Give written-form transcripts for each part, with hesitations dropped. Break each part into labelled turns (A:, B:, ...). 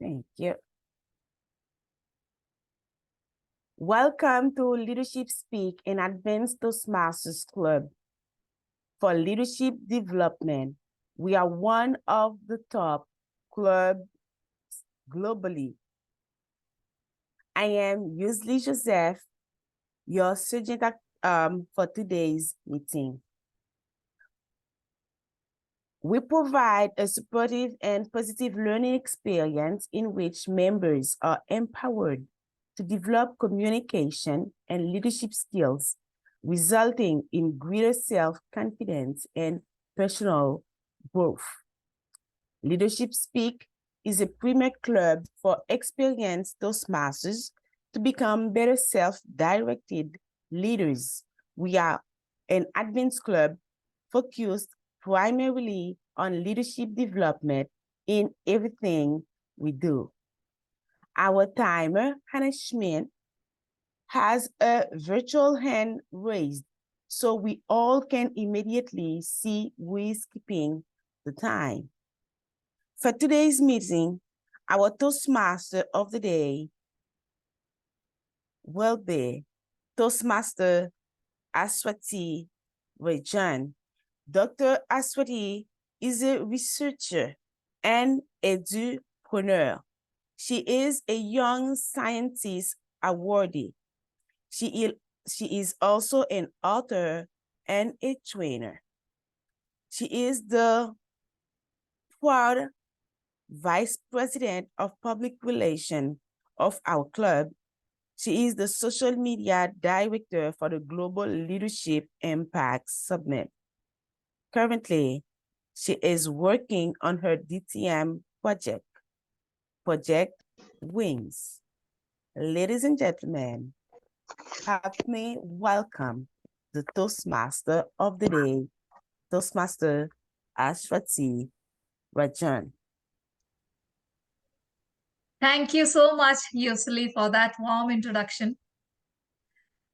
A: Thank you. Welcome to Leadership Speak in Advanced Toastmasters Club for Leadership Development. We are one of the top clubs globally. I am usually Joseph, your sergeant for today's meeting. We provide a supportive and positive learning experience in which members are empowered to develop communication and leadership skills, resulting in greater self-confidence and personal growth. Leadership Speak is a premier club for experienced Toastmasters to become better self-directed leaders. We are an advanced club focused primarily on leadership development in everything we do. Our timer, Hannah Schmidt, has a virtual hand raised so we all can immediately see who is keeping the time. For today's meeting, our Toastmaster of the day will be Toastmaster Aswathy Rajan. Dr. Aswathy is a researcher and edupreneur. She is a young scientist awardee. She is also an author and a trainer. She is the proud Vice President of Public Relations of our club. She is the Social Media Director for the Global Leadership Impact Summit. Currently, she is working on her DTM project, Project Wings. Ladies and gentlemen, help me welcome the Toastmaster of the day, Toastmaster Aswathy Rajan.
B: Thank you so much, Yusli, for that warm introduction.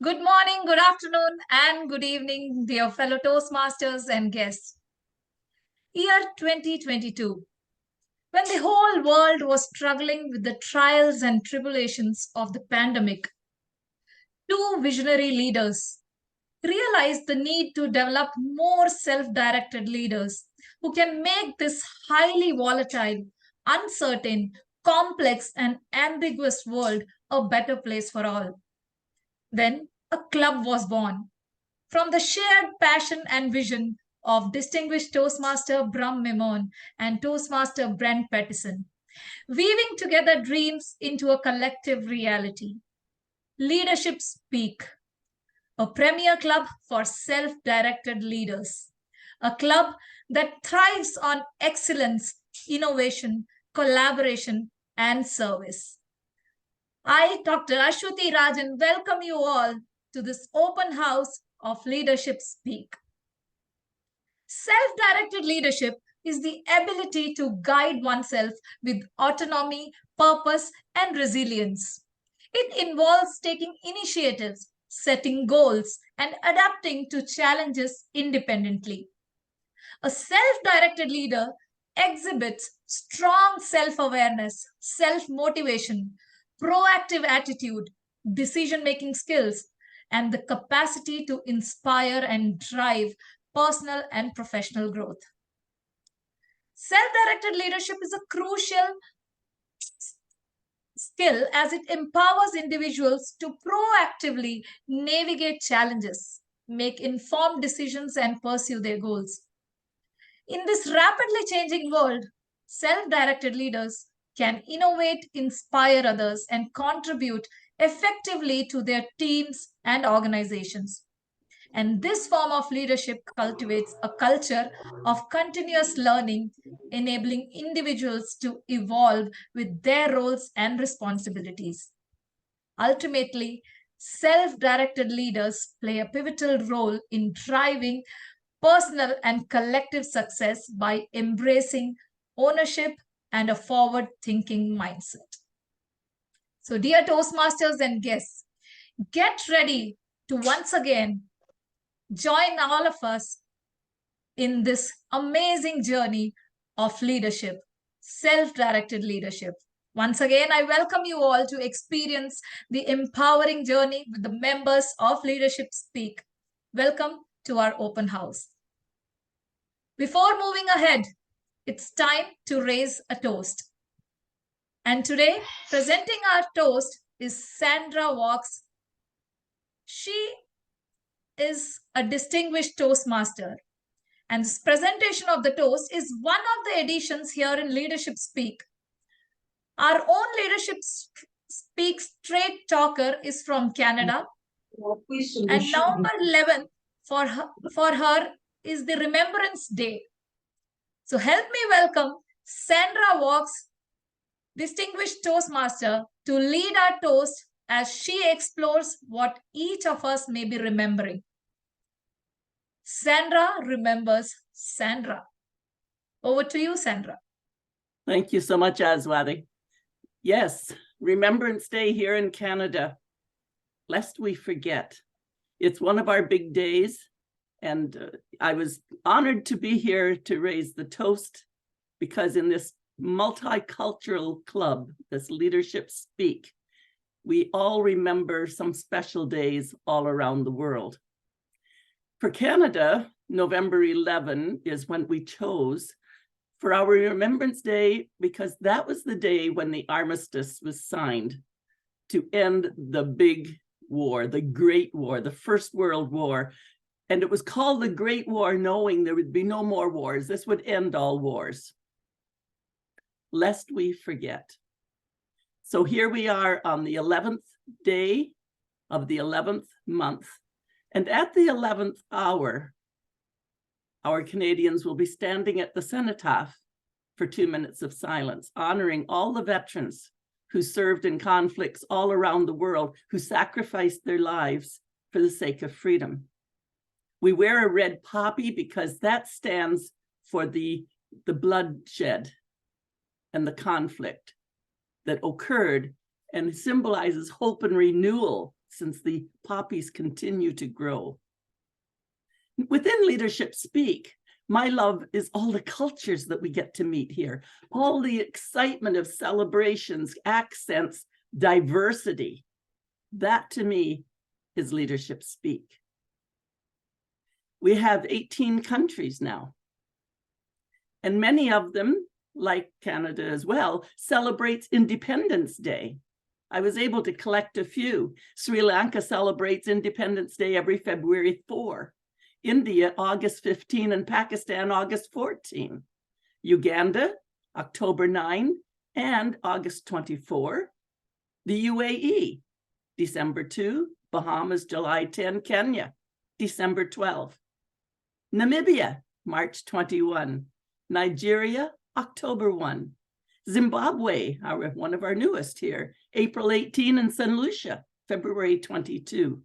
B: Good morning, good afternoon, and good evening, dear fellow Toastmasters and guests. Year 2022, when the whole world was struggling with the trials and tribulations of the pandemic, two visionary leaders realized the need to develop more self-directed leaders who can make this highly volatile, uncertain, complex, and ambiguous world a better place for all. Then a club was born. From the shared passion and vision of distinguished Toastmaster Brahm Memone and Toastmaster Brent Pettison, weaving together dreams into a collective reality. Leadership Speak, a premier club for self-directed leaders, a club that thrives on excellence, innovation, collaboration, and service. I, Dr. Aswathy Rajan, welcome you all to this open house of Leadership Speak. Self-directed leadership is the ability to guide oneself with autonomy, purpose, and resilience. It involves taking initiatives, setting goals, and adapting to challenges independently. A self-directed leader exhibits strong self-awareness, self-motivation, proactive attitude, decision-making skills, and the capacity to inspire and drive personal and professional growth. Self-directed leadership is a crucial skill as it empowers individuals to proactively navigate challenges, make informed decisions, and pursue their goals. In this rapidly changing world, self-directed leaders can innovate, inspire others, and contribute effectively to their teams and organizations. And this form of leadership cultivates a culture of continuous learning, enabling individuals to evolve with their roles and responsibilities. Ultimately, self-directed leaders play a pivotal role in driving personal and collective success by embracing ownership and a forward-thinking mindset. So, dear Toastmasters and guests, get ready to once again join all of us in this amazing journey of leadership, self-directed leadership. Once again, I welcome you all to experience the empowering journey with the members of Leadership Speak. Welcome to our open house. Before moving ahead, it's time to raise a toast. And today, presenting our toast is Sandra Valks. She is a distinguished Toastmaster. And this presentation of the toast is one of the editions here in Leadership Speak. Our own Leadership Speak straight talker is from Canada. And November 11th for her is the Remembrance Day. So help me welcome Sandra Valks, distinguished Toastmaster, to lead our toast as she explores what each of us may be remembering. Sandra remembers Sandra. Over to you, Sandra.
C: Thank you so much, Aswathy. Yes, Remembrance Day here in Canada. Lest we forget. It's one of our big days, and I was honored to be here to raise the toast, because in this multicultural club, this Leadership Speak, we all remember some special days all around the world. For Canada, November 11 is when we chose for our Remembrance Day, because that was the day when the armistice was signed to end the big war, the Great War, the First World War. And it was called the Great War, knowing there would be no more wars. This would end all wars. Lest we forget. So here we are on the 11th day of the 11th month. And at the 11th hour, our Canadians will be standing at the cenotaph for 2 minutes of silence, honoring all the veterans who served in conflicts all around the world, who sacrificed their lives for the sake of freedom. We wear a red poppy because that stands for the bloodshed and the conflict that occurred, and symbolizes hope and renewal since the poppies continue to grow. Within Leadership Speak, my love is all the cultures that we get to meet here, all the excitement of celebrations, accents, diversity. That to me is Leadership Speak. We have 18 countries now, and many of them, like Canada as well, celebrates Independence Day. I was able to collect a few. Sri Lanka celebrates Independence Day every February 4. India, August 15, and Pakistan, August 14. Uganda, October 9 and August 24. The UAE, December 2. Bahamas, July 10. Kenya, December 12. Namibia, March 21. Nigeria, October 1. Zimbabwe, one of our newest here, April 18, and St. Lucia, February 22.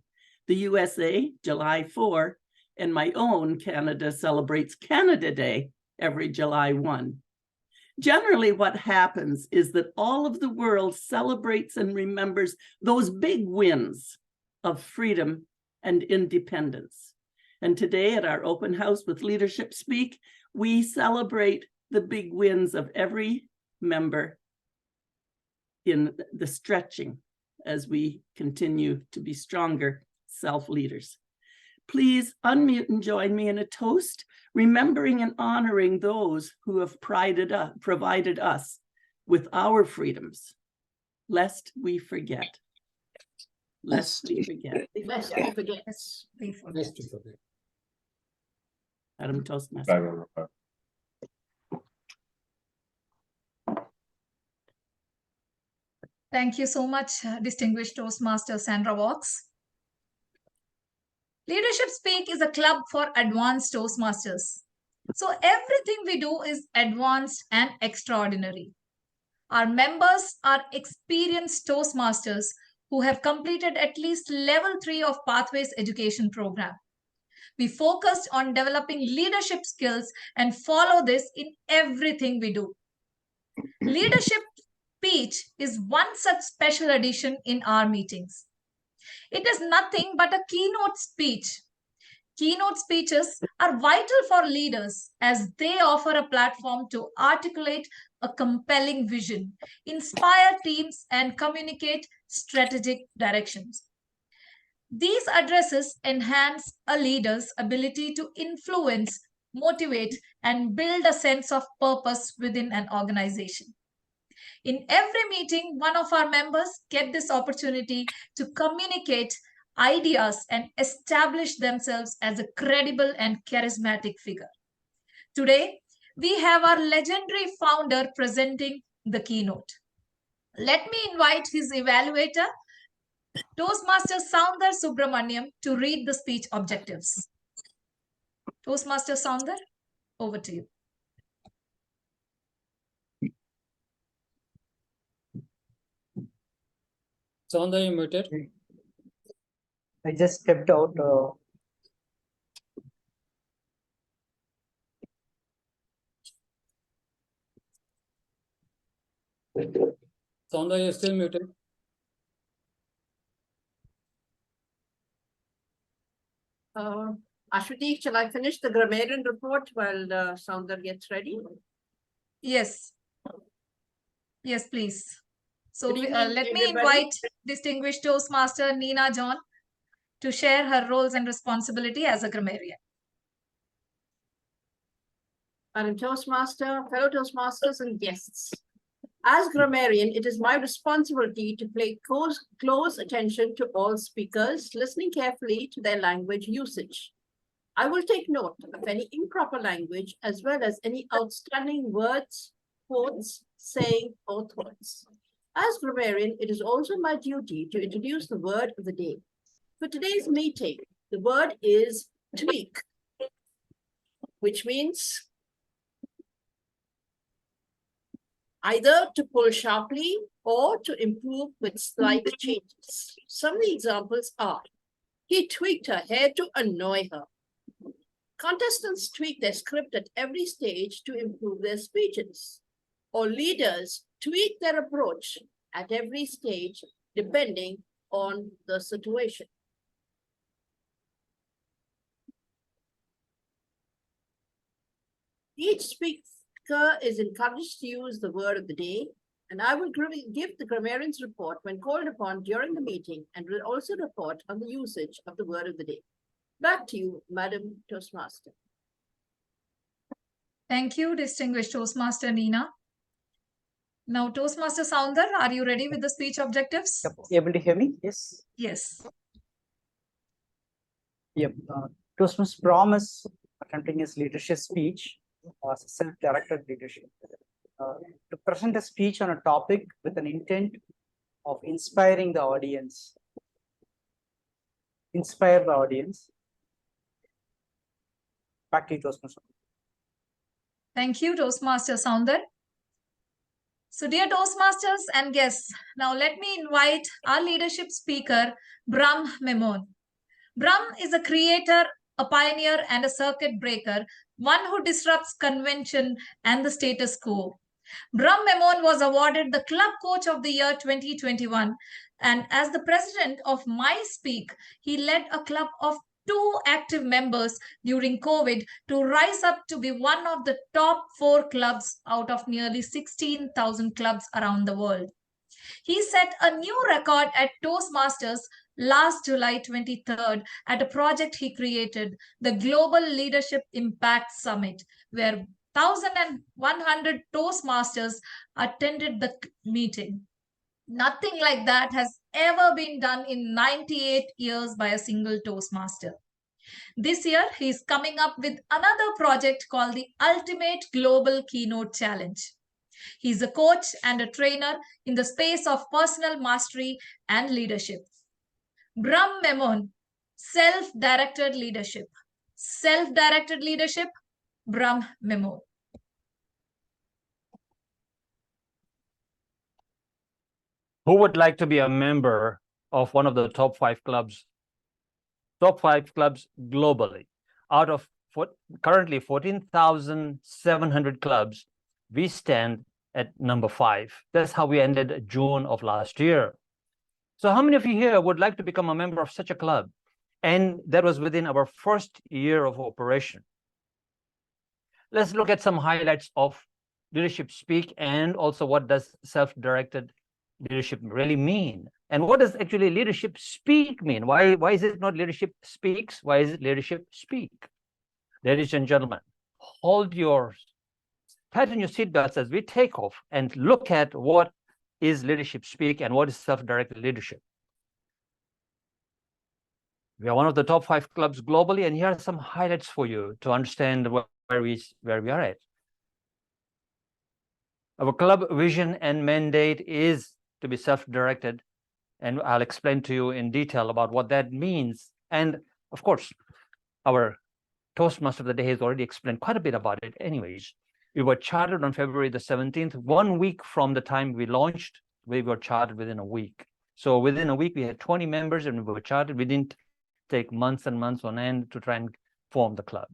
C: The USA, July 4, and my own Canada celebrates Canada Day every July 1. Generally, what happens is that all of the world celebrates and remembers those big wins of freedom and independence. And today at our open house with Leadership Speak, we celebrate the big wins of every member in the stretching as we continue to be stronger self-leaders. Please unmute and join me in a toast, remembering and honoring those who have provided us with our freedoms, lest we forget. Lest we forget.
B: Lest we forget. Lest we forget.
C: Madam Toastmaster.
B: Thank you so much, distinguished Toastmaster Sandra Valks. Leadership Speak is a club for advanced Toastmasters. So everything we do is advanced and extraordinary. Our members are experienced Toastmasters who have completed at least level 3 of Pathways Education Program. We focused on developing leadership skills and follow this in everything we do. Leadership Speech is one such special edition in our meetings. It is nothing but a keynote speech. Keynote speeches are vital for leaders as they offer a platform to articulate a compelling vision, inspire teams, and communicate strategic directions. These addresses enhance a leader's ability to influence, motivate, and build a sense of purpose within an organization. In every meeting, one of our members get this opportunity to communicate ideas and establish themselves as a credible and charismatic figure. Today, we have our legendary founder presenting the keynote. Let me invite his evaluator, Toastmaster Soundar Subramanian, to read the speech objectives. Toastmaster Soundar, over to you.
D: Soundar, you muted.
E: I just stepped out.
D: Soundar, you're still muted.
F: Aswathy, shall I finish the grammarian report while Soundar gets ready?
B: Yes. Yes, please. So
F: Good evening,
B: let me
F: everybody.
B: invite distinguished Toastmaster Nina John to share her roles and responsibility as a grammarian.
F: Madam Toastmaster, fellow Toastmasters and guests. As grammarian, it is my responsibility to pay close attention to all speakers, listening carefully to their language usage. I will take note of any improper language as well as any outstanding words, quotes, saying, or thoughts. As grammarian, it is also my duty to introduce the word of the day. For today's meeting, the word is tweak, which means either to pull sharply or to improve with slight changes. Some of the examples are, he tweaked her hair to annoy her. Contestants tweak their script at every stage to improve their speeches. Or leaders tweak their approach at every stage depending on the situation. Each speaker is encouraged to use the word of the day, and I will give the grammarian's report when called upon during the meeting and will also report on the usage of the word of the day. Back to you, Madam Toastmaster.
B: Thank you, distinguished Toastmaster Nina. Now, Toastmaster Soundar, are you ready with the speech objectives?
E: Able to hear me? Yes.
B: Yes.
E: Yep. Toastmaster Brahm is attempting his leadership speech, self-directed leadership, to present a speech on a topic with an intent of inspiring the audience. Inspire the audience. Back to you, Toastmaster.
B: Thank you, Toastmaster Soundar. So, dear Toastmasters and guests, now let me invite our leadership speaker, Brahm Memone. Brahm is a creator, a pioneer, and a circuit breaker, one who disrupts convention and the status quo. Brahm Memone was awarded the Club Coach of the Year 2021, and as the president of MySpeak, he led a club of 2 active members during COVID to rise up to be one of the top 4 clubs out of nearly 16,000 clubs around the world. He set a new record at Toastmasters last July 23rd at a project he created, the Global Leadership Impact Summit, where 1,100 Toastmasters attended the meeting. Nothing like that has ever been done in 98 years by a single Toastmaster. This year, he's coming up with another project called the Ultimate Global Keynote Challenge. He's a coach and a trainer in the space of personal mastery and leadership. Brahm Memone, self-directed leadership. Self-directed leadership, Brahm Memone.
G: Who would like to be a member of one of the top 5 clubs? Top 5 clubs globally. Out of currently 14,700 clubs, we stand at number 5. That's how we ended June of last year. So how many of you here would like to become a member of such a club? And that was within our first year of operation. Let's look at some highlights of leadership speak, and also what does self-directed leadership really mean? And what does actually leadership speak mean? Why is it not leadership speaks? Why is it leadership speak? Ladies and gentlemen, tighten your seatbelts as we take off and look at what is leadership speak and what is self-directed leadership. We are one of the top 5 clubs globally, and here are some highlights for you to understand where we are at. Our club vision and mandate is to be self-directed, and I'll explain to you in detail about what that means. And of course, our Toastmaster of the day has already explained quite a bit about it anyways. We were chartered on February the 17th, 1 week from the time we launched. We were chartered within a week. So within a week, we had 20 members and we were chartered. We didn't take months and months on end to try and form the club.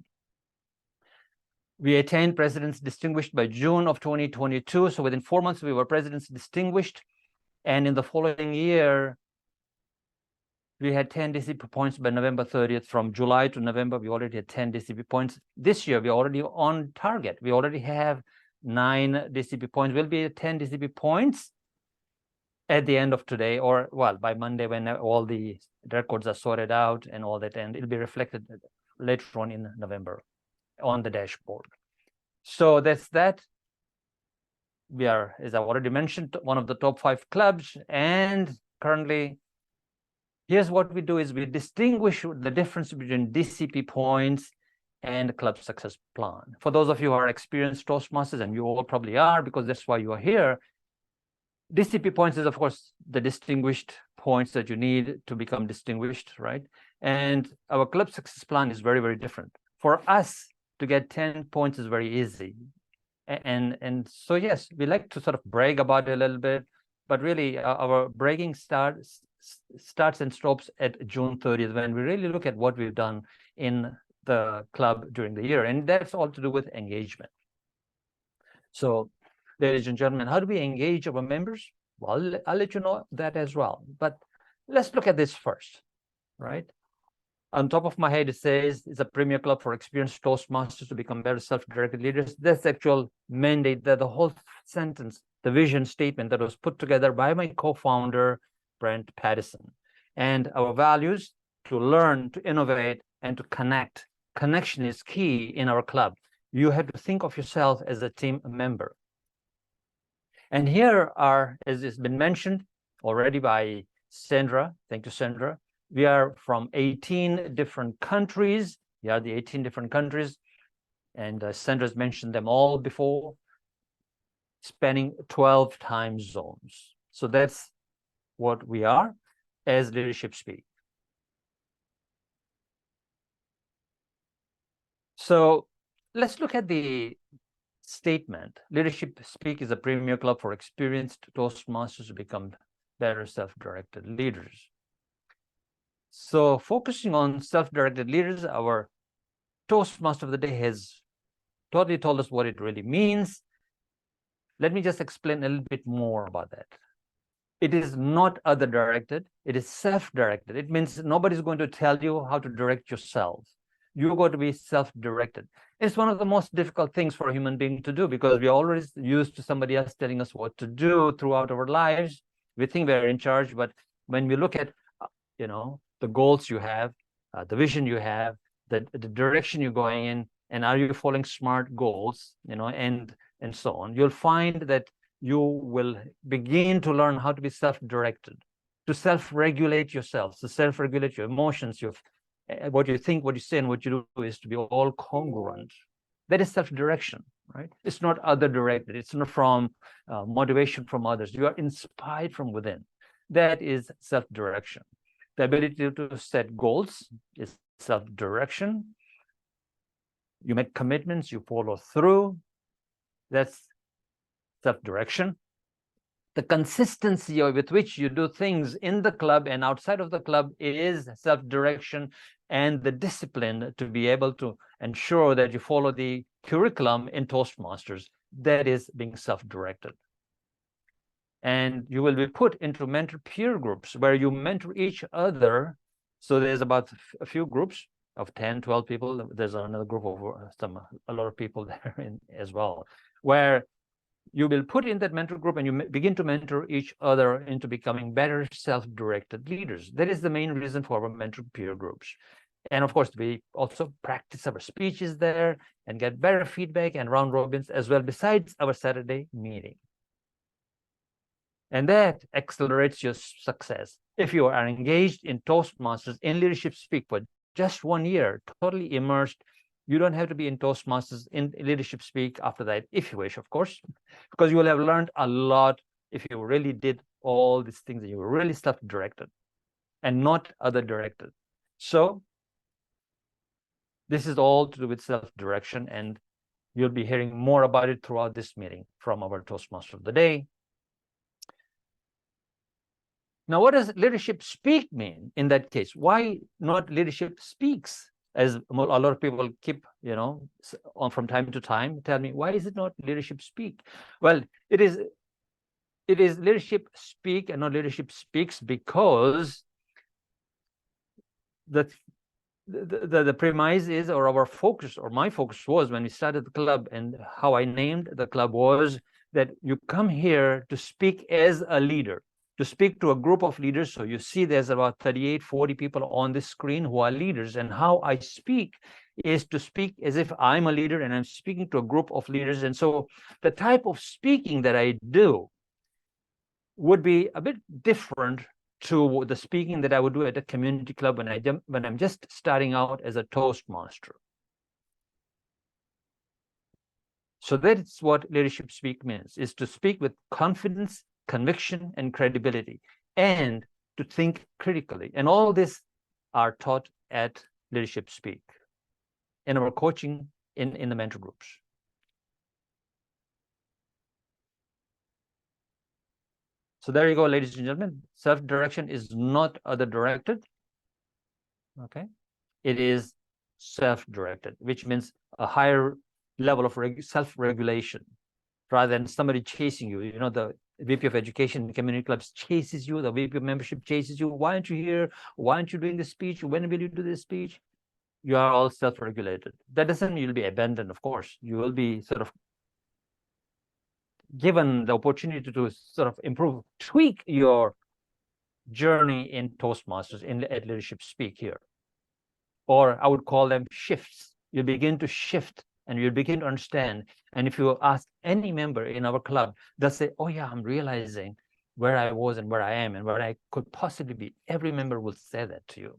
G: We attained President's Distinguished by June of 2022. So within 4 months, we were President's Distinguished. And in the following year, we had 10 DCP points by November 30th. From July to November, we already had 10 DCP points. This year, we're already on target. We already have 9 DCP points. We'll be at 10 DCP points at the end of today, or well, by Monday, when all the records are sorted out and all that, and it'll be reflected later on in November on the dashboard. So that's that. We are, as I already mentioned, one of the top 5 clubs, and currently, here's what we do is we distinguish the difference between DCP points and club success plan. For those of you who are experienced Toastmasters, and you all probably are because that's why you are here, DCP points is, of course, the distinguished points that you need to become distinguished, right? And our club success plan is very, very different. For us to get 10 points is very easy. And so, yes, we like to sort of brag about it a little bit, but really our bragging starts and stops at June 30th, when we really look at what we've done in the club during the year. And that's all to do with engagement. So, ladies and gentlemen, how do we engage our members? Well, I'll let you know that as well. But let's look at this first, right? On top of my head, it says it's a premier club for experienced Toastmasters to become better self-directed leaders. That's the actual mandate, that the whole sentence, the vision statement that was put together by my co-founder, Brent Pattison. And our values: to learn, to innovate, and to connect. Connection is key in our club. You have to think of yourself as a team member. And here are, as has been mentioned already by Sandra, thank you, Sandra, we are from 18 different countries. Here are the 18 different countries. And Sandra's mentioned them all before, spanning 12 time zones. So that's what we are as leadership speak. So let's look at the statement. Leadership Speak is a premier club for experienced Toastmasters to become better self-directed leaders. So focusing on self-directed leaders, our Toastmaster of the day has totally told us what it really means. Let me just explain a little bit more about that. It is not other-directed, it is self-directed. It means nobody's going to tell you how to direct yourself. You're going to be self-directed. It's one of the most difficult things for a human being to do, because we're always used to somebody else telling us what to do throughout our lives. We think we're in charge, but when we look at, the goals you have, the vision you have, the direction you're going in, and are you following smart goals, and so on, you'll find that you will begin to learn how to be self-directed, to self-regulate yourself, to self-regulate your emotions, what you think, what you say, and what you do is to be all congruent. That is self-direction, right? It's not other-directed. It's not from motivation from others. You are inspired from within. That is self-direction. The ability to set goals is self-direction. You make commitments, you follow through. That's self-direction. The consistency with which you do things in the club and outside of the club is self-direction, and the discipline to be able to ensure that you follow the curriculum in Toastmasters, that is being self-directed. And you will be put into mentor peer groups where you mentor each other. So there's about a few groups of 10, 12 people. There's another group of a lot of people there as well, where you will put in that mentor group and you begin to mentor each other into becoming better self-directed leaders. That is the main reason for our mentor peer groups. And of course, we also practice our speeches there and get better feedback and round robins as well, besides our Saturday meeting. And that accelerates your success. If you are engaged in Toastmasters in Leadership Speak for just 1 year, totally immersed, you don't have to be in Toastmasters in Leadership Speak after that, if you wish, of course, because you will have learned a lot if you really did all these things, you were really self-directed and not other-directed. So this is all to do with self-direction, and you'll be hearing more about it throughout this meeting from our Toastmaster of the day. Now, what does leadership speak mean in that case? Why not leadership speaks? As a lot of people keep, on from time to time, tell me, why is it not leadership speak? Well, it is leadership speak and not leadership speaks because the premise is, or our focus, or my focus was when we started the club, and how I named the club was that you come here to speak as a leader, to speak to a group of leaders. So you see there's about 38, 40 people on this screen who are leaders, and how I speak is to speak as if I'm a leader and I'm speaking to a group of leaders. And so the type of speaking that I do would be a bit different to the speaking that I would do at a community club when I'm just starting out as a Toastmaster. So that's what leadership speak means, is to speak with confidence, conviction, and credibility, and to think critically. And all this are taught at Leadership Speak in our coaching in the mentor groups. So there you go, ladies and gentlemen. Self-direction is not other-directed. Okay, it is self-directed, which means a higher level of self-regulation rather than somebody chasing you. The VP of Education in community clubs chases you. The VP of Membership chases you. Why aren't you here? Why aren't you doing this speech? When will you do this speech? You are all self-regulated. That doesn't mean you'll be abandoned, of course. You will be sort of given the opportunity to sort of improve, tweak your journey in Toastmasters at Leadership Speak here. Or I would call them shifts. You begin to shift and you'll begin to understand. And if you ask any member in our club, they'll say, oh yeah, I'm realizing where I was and where I am and where I could possibly be. Every member will say that to you.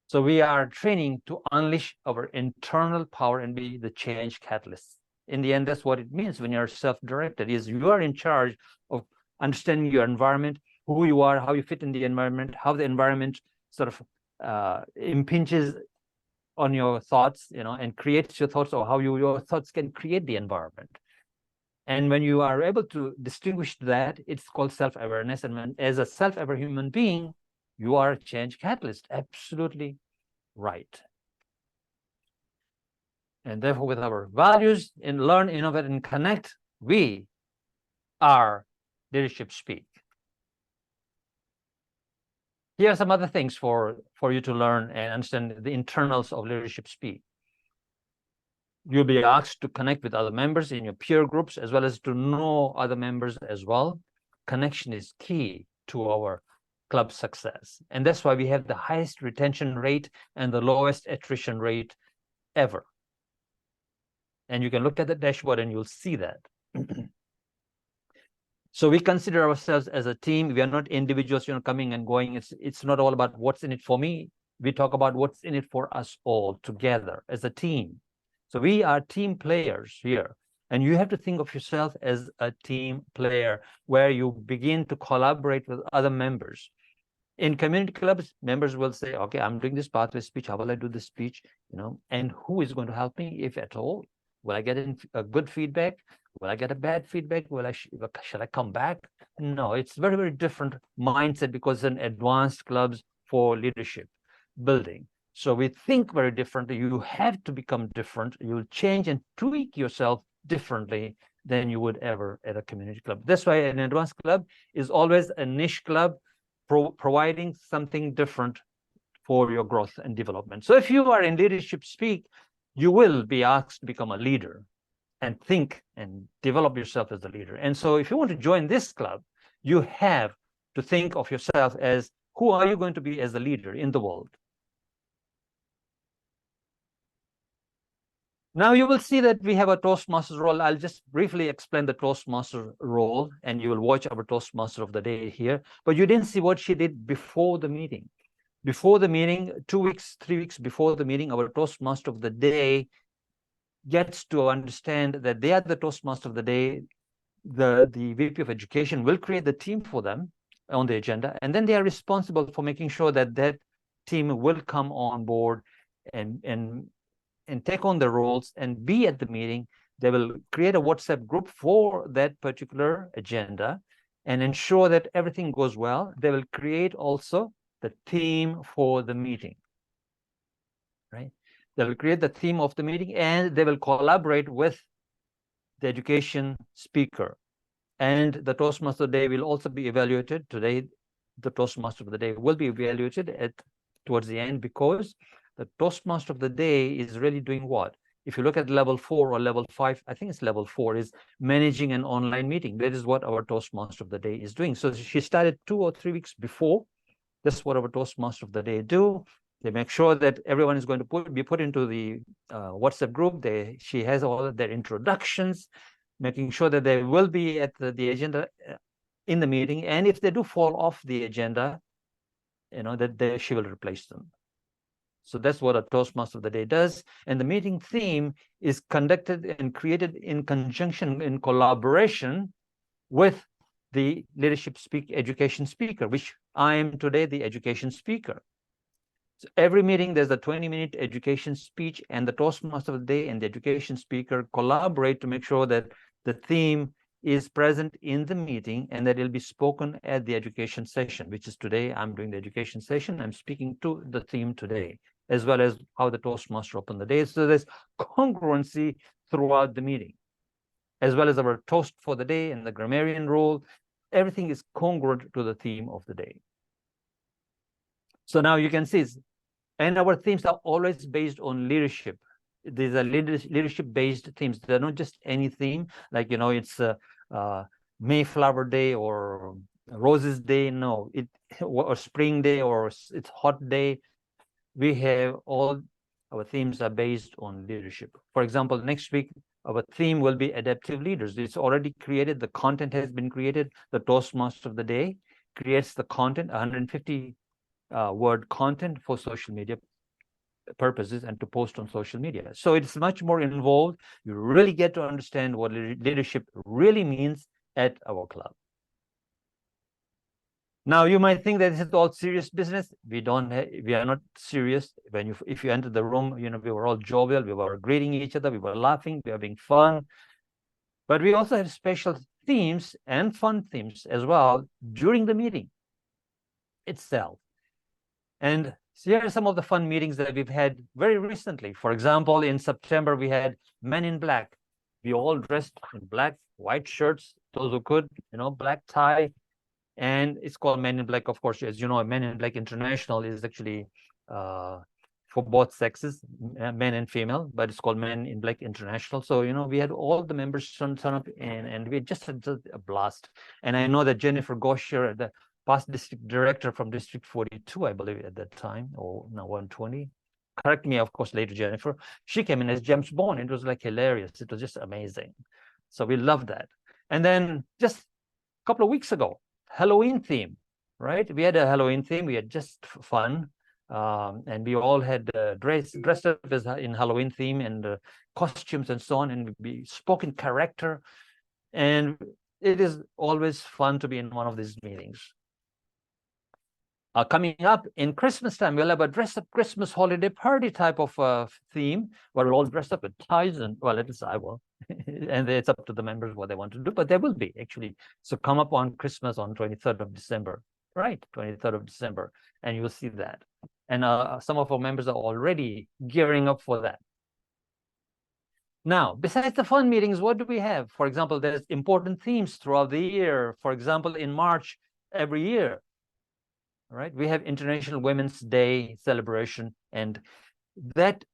G: So we are training to unleash our internal power and be the change catalyst. In the end, that's what it means when you're self-directed, is you are in charge of understanding your environment, who you are, how you fit in the environment, how the environment sort of impinges on your thoughts, and creates your thoughts, or how your thoughts can create the environment. And when you are able to distinguish that, it's called self-awareness. And as a self-aware human being, you are a change catalyst. Absolutely right. And therefore, with our values in learn, innovate, and connect, we are Leadership Speak. Here are some other things for you to learn and understand the internals of Leadership Speak. You'll be asked to connect with other members in your peer groups, as well as to know other members as well. Connection is key to our club success. And that's why we have the highest retention rate and the lowest attrition rate ever. And you can look at the dashboard and you'll see that. So we consider ourselves as a team. We are not individuals, coming and going. It's not all about what's in it for me. We talk about what's in it for us all together as a team. So we are team players here. And you have to think of yourself as a team player where you begin to collaborate with other members. In community clubs, members will say, okay, I'm doing this pathway speech. How will I do this speech? And who is going to help me, if at all? Will I get a good feedback? Will I get a bad feedback? Shall I come back? No, it's very, very different mindset, because it's an advanced clubs for leadership building. So we think very differently. You have to become different. You'll change and tweak yourself differently than you would ever at a community club. That's why an advanced club is always a niche club, providing something different for your growth and development. So if you are in Leadership Speak, you will be asked to become a leader. and think and develop yourself as a leader. And so if you want to join this club, you have to think of yourself as, who are you going to be as a leader in the world? Now you will see that we have a Toastmaster role. I'll just briefly explain the Toastmaster role, and you will watch our Toastmaster of the day here. But you didn't see what she did before the meeting. Before the meeting, 2 weeks, 3 weeks before the meeting, our Toastmaster of the day gets to understand that they are the Toastmaster of the day. The VP of Education will create the team for them on the agenda, and then they are responsible for making sure that that team will come on board and take on the roles and be at the meeting. They will create a WhatsApp group for that particular agenda and ensure that everything goes well. They will create also the theme for the meeting, right? They will create the theme of the meeting, and they will collaborate with the education speaker. And the Toastmaster of the day will also be evaluated. Today, the Toastmaster of the day will be evaluated towards the end, because the Toastmaster of the day is really doing what? If you look at level 4 or level 5, I think it's level 4, is managing an online meeting. That is what our Toastmaster of the day is doing. So she started 2 or 3 weeks before. That's what our Toastmaster of the day do. They make sure that everyone is going to be put into the WhatsApp group. She has all of their introductions, making sure that they will be at the agenda in the meeting. And if they do fall off the agenda, that she will replace them. So that's what a Toastmaster of the day does. And the meeting theme is conducted and created in conjunction, in collaboration with the leadership education speaker, which I am today the education speaker. So every meeting, there's a 20-minute education speech, and the Toastmaster of the day and the education speaker collaborate to make sure that the theme is present in the meeting and that it'll be spoken at the education session, which is today. I'm doing the education session. I'm speaking to the theme today, as well as how the Toastmaster opened the day. So there's congruency throughout the meeting, as well as our toast for the day and the grammarian role. Everything is congruent to the theme of the day. So now you can see, and our themes are always based on leadership. These are leadership-based themes. They're not just any theme, like, it's Mayflower Day or Roses Day. No, or Spring Day, or it's Hot Day. We have all our themes are based on leadership. For example, next week, our theme will be adaptive leaders. It's already created. The content has been created. The Toastmaster of the day creates the content, 150 word content for social media purposes and to post on social media. So it's much more involved. You really get to understand what leadership really means at our club. Now you might think that this is all serious business. We are not serious. If you enter the room, we were all jovial. We were greeting each other. We were laughing. We were having fun. But we also have special themes and fun themes as well during the meeting itself. And so here are some of the fun meetings that we've had very recently. For example, in September, we had Men in Black. We all dressed in black, white shirts, those who could, black tie. And it's called Men in Black, of course. As you know, Men in Black International is actually for both sexes, men and female, but it's called Men in Black International. So, we had all the members turn up, and we just had a blast. And I know that Jennifer Gosher, the past district director from District 42, I believe at that time, or no, 120. Correct me, of course, later, Jennifer. She came in as James Bond. It was like hilarious. It was just amazing. So we loved that. And then just a couple of weeks ago, Halloween theme, right? We had a Halloween theme. We had just fun. And we all had dressed up as in Halloween theme and costumes and so on. And we spoke in character. And it is always fun to be in one of these meetings. Coming up in Christmas time, we'll have a dress-up Christmas holiday party type of theme, where we're all dressed up with ties, and well, at least I will. And it's up to the members what they want to do, but there will be actually. So come up on Christmas on 23rd of December, right? 23rd of December, and you'll see that. And some of our members are already gearing up for that. Now, besides the fun meetings, what do we have? For example, there's important themes throughout the year. For example, in March every year, right? We have International Women's Day celebration, and that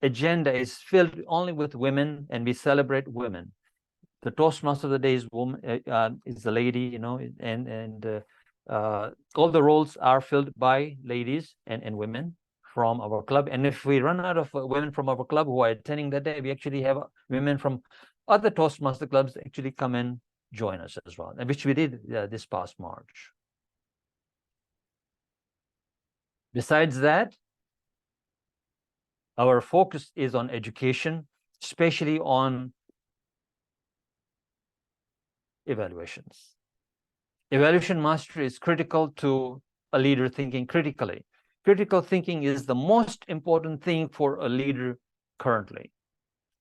G: agenda is filled only with women, and we celebrate women. The Toastmaster of the day is woman, is a lady, you know, and all the roles are filled by ladies and women from our club. And if we run out of women from our club who are attending that day, we actually have women from other Toastmaster clubs actually come and join us as well, which we did this past March. Besides that, our focus is on education, especially on evaluations. Evaluation mastery is critical to a leader thinking critically. Critical thinking is the most important thing for a leader currently,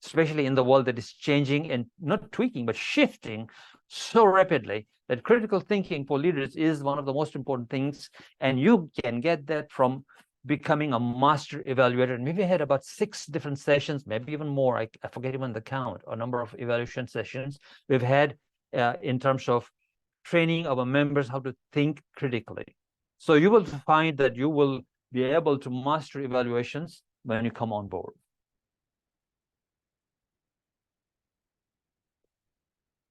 G: especially in the world that is changing and not tweaking, but shifting so rapidly that critical thinking for leaders is one of the most important things. And you can get that from becoming a master evaluator. And maybe had about 6 different sessions, maybe even more. I forget even the count, a number of evaluation sessions we've had in terms of training our members how to think critically. So you will find that you will be able to master evaluations when you come on board.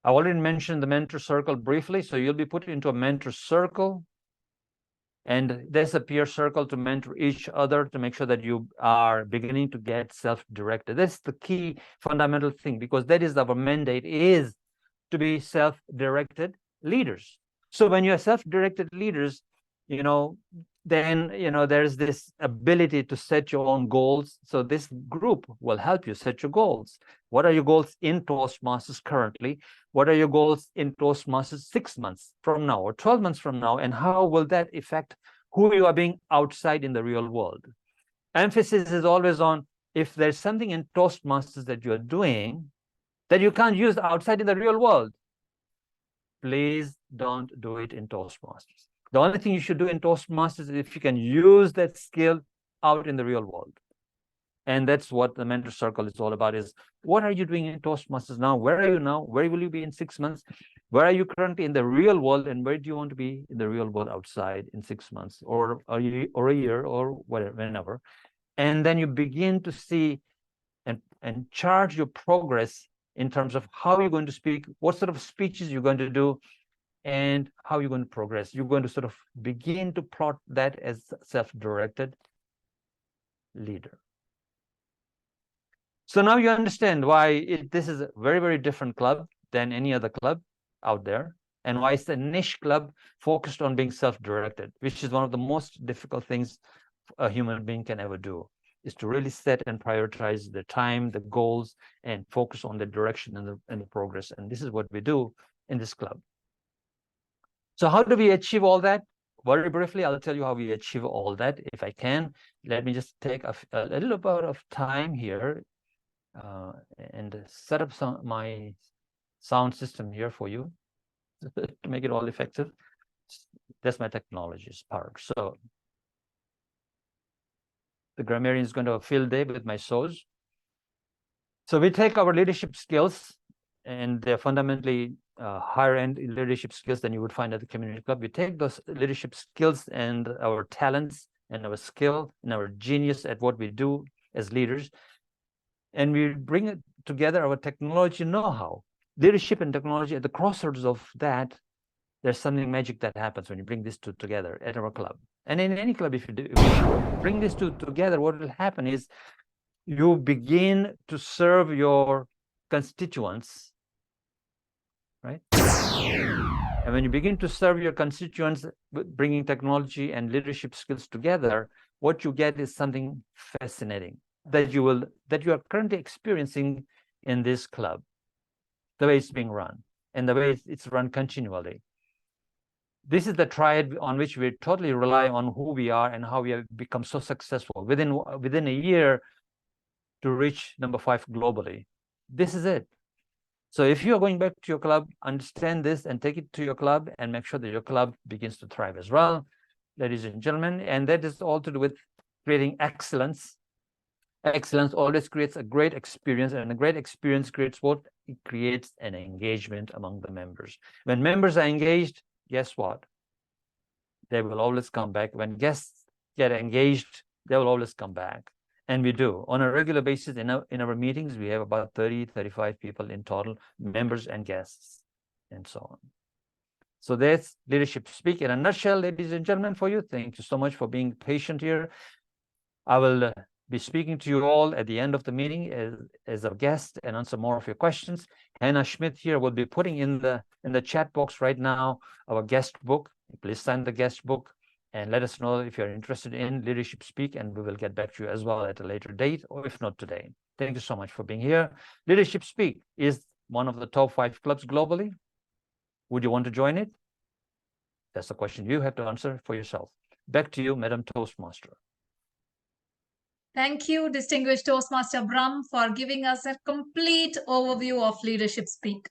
G: I already mentioned the mentor circle briefly. So you'll be put into a mentor circle, and there's a peer circle to mentor each other to make sure that you are beginning to get self-directed. That's the key fundamental thing, because that is our mandate, is to be self-directed leaders. So when you are self-directed leaders, you know, then, you know, there's this ability to set your own goals. So this group will help you set your goals. What are your goals in Toastmasters currently? What are your goals in Toastmasters 6 months from now or 12 months from now? And how will that affect who you are being outside in the real world? Emphasis is always on, if there's something in Toastmasters that you're doing that you can't use outside in the real world, please don't do it in Toastmasters. The only thing you should do in Toastmasters is if you can use that skill out in the real world. And that's what the mentor circle is all about, is what are you doing in Toastmasters now? Where are you now? Where will you be in 6 months? Where are you currently in the real world? And where do you want to be in the real world outside in 6 months or a year or whatever, whenever? And then you begin to see and chart your progress in terms of how you're going to speak, what sort of speeches you're going to do, and how you're going to progress. You're going to sort of begin to plot that as self-directed leader. So now you understand why this is a very, very different club than any other club out there, and why it's a niche club focused on being self-directed, which is one of the most difficult things a human being can ever do, is to really set and prioritize the time, the goals, and focus on the direction and the progress. And this is what we do in this club. So how do we achieve all that? Very briefly, I'll tell you how we achieve all that, if I can. Let me just take a little bit of time here and set up my sound system here for you to make it all effective. That's my technology part. So the grammarian is going to have a field day with my SOs. So we take our leadership skills, and they're fundamentally higher end leadership skills than you would find at the community club. We take those leadership skills and our talents and our skill and our genius at what we do as leaders, and we bring it together, our technology know-how. Leadership and technology, at the crossroads of that, there's something magic that happens when you bring these two together at our club. And in any club, if you bring these two together, what will happen is you begin to serve your constituents, right? And when you begin to serve your constituents, bringing technology and leadership skills together, what you get is something fascinating that you are currently experiencing in this club, the way it's being run and the way it's run continually. This is the triad on which we totally rely on who we are and how we have become so successful within a year to reach number 5 globally. This is it. So if you are going back to your club, understand this and take it to your club and make sure that your club begins to thrive as well, ladies and gentlemen. And that is all to do with creating excellence. Excellence always creates a great experience, and a great experience creates what? It creates an engagement among the members. When members are engaged, guess what? They will always come back. When guests get engaged, they will always come back. And we do. On a regular basis in our meetings, we have about 30, 35 people in total, members and guests, and so on. So that's Leadership Speak in a nutshell, ladies and gentlemen, for you. Thank you so much for being patient here. I will be speaking to you all at the end of the meeting as a guest and answer more of your questions. Hannah Schmidt here will be putting in the chat box right now our guest book. Please sign the guest book and let us know if you're interested in Leadership Speak, and we will get back to you as well at a later date, or if not today. Thank you so much for being here. Leadership Speak is one of the top 5 clubs globally. Would you want to join it? That's the question you have to answer for yourself. Back to you, Madam Toastmaster.
B: Thank you, distinguished Toastmaster Brahm, for giving us a complete overview of Leadership Speak.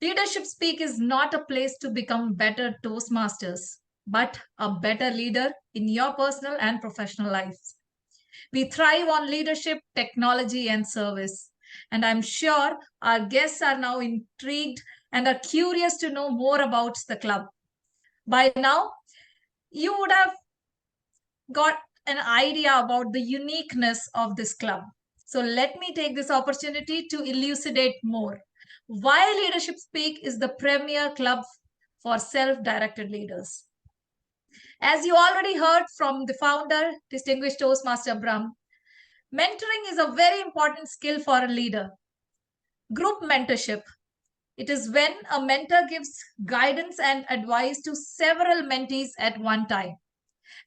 B: Leadership Speak is not a place to become better Toastmasters, but a better leader in your personal and professional lives. We thrive on leadership, technology, and service. And I'm sure our guests are now intrigued and are curious to know more about the club. By now, you would have got an idea about the uniqueness of this club. So let me take this opportunity to elucidate more why Leadership Speak is the premier club for self-directed leaders. As you already heard from the founder, distinguished Toastmaster Brahm, mentoring is a very important skill for a leader. Group mentorship. It is when a mentor gives guidance and advice to several mentees at one time.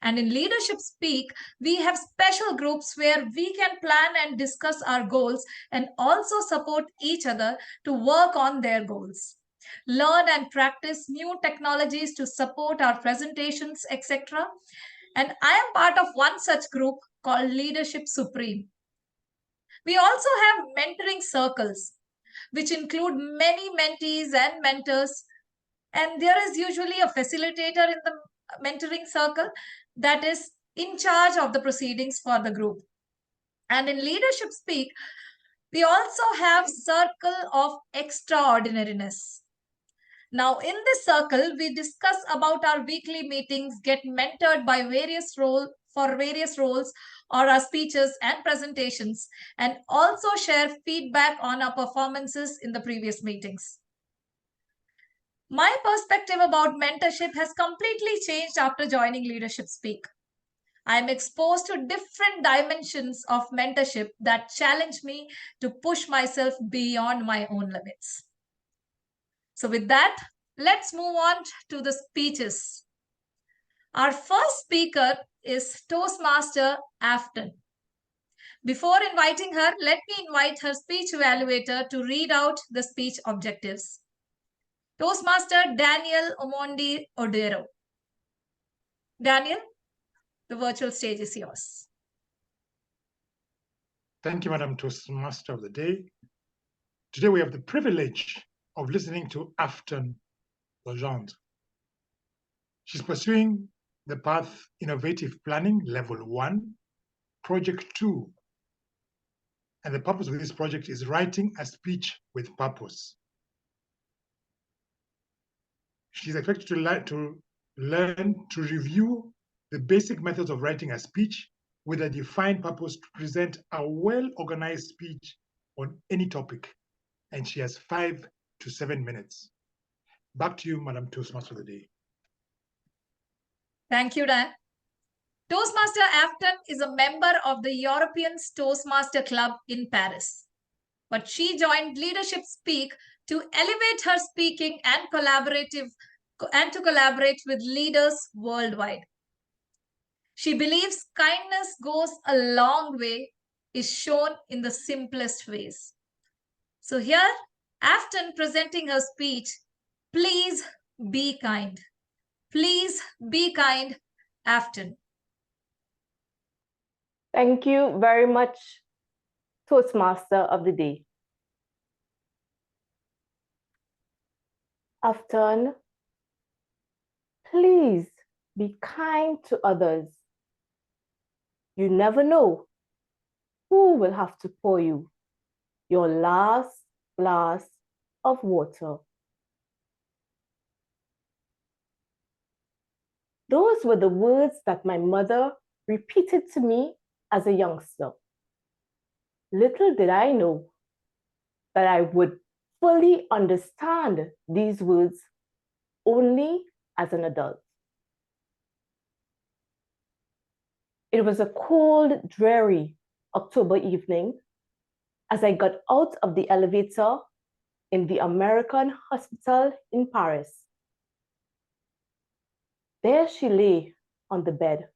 B: And in Leadership Speak, we have special groups where we can plan and discuss our goals and also support each other to work on their goals. Learn and practice new technologies to support our presentations, etc. And I am part of one such group called Leadership Supreme. We also have mentoring circles, which include many mentees and mentors. And there is usually a facilitator in the mentoring circle that is in charge of the proceedings for the group. And in Leadership Speak, we also have Circle of Extraordinariness. Now, in this circle, we discuss about our weekly meetings, get mentored by various roles or our speeches and presentations, and also share feedback on our performances in the previous meetings. My perspective about mentorship has completely changed after joining Leadership Speak. I am exposed to different dimensions of mentorship that challenge me to push myself beyond my own limits. So with that, let's move on to the speeches. Our first speaker is Toastmaster Afton. Before inviting her, let me invite her speech evaluator to read out the speech objectives. Toastmaster Daniel Omondi Odero. Daniel, the virtual stage is yours.
H: Thank you, Madam Toastmaster of the Day. Today we have the privilege of listening to Afton Rajan. She's pursuing the path Innovative Planning Level 1, Project 2. And the purpose of this project is writing a speech with purpose. She's expected to learn to review the basic methods of writing a speech with a defined purpose to present a well-organized speech on any topic. And she has 5 to 7 minutes. Back to you, Madam Toastmaster of the Day.
B: Thank you, Dan. Toastmaster Afton is a member of the European Toastmaster Club in Paris. But she joined Leadership Speak to elevate her speaking and to collaborate with leaders worldwide. She believes kindness goes a long way, is shown in the simplest ways. So here, Afton presenting her speech, Please Be Kind. Please be kind, Afton.
I: Thank you very much, Toastmaster of the Day. Afton, please be kind to others. You never know who will have to pour you your last glass of water. Those were the words that my mother repeated to me as a youngster. Little did I know that I would fully understand these words only as an adult. It was a cold, dreary October evening as I got out of the elevator in the American hospital in Paris. There she lay on the bed.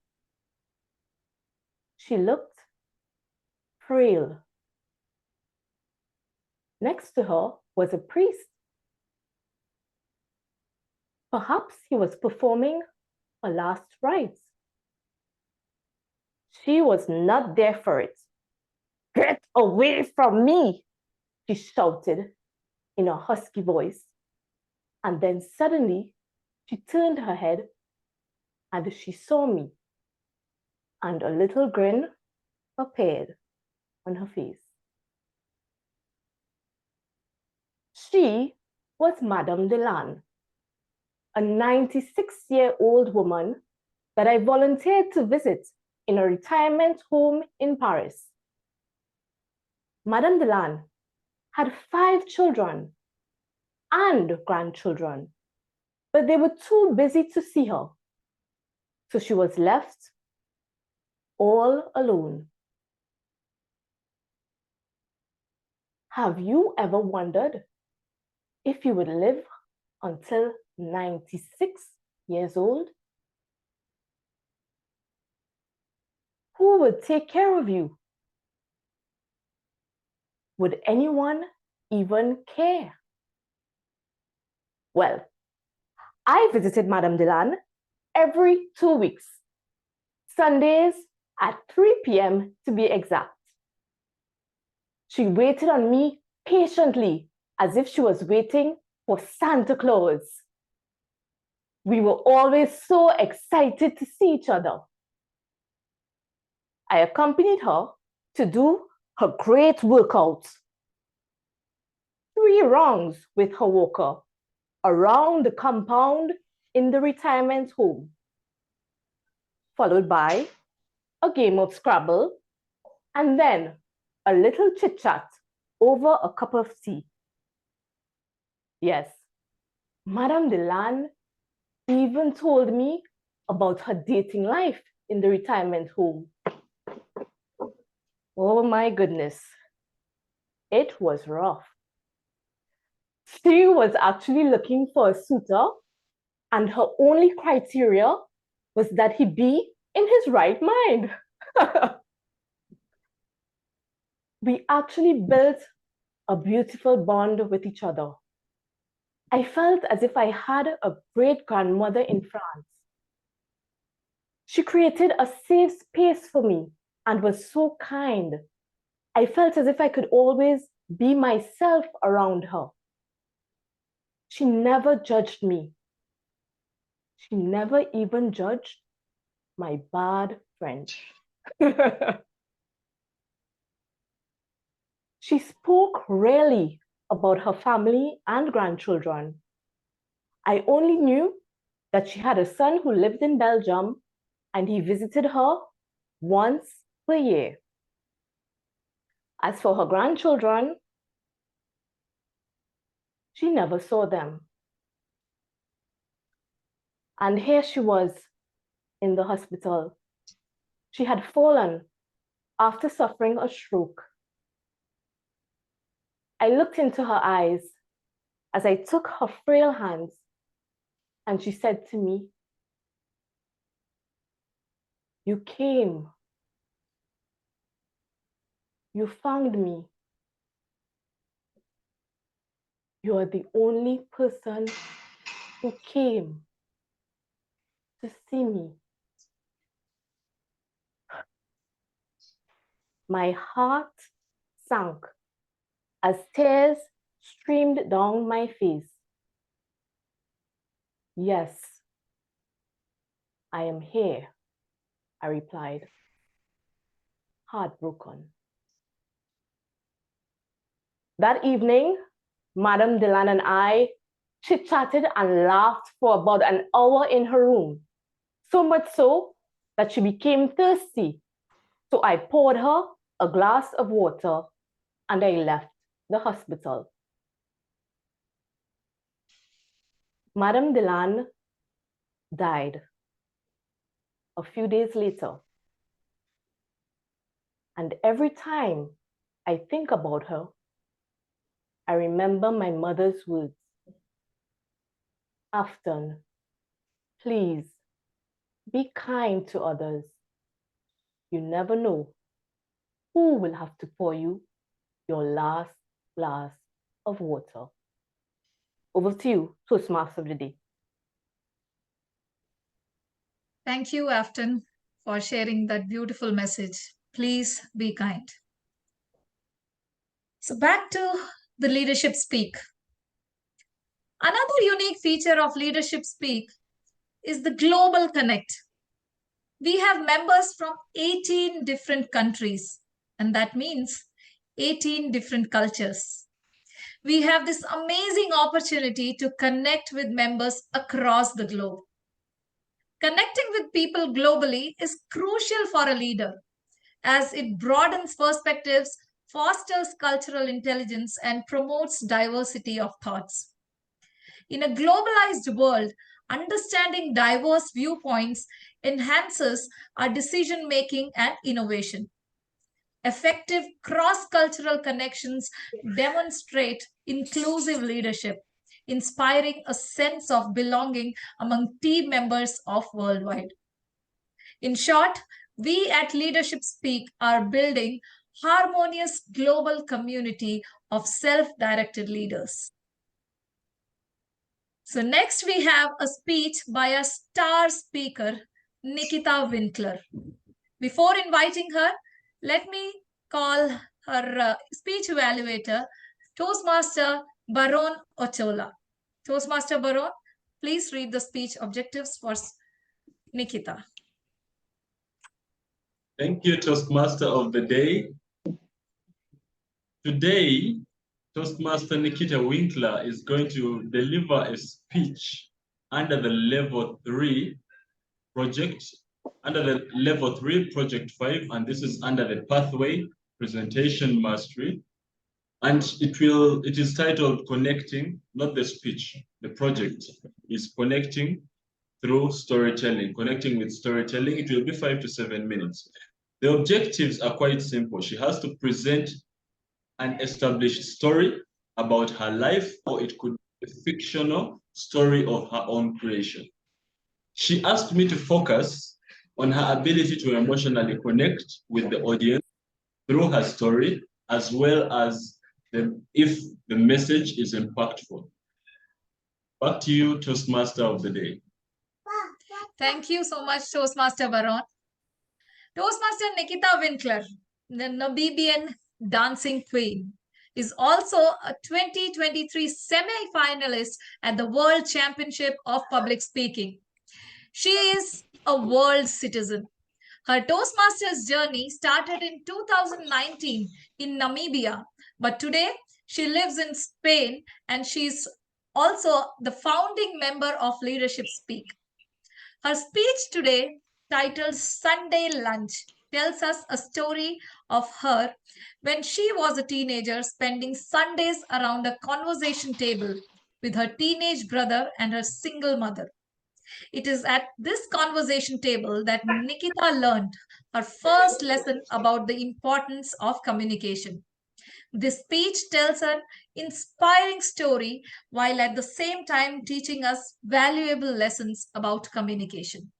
I: She looked frail. Next to her was a priest. Perhaps he was performing her last rites. She was not there for it. "Get away from me," she shouted in a husky voice. And then suddenly she turned her head and she saw me, and a little grin appeared on her face. She was Madame Delanne, a 96-year-old woman that I volunteered to visit in a retirement home in Paris. Madame Delanne had 5 children and grandchildren, but they were too busy to see her, so she was left all alone. Have you ever wondered if you would live until 96 years old? Who would take care of you? Would anyone even care? Well, I visited Madame Delanne every 2 weeks, Sundays at 3 p.m. to be exact. She waited on me patiently as if she was waiting for Santa Claus. We were always so excited to see each other. I accompanied her to do her great workouts. 3 rounds with her walker around the compound in the retirement home, followed by a game of Scrabble, and then a little chit-chat over a cup of tea. Yes, Madame Delanne even told me about her dating life in the retirement home. Oh my goodness, it was rough. She was actually looking for a suitor, and her only criteria was that he be in his right mind. We actually built a beautiful bond with each other. I felt as if I had a great-grandmother in France. She created a safe space for me and was so kind. I felt as if I could always be myself around her. She never judged me. She never even judged my bad French. She spoke rarely about her family and grandchildren. I only knew that she had a son who lived in Belgium and he visited her once per year. As for her grandchildren, she never saw them. And here she was in the hospital. She had fallen after suffering a stroke. I looked into her eyes as I took her frail hands, and she said to me, "You came. You found me. You are the only person who came to see me." My heart sank as tears streamed down my face. "Yes, I am here," I replied, heartbroken. That evening, Madame Delanne and I chit-chatted and laughed for about an hour in her room, so much so that she became thirsty. So I poured her a glass of water and I left the hospital. Madame Delanne died a few days later. And every time I think about her, I remember my mother's words. Afton, please be kind to others. You never know who will have to pour you your last glass of water. Over to you, Toastmaster of the Day.
B: Thank you, Afton, for sharing that beautiful message. Please be kind. So back to the Leadership Speak. Another unique feature of Leadership Speak is the global connect. We have members from 18 different countries, and that means 18 different cultures. We have this amazing opportunity to connect with members across the globe. Connecting with people globally is crucial for a leader, as it broadens perspectives, fosters cultural intelligence, and promotes diversity of thoughts. In a globalized world, understanding diverse viewpoints enhances our decision-making and innovation. Effective cross-cultural connections demonstrate inclusive leadership, inspiring a sense of belonging among team members of worldwide. In short, we at Leadership Speak are building harmonious global community of self-directed leaders. So next we have a speech by a star speaker, Nikhita Winkler. Before inviting her, let me call her speech evaluator, Toastmaster Baron Ochola. Toastmaster Baron, please read the speech objectives for Nikhita.
J: Thank you, Toastmaster of the Day. Today, Toastmaster Nikhita Winkler is going to deliver a speech under the Level 3 project, under the Level 3 Project 5, and this is under the Pathway Presentation Mastery. And it is titled Connecting, not the speech. The project is Connecting through Storytelling, Connecting with Storytelling. It will be 5 to 7 minutes. The objectives are quite simple. She has to present an established story about her life, or it could be a fictional story of her own creation. She asked me to focus on her ability to emotionally connect with the audience through her story, as well as if the message is impactful. Back to you, Toastmaster of the Day.
B: Thank you so much, Toastmaster Baron. Toastmaster Nikhita Winkler, the Namibian dancing queen, is also a 2023 semi-finalist at the World Championship of Public Speaking. She is a world citizen. Her Toastmasters journey started in 2019 in Namibia, but today she lives in Spain and she's also the founding member of Leadership Speak. Her speech today, titled Sunday Lunch, tells us a story of her when she was a teenager spending Sundays around a conversation table with her teenage brother and her single mother. It is at this conversation table that Nikhita learned her first lesson about the importance of communication. This speech tells an inspiring story while at the same time teaching us valuable lessons about communication.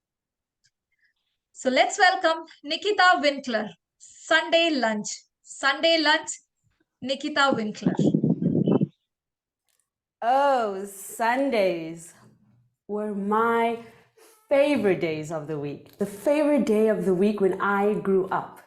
B: So let's welcome Nikhita Winkler. Sunday Lunch. Sunday Lunch, Nikhita Winkler.
K: Oh, Sundays were my favorite days of the week. The favorite day of the week when I grew up.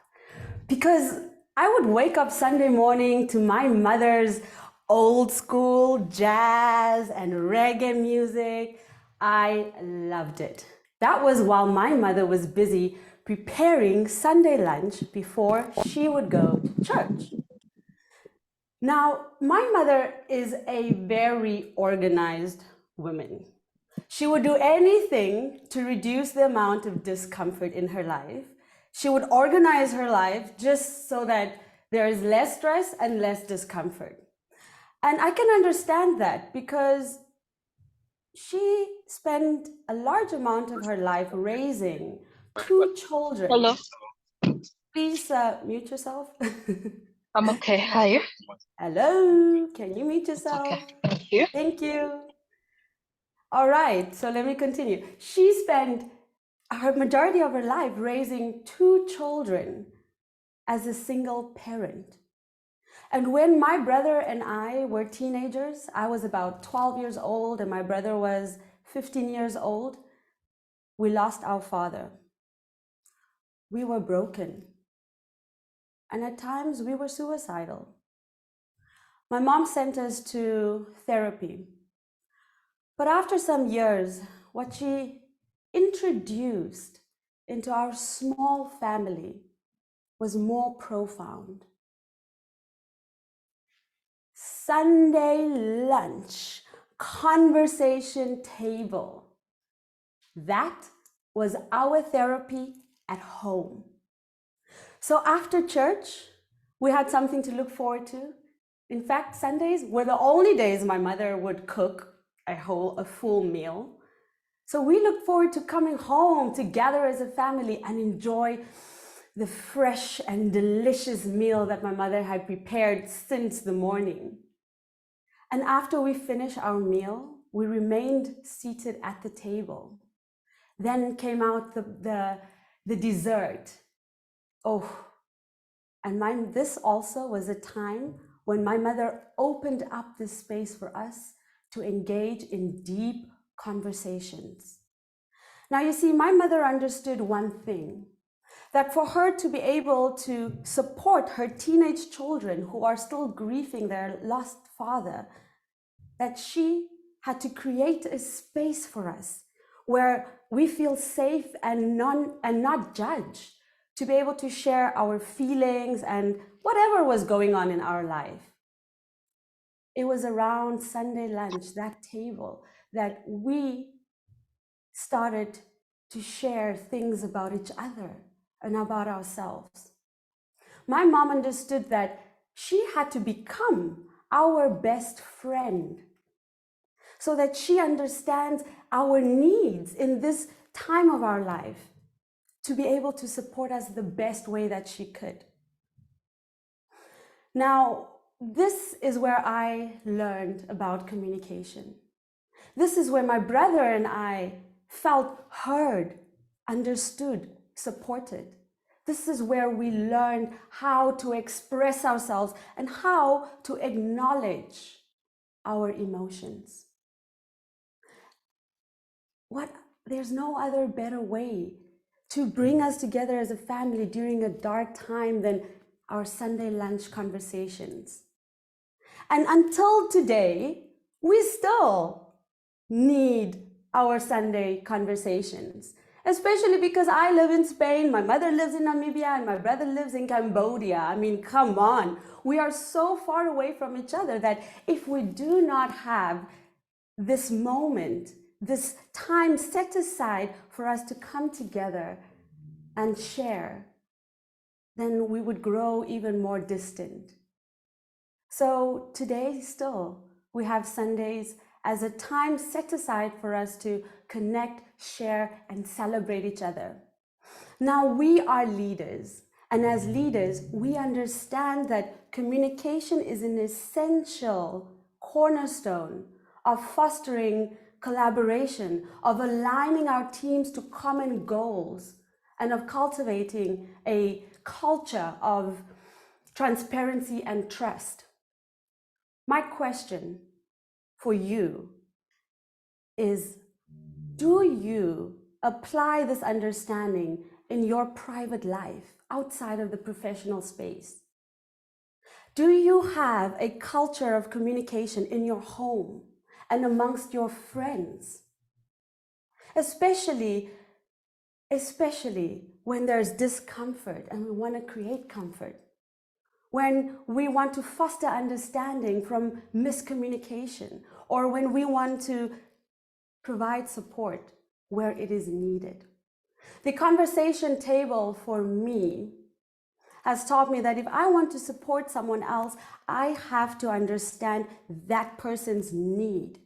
K: Because I would wake up Sunday morning to my mother's old school jazz and reggae music. I loved it. That was while my mother was busy preparing Sunday lunch before she would go to church. Now, my mother is a very organized woman. She would do anything to reduce the amount of discomfort in her life. She would organize her life just so that there is less stress and less discomfort. And I can understand that because she spent a large amount of her life raising 2 children.
L: Hello.
K: Please mute yourself.
L: I'm okay. Hi.
K: Hello, can you mute yourself?
L: Okay. Thank you.
K: Thank you. All right, so let me continue. She spent her majority of her life raising 2 children as a single parent. And when my brother and I were teenagers, I was about 12 years old and my brother was 15 years old, we lost our father. We were broken. And at times we were suicidal. My mom sent us to therapy. But after some years, what she introduced into our small family was more profound. Sunday lunch, conversation table. That was our therapy at home. So after church, we had something to look forward to. In fact, Sundays were the only days my mother would cook a full meal. So we looked forward to coming home to gather as a family and enjoy the fresh and delicious meal that my mother had prepared since the morning. And after we finished our meal, we remained seated at the table. Then came out the dessert. Oh, and this also was a time when my mother opened up this space for us to engage in deep conversations. Now, you see, my mother understood one thing, that for her to be able to support her teenage children who are still grieving their lost father, that she had to create a space for us where we feel safe and not judged, to be able to share our feelings and whatever was going on in our life. It was around Sunday lunch, that table, that we started to share things about each other and about ourselves. My mom understood that she had to become our best friend so that she understands our needs in this time of our life to be able to support us the best way that she could. Now, this is where I learned about communication. This is where my brother and I felt heard, understood, supported. This is where we learned how to express ourselves and how to acknowledge our emotions. There's no other better way to bring us together as a family during a dark time than our Sunday lunch conversations. And until today, we still need our Sunday conversations, especially because I live in Spain, my mother lives in Namibia, and my brother lives in Cambodia. I mean, come on. We are so far away from each other that if we do not have this moment, this time set aside for us to come together and share, then we would grow even more distant. So today still, we have Sundays as a time set aside for us to connect, share, and celebrate each other. Now, we are leaders, and as leaders, we understand that communication is an essential cornerstone of fostering collaboration, of aligning our teams to common goals, and of cultivating a culture of transparency and trust. My question for you is, do you apply this understanding in your private life outside of the professional space? Do you have a culture of communication in your home and amongst your friends? Especially when there's discomfort and we want to create comfort. When we want to foster understanding from miscommunication, or when we want to provide support where it is needed. The conversation table for me has taught me that if I want to support someone else, I have to understand that person's need.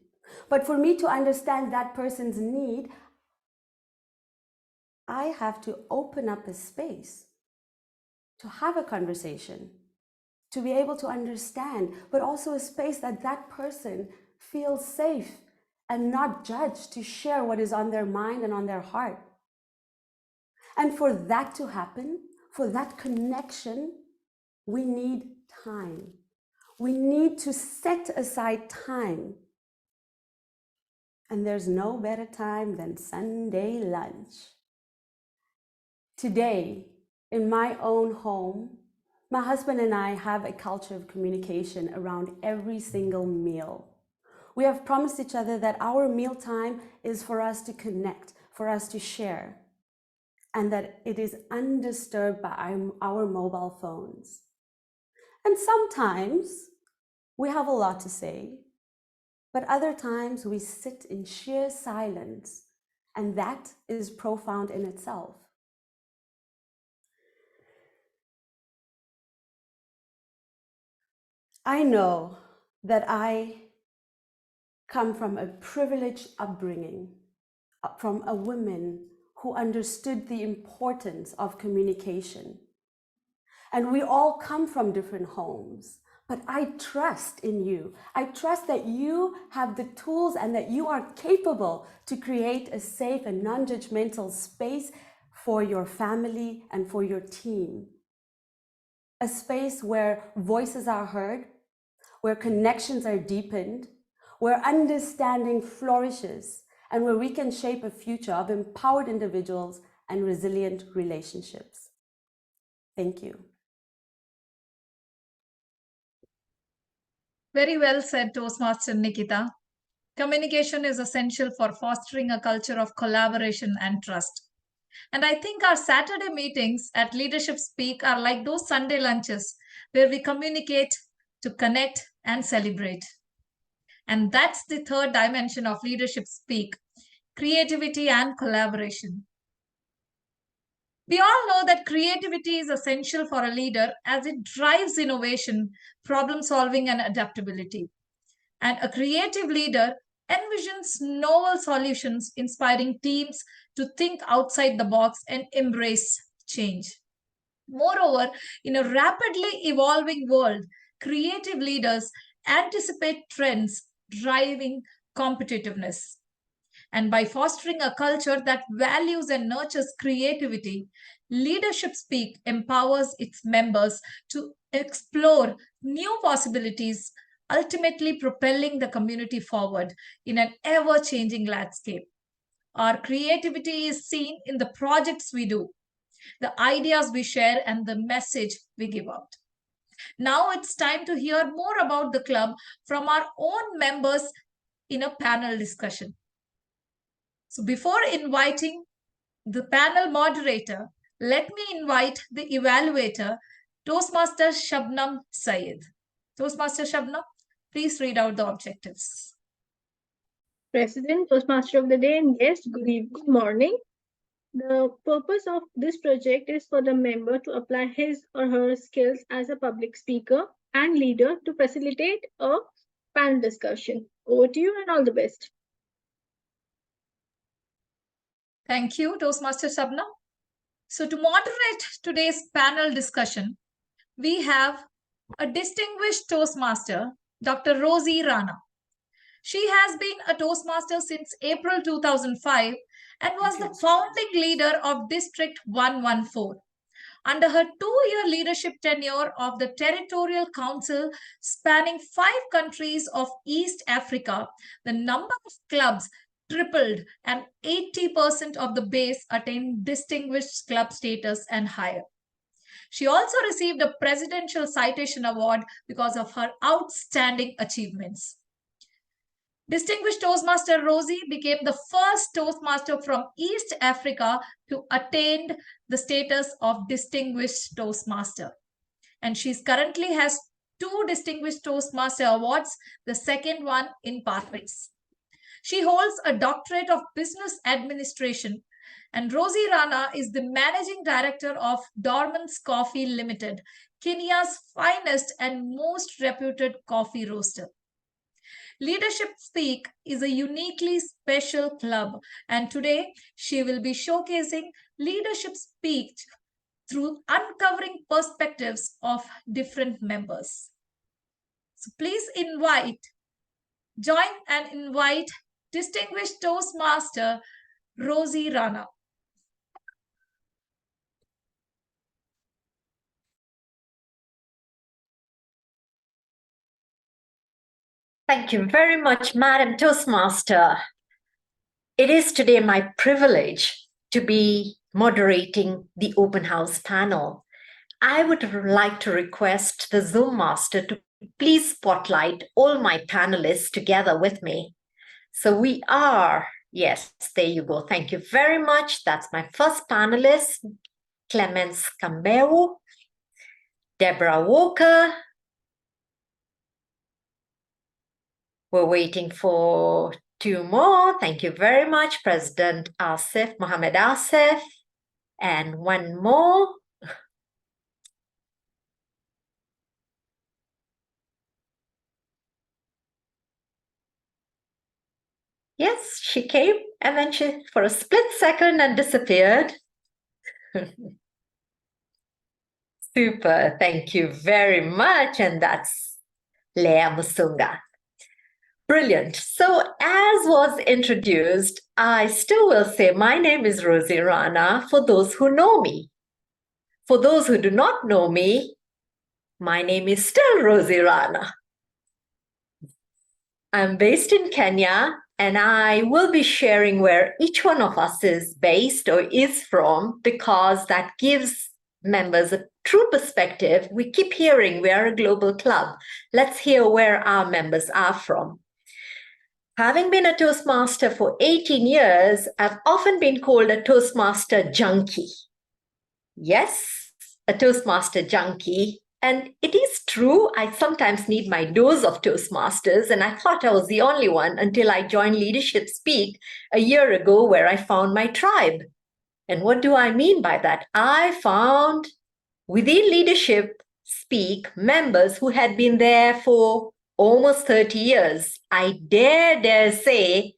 K: But for me to understand that person's need, I have to open up a space to have a conversation, to be able to understand, but also a space that that person feels safe and not judged to share what is on their mind and on their heart. And for that to happen, for that connection, we need time. We need to set aside time. And there's no better time than Sunday lunch. Today, in my own home, my husband and I have a culture of communication around every single meal. We have promised each other that our mealtime is for us to connect, for us to share, and that it is undisturbed by our mobile phones. And sometimes we have a lot to say, but other times we sit in sheer silence, and that is profound in itself. I know that I come from a privileged upbringing, from a woman who understood the importance of communication. And we all come from different homes, but I trust in you. I trust that you have the tools and that you are capable to create a safe and non-judgmental space for your family and for your team. A space where voices are heard, where connections are deepened, where understanding flourishes, and where we can shape a future of empowered individuals and resilient relationships. Thank you.
B: Very well said, Toastmaster Nikhita. Communication is essential for fostering a culture of collaboration and trust. And I think our Saturday meetings at Leadership Speak are like those Sunday lunches where we communicate to connect and celebrate. And that's the third dimension of Leadership Speak, creativity and collaboration. We all know that creativity is essential for a leader as it drives innovation, problem solving, and adaptability. And a creative leader envisions novel solutions, inspiring teams to think outside the box and embrace change. Moreover, in a rapidly evolving world, creative leaders anticipate trends driving competitiveness. And by fostering a culture that values and nurtures creativity, Leadership Speak empowers its members to explore new possibilities, ultimately propelling the community forward in an ever-changing landscape. Our creativity is seen in the projects we do, the ideas we share, and the message we give out. Now it's time to hear more about the club from our own members in a panel discussion. So before inviting the panel moderator, let me invite the evaluator, Toastmaster Sabnam Saiyed. Toastmaster Sabnam, please read out the objectives.
M: President, Toastmaster of the Day, and guests, good morning. The purpose of this project is for the member to apply his or her skills as a public speaker and leader to facilitate a panel discussion. Over to you and all the best.
B: Thank you, Toastmaster Sabnam. So to moderate today's panel discussion, we have a distinguished Toastmaster, Dr. Rozy Rana. She has been a Toastmaster since April 2005 and was the founding leader of District 114. Under her 2-year leadership tenure of the Territorial Council spanning 5 countries of East Africa, the number of clubs tripled and 80% of the base attained distinguished club status and higher. She also received a Presidential Citation Award because of her outstanding achievements. Distinguished Toastmaster Rozy became the first Toastmaster from East Africa to attain the status of Distinguished Toastmaster. And she currently has 2 Distinguished Toastmaster Awards, the second one in Pathways. She holds a doctorate of business administration And Rozy Rana is the Managing Director of Dorman's Coffee Limited, Kenya's finest and most reputed coffee roaster. Leadership Speak is a uniquely special club, and today she will be showcasing Leadership Speak through uncovering perspectives of different members. So please join and invite distinguished Toastmaster Rozy Rana.
N: Thank you very much, Madam Toastmaster. It is today my privilege to be moderating the open house panel. I would like to request the Zoom master to please spotlight all my panelists together with me. So we are, yes, there you go. Thank you very much. That's my first panelist, Clemence Cambeau, Deborah Walker. We're waiting for two more. Thank you very much, President Asif, Mohammed Asif. And one more. Yes, she came and then she, for a split second, and disappeared. Super, thank you very much. And that's Lea Musunga. Brilliant. So as was introduced, I still will say my name is Rozy Rana for those who know me. For those who do not know me, my name is still Rozy Rana. I'm based in Kenya, and I will be sharing where each one of us is based or is from, because that gives members a true perspective. We keep hearing we are a global club. Let's hear where our members are from. Having been a Toastmaster for 18 years, I've often been called a Toastmaster junkie. Yes, a Toastmaster junkie. And it is true, I sometimes need my dose of Toastmasters, and I thought I was the only one until I joined Leadership Speak a year ago, where I found my tribe. And what do I mean by that? I found within Leadership Speak members who had been there for almost 30 years. I dare say,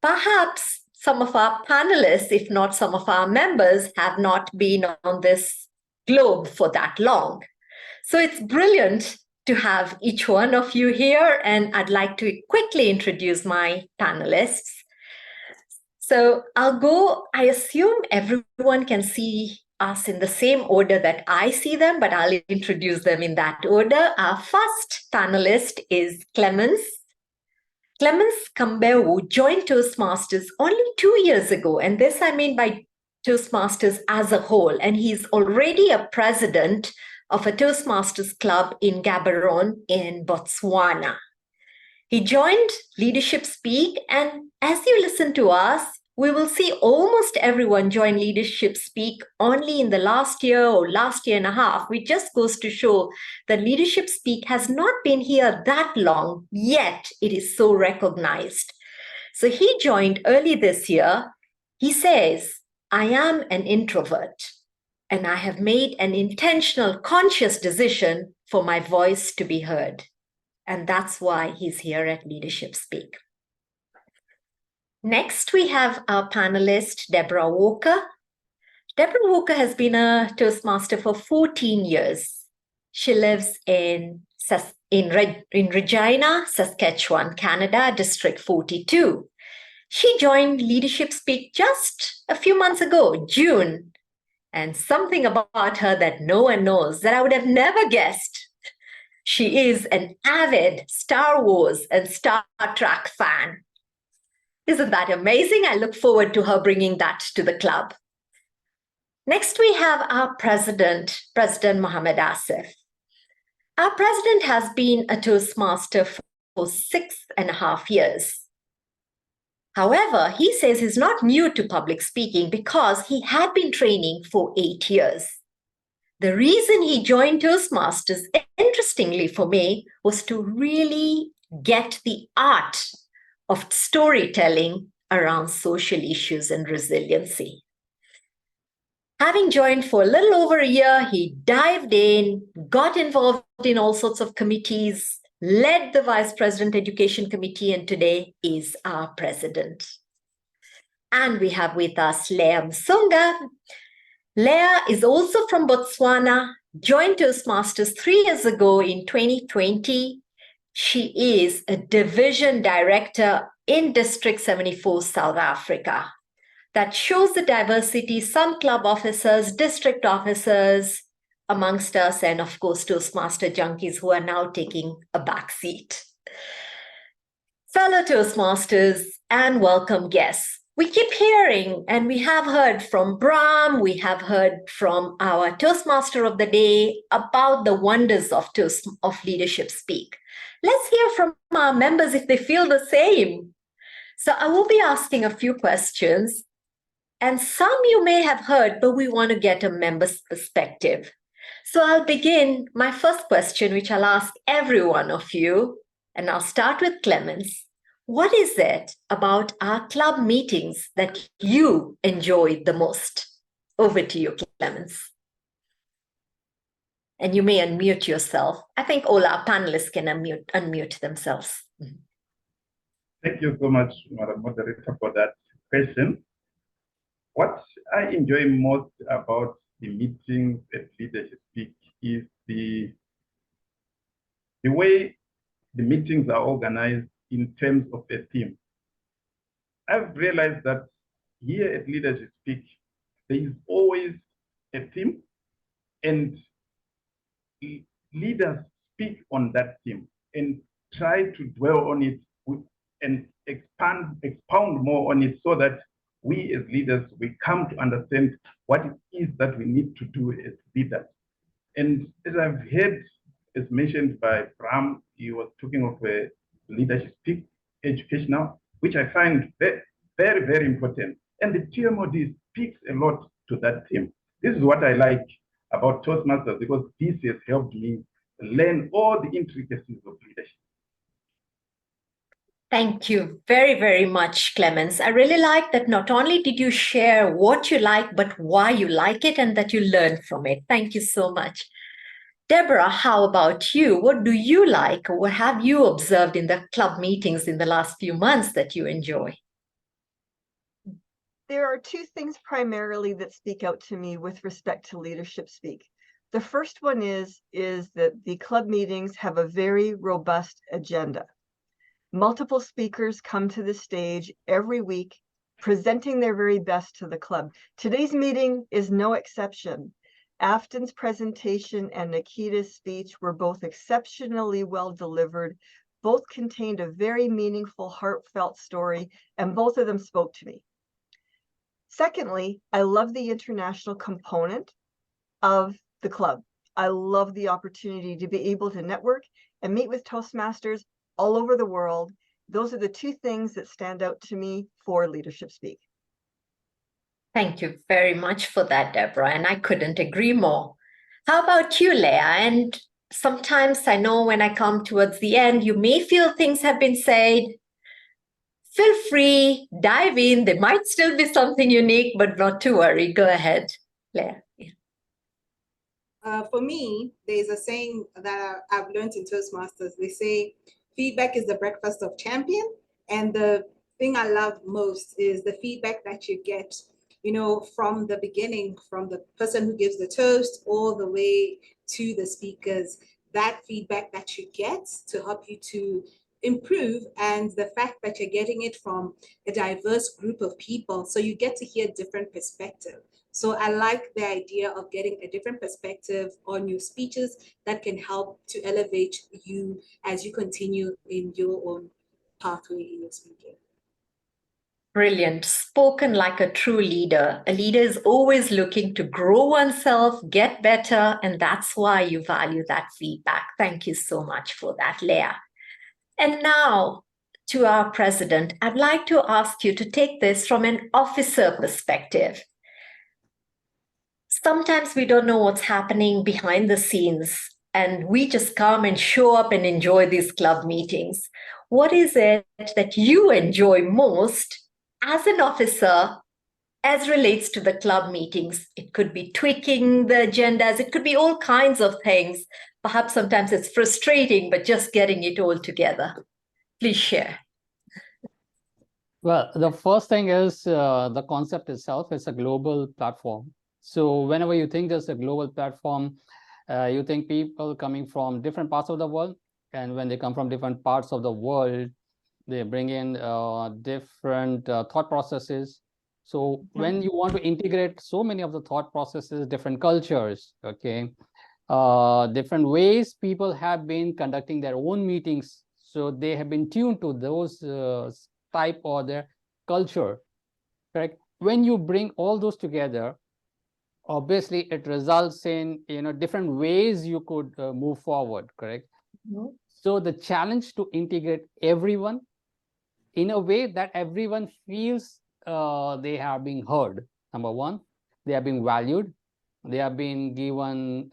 N: perhaps some of our panelists, if not some of our members, have not been on this globe for that long. So it's brilliant to have each one of you here, and I'd like to quickly introduce my panelists. So I assume everyone can see us in the same order that I see them, but I'll introduce them in that order. Our first panelist is Clemence. Clemence Cambeau joined Toastmasters only 2 years ago, and this I mean by Toastmasters as a whole, and he's already a president of a Toastmasters club in Gaborone in Botswana. He joined Leadership Speak, and as you listen to us, we will see almost everyone join Leadership Speak only in the last year or last year and a half, which just goes to show that Leadership Speak has not been here that long, yet it is so recognized. So he joined early this year. He says, I am an introvert, and I have made an intentional, conscious decision for my voice to be heard. And that's why he's here at Leadership Speak. Next, we have our panelist, Deborah Walker. Deborah Walker has been a Toastmaster for 14 years. She lives in Regina, Saskatchewan, Canada, District 42. She joined Leadership Speak just a few months ago, June. And something about her that no one knows that I would have never guessed. She is an avid Star Wars and Star Trek fan. Isn't that amazing? I look forward to her bringing that to the club. Next, we have our president, President Mohammed Asif. Our president has been a Toastmaster for 6.5 years. However, he says he's not new to public speaking because he had been training for 8 years. The reason he joined Toastmasters, interestingly for me, was to really get the art of storytelling around social issues and resiliency. Having joined for a little over a year, he dived in, got involved in all sorts of committees, led the Vice President Education Committee, and today is our president. And we have with us Leah Msunga. Leah is also from Botswana, joined Toastmasters 3 years ago in 2020. She is a division director in District 74, South Africa. That shows the diversity, some club officers, district officers amongst us, and of course, Toastmaster junkies who are now taking a back seat. Fellow Toastmasters and welcome guests, we keep hearing, and we have heard from Brahm, we have heard from our Toastmaster of the Day about the wonders of Leadership Speak. Let's hear from our members if they feel the same. So I will be asking a few questions, and some you may have heard, but we want to get a member's perspective. So I'll begin my first question, which I'll ask every one of you, and I'll start with Clemens. What is it about our club meetings that you enjoy the most? Over to you, Clemens. And you may unmute yourself. I think all our panelists can unmute themselves.
O: Thank you so much, Madam Moderator, for that question. What I enjoy most about the meetings at Leadership Speak is the way the meetings are organized in terms of a theme. I've realized that here at Leadership Speak, there is always a theme, and leaders speak on that theme and try to dwell on it and expound more on it, so that we as leaders, we come to understand what it is that we need to do as leaders. And as I've heard, as mentioned by Brahm, he was talking of a Leadership Speak educational, which I find very, very, very important. And the TMOD speaks a lot to that theme. This is what I like about Toastmasters, because this has helped me learn all the intricacies of leadership.
N: Thank you very, very much, Clemens. I really like that not only did you share what you like, but why you like it and that you learned from it. Thank you so much. Deborah, how about you? What do you like, or what have you observed in the club meetings in the last few months that you enjoy?
P: There are two things primarily that speak out to me with respect to Leadership Speak. The first one is that the club meetings have a very robust agenda. Multiple speakers come to the stage every week, presenting their very best to the club. Today's meeting is no exception. Afton's presentation and Nikhita's speech were both exceptionally well delivered. Both contained a very meaningful, heartfelt story, and both of them spoke to me. Secondly, I love the international component of the club. I love the opportunity to be able to network and meet with Toastmasters all over the world. Those are the two things that stand out to me for Leadership Speak.
N: Thank you very much for that, Deborah, and I couldn't agree more. How about you, Leah? And sometimes I know when I come towards the end, you may feel things have been said. Feel free, dive in. There might still be something unique, but not to worry. Go ahead, Leah.
Q: For me, there's a saying that I've learned in Toastmasters. They say, feedback is the breakfast of champion. And the thing I love most is the feedback that you get, you know, from the beginning, from the person who gives the toast all the way to the speakers. That feedback that you get to help you to improve, and the fact that you're getting it from a diverse group of people, so you get to hear different perspectives. So I like the idea of getting a different perspective on your speeches that can help to elevate you as you continue in your own pathway in your speaking.
N: Brilliant. Spoken like a true leader. A leader is always looking to grow oneself, get better, and that's why you value that feedback. Thank you so much for that, Leah. And now, to our president, I'd like to ask you to take this from an officer perspective. Sometimes we don't know what's happening behind the scenes, and we just come and show up and enjoy these club meetings. What is it that you enjoy most as an officer, as relates to the club meetings, it could be tweaking the agendas, it could be all kinds of things. Perhaps sometimes it's frustrating, but just getting it all together. Please share.
R: Well, the first thing is the concept itself is a global platform. So whenever you think there's a global platform, you think people coming from different parts of the world. And when they come from different parts of the world, they bring in different thought processes. So when you want to integrate so many of the thought processes, different cultures, okay, different ways people have been conducting their own meetings. So they have been tuned to those type or their culture, correct? When you bring all those together, obviously it results in, different ways you could move forward, correct?
N: Mm-hmm.
R: So the challenge to integrate everyone in a way that everyone feels they are being heard. Number one, they are being valued. They are being given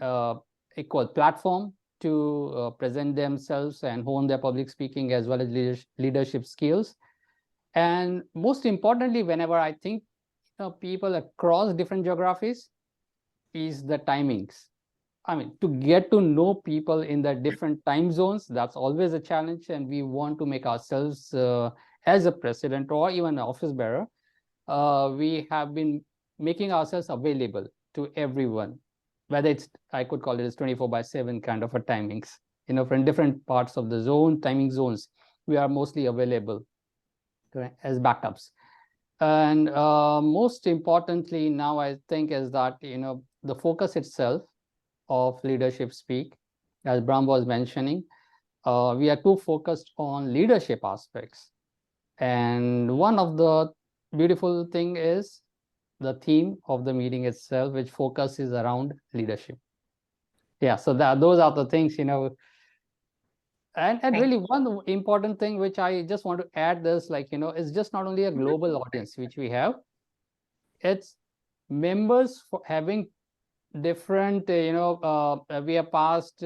R: equal platform to present themselves and hone their public speaking as well as leadership skills. And most importantly, whenever I think people across different geographies, is the timings. I mean, to get to know people in the different time zones, that's always a challenge. And we want to make ourselves, as a president or even an office bearer, we have been making ourselves available to everyone, whether it's, I could call it as 24/7 kind of a timings, from different parts of the zone, timing zones, we are mostly available as backups. And most importantly now, I think, is that the focus itself of leadership speak, as Brahm was mentioning, we are too focused on leadership aspects. And one of the beautiful thing is the theme of the meeting itself, which focuses around leadership. Yeah, so those are the things, and really one important thing which I just want to add this, it's just not only a global audience which we have, it's members for having different, we have past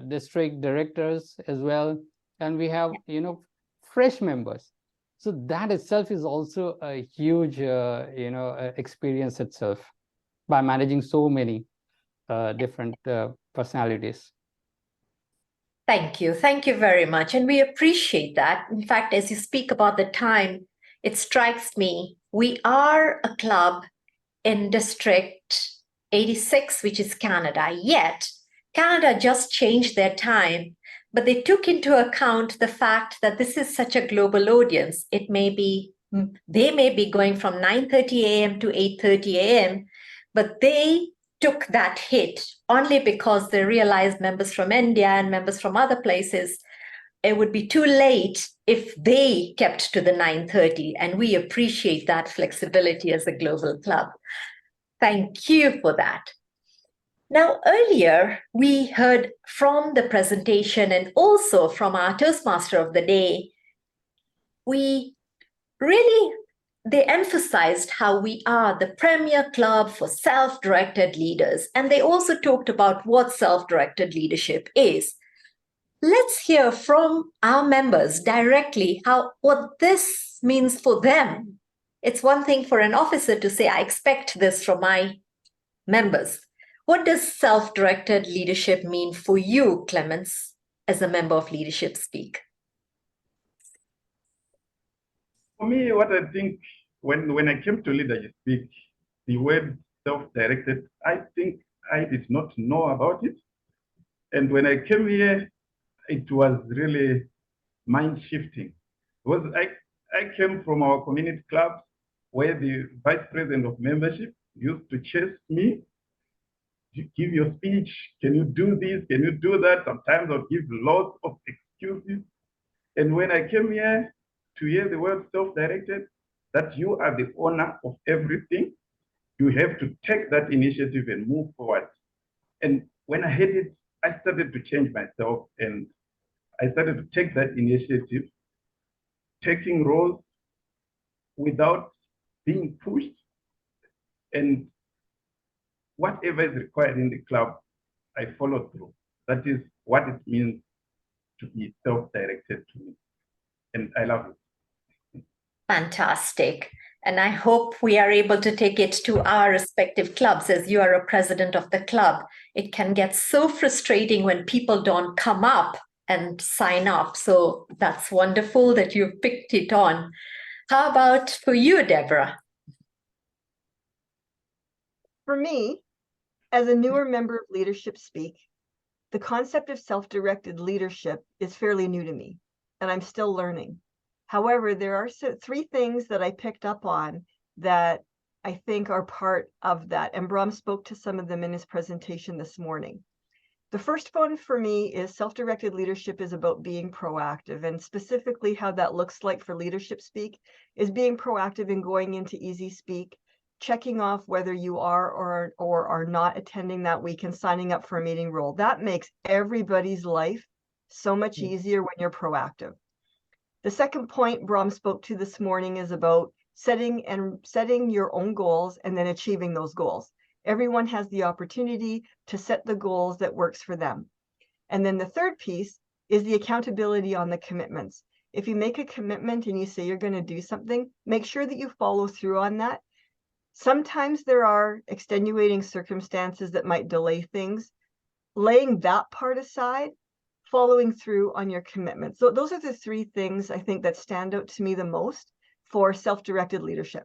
R: district directors as well, and we have, fresh members. So that itself is also a huge, experience itself by managing so many different personalities.
N: Thank you. Thank you very much. And we appreciate that. In fact, as you speak about the time, it strikes me, we are a club in District 86, which is Canada. Yet, Canada just changed their time, but they took into account the fact that this is such a global audience. They may be going from 9:30 a.m. to 8:30 a.m., but they took that hit only because they realized members from India and members from other places, it would be too late if they kept to the 9:30, and we appreciate that flexibility as a global club. Thank you for that. Now, earlier, we heard from the presentation and also from our Toastmaster of the day, they emphasized how we are the premier club for self-directed leaders. And they also talked about what self-directed leadership is. Let's hear from our members directly what this means for them. It's one thing for an officer to say, I expect this from my members. What does self-directed leadership mean for you, Clemens, as a member of Leadership Speak?
O: For me, what I think when I came to Leadership Speak, the word self-directed, I think I did not know about it. And when I came here, it was really mind-shifting. Because I came from our community club where the vice president of membership used to chase me. You give your speech, can you do this, can you do that? Sometimes I'll give lots of excuses. And when I came here to hear the word self-directed, that you are the owner of everything, you have to take that initiative and move forward. And when I heard it, I started to change myself and I started to take that initiative, taking roles without being pushed, and whatever is required in the club, I follow through. That is what it means to be self-directed to me. And I love it.
N: Fantastic. And I hope we are able to take it to our respective clubs. As you are a president of the club, it can get so frustrating when people don't come up and sign up. So that's wonderful that you've picked it on. How about for you, Deborah?
P: For me, as a newer member of Leadership Speak, the concept of self-directed leadership is fairly new to me, and I'm still learning. However, there are three things that I picked up on that I think are part of that, and Brahm spoke to some of them in his presentation this morning. The first one for me is self-directed leadership is about being proactive, and specifically how that looks like for Leadership Speak is being proactive in going into Easy Speak, checking off whether you are or are not attending that week and signing up for a meeting role. That makes everybody's life so much easier when you're proactive. The second point Brahm spoke to this morning is about setting your own goals and then achieving those goals. Everyone has the opportunity to set the goals that works for them. And then the third piece is the accountability on the commitments. If you make a commitment and you say you're going to do something, make sure that you follow through on that. Sometimes there are extenuating circumstances that might delay things. Laying that part aside, following through on your commitments. So those are the three things I think that stand out to me the most for self-directed leadership.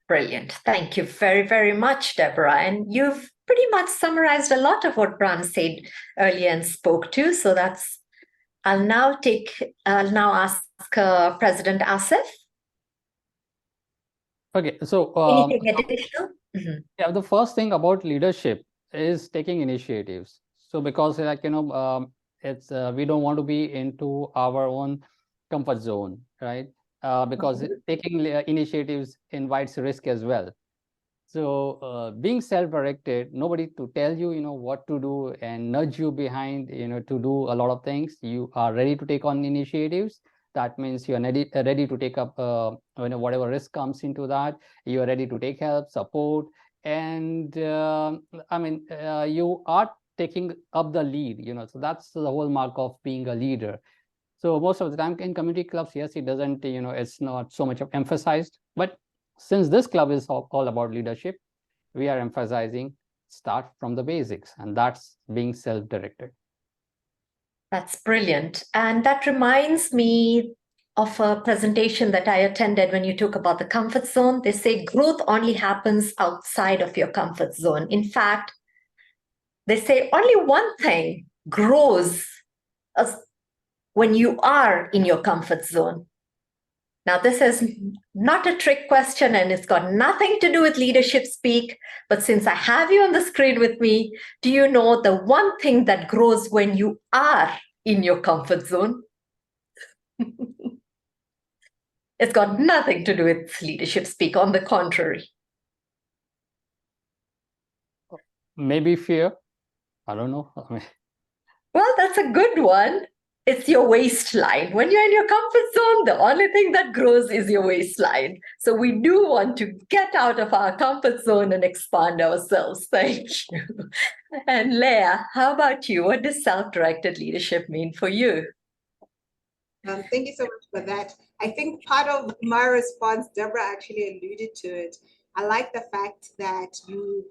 N: Brilliant. Thank you very, very much, Deborah. And you've pretty much summarized a lot of what Brahm said earlier and spoke to. So I'll now ask President Asif.
R: Okay, so
N: Anything additional?
R: yeah, the first thing about leadership is taking initiatives. So because it's we don't want to be into our own comfort zone, right? Because taking initiatives invites risk as well. So being self-directed, nobody to tell you, what to do and nudge you behind, to do a lot of things. You are ready to take on initiatives. That means you are ready to take up whatever risk comes into that. You are ready to take help, support, and you are taking up the lead. So that's the whole mark of being a leader. So most of the time in community clubs, yes, it doesn't, it's not so much of emphasized. But since this club is all about leadership, we are emphasizing start from the basics, and that's being self-directed.
N: That's brilliant. And that reminds me of a presentation that I attended when you talk about the comfort zone. They say growth only happens outside of your comfort zone. In fact, they say only one thing grows when you are in your comfort zone. Now, this is not a trick question and it's got nothing to do with Leadership Speak, but since I have you on the screen with me, do you know the one thing that grows when you are in your comfort zone? It's got nothing to do with Leadership Speak, on the contrary.
R: Maybe fear. I don't know.
N: Well, that's a good one. It's your waistline. When you're in your comfort zone, the only thing that grows is your waistline. So we do want to get out of our comfort zone and expand ourselves. Thank you. And Leah, how about you? What does self-directed leadership mean for you?
Q: Thank you so much for that. I think part of my response, Deborah actually alluded to it. I like the fact that you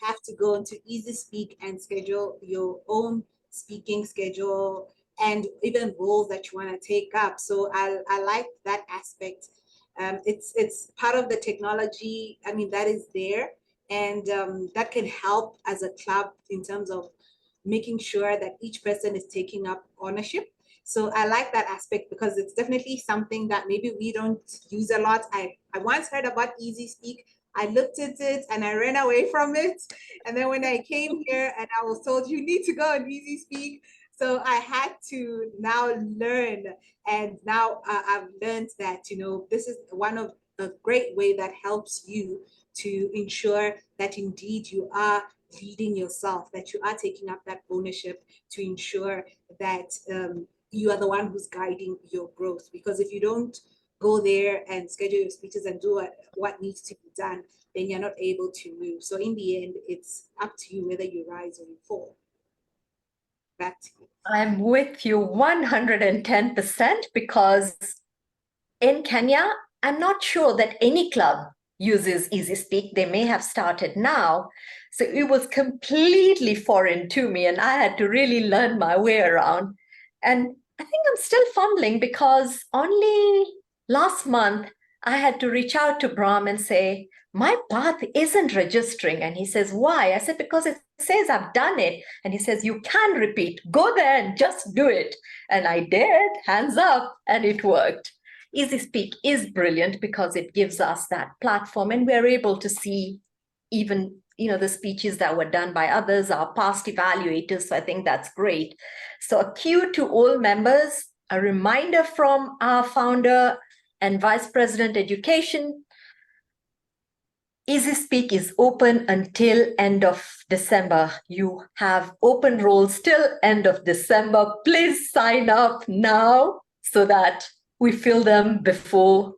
Q: have to go into Easy Speak and schedule your own speaking schedule and even roles that you want to take up. So I like that aspect. It's part of the technology, that is there, and that can help as a club in terms of making sure that each person is taking up ownership. So I like that aspect because it's definitely something that maybe we don't use a lot. I once heard about Easy Speak. I looked at it and I ran away from it. And then when I came here and I was told you need to go on Easy Speak, so I had to now learn. And now I've learned that, this is one of the great way that helps you to ensure that indeed you are leading yourself, that you are taking up that ownership to ensure that you are the one who's guiding your growth. Because if you don't go there and schedule your speeches and do what needs to be done, then you're not able to move. So in the end, it's up to you whether you rise or you fall. Back to you.
N: I'm with you 110% because in Kenya, I'm not sure that any club uses Easy Speak. They may have started now. So it was completely foreign to me, and I had to really learn my way around. And I think I'm still fumbling because only last month I had to reach out to Brahm and say, my path isn't registering. And he says, why? I said, because it says I've done it. And he says, you can repeat. Go there and just do it. And I did, hands up, and it worked. Easy Speak is brilliant because it gives us that platform, and we're able to see even the speeches that were done by others, our past evaluators. So I think that's great. So a cue to all members, a reminder from our founder and Vice President Education, Easy Speak is open until end of December. You have open roles till end of December. Please sign up now so that we fill them before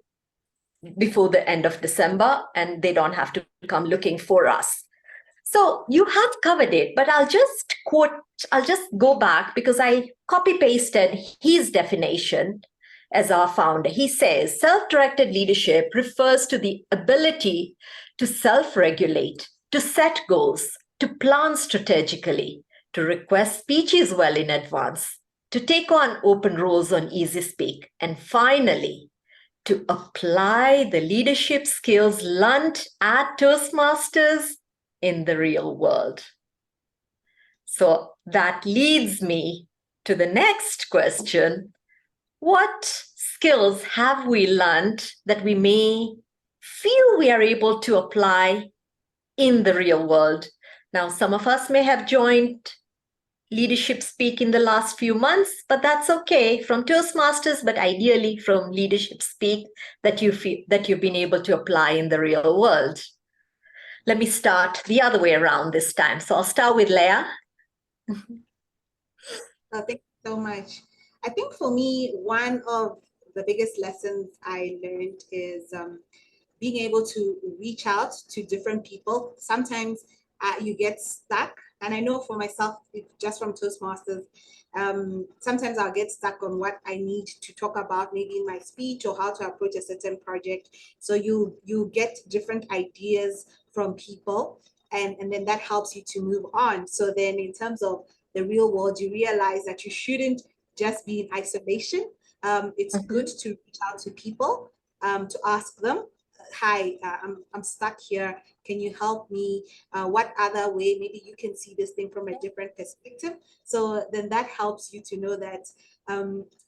N: the end of December, and they don't have to come looking for us. So you have covered it, but I'll just go back because I copy-pasted his definition as our founder. He says, self-directed leadership refers to the ability to self-regulate, to set goals, to plan strategically, to request speeches well in advance, to take on open roles on Easy Speak, and finally, to apply the leadership skills learned at Toastmasters in the real world. So that leads me to the next question. What skills have we learned that we may feel we are able to apply in the real world? Now, some of us may have joined Leadership Speak in the last few months, but that's okay, from Toastmasters, but ideally from Leadership Speak that you feel that you've been able to apply in the real world. Let me start the other way around this time. So I'll start with Leah.
Q: Thank you so much. I think for me, one of the biggest lessons I learned is being able to reach out to different people. Sometimes you get stuck. And I know for myself, just from Toastmasters, sometimes I'll get stuck on what I need to talk about, maybe in my speech or how to approach a certain project. So you get different ideas from people, and then that helps you to move on. So then in terms of the real world, you realize that you shouldn't just be in isolation. It's good to reach out to people, to ask them, hi, I'm stuck here. Can you help me? What other way? Maybe you can see this thing from a different perspective. So then that helps you to know that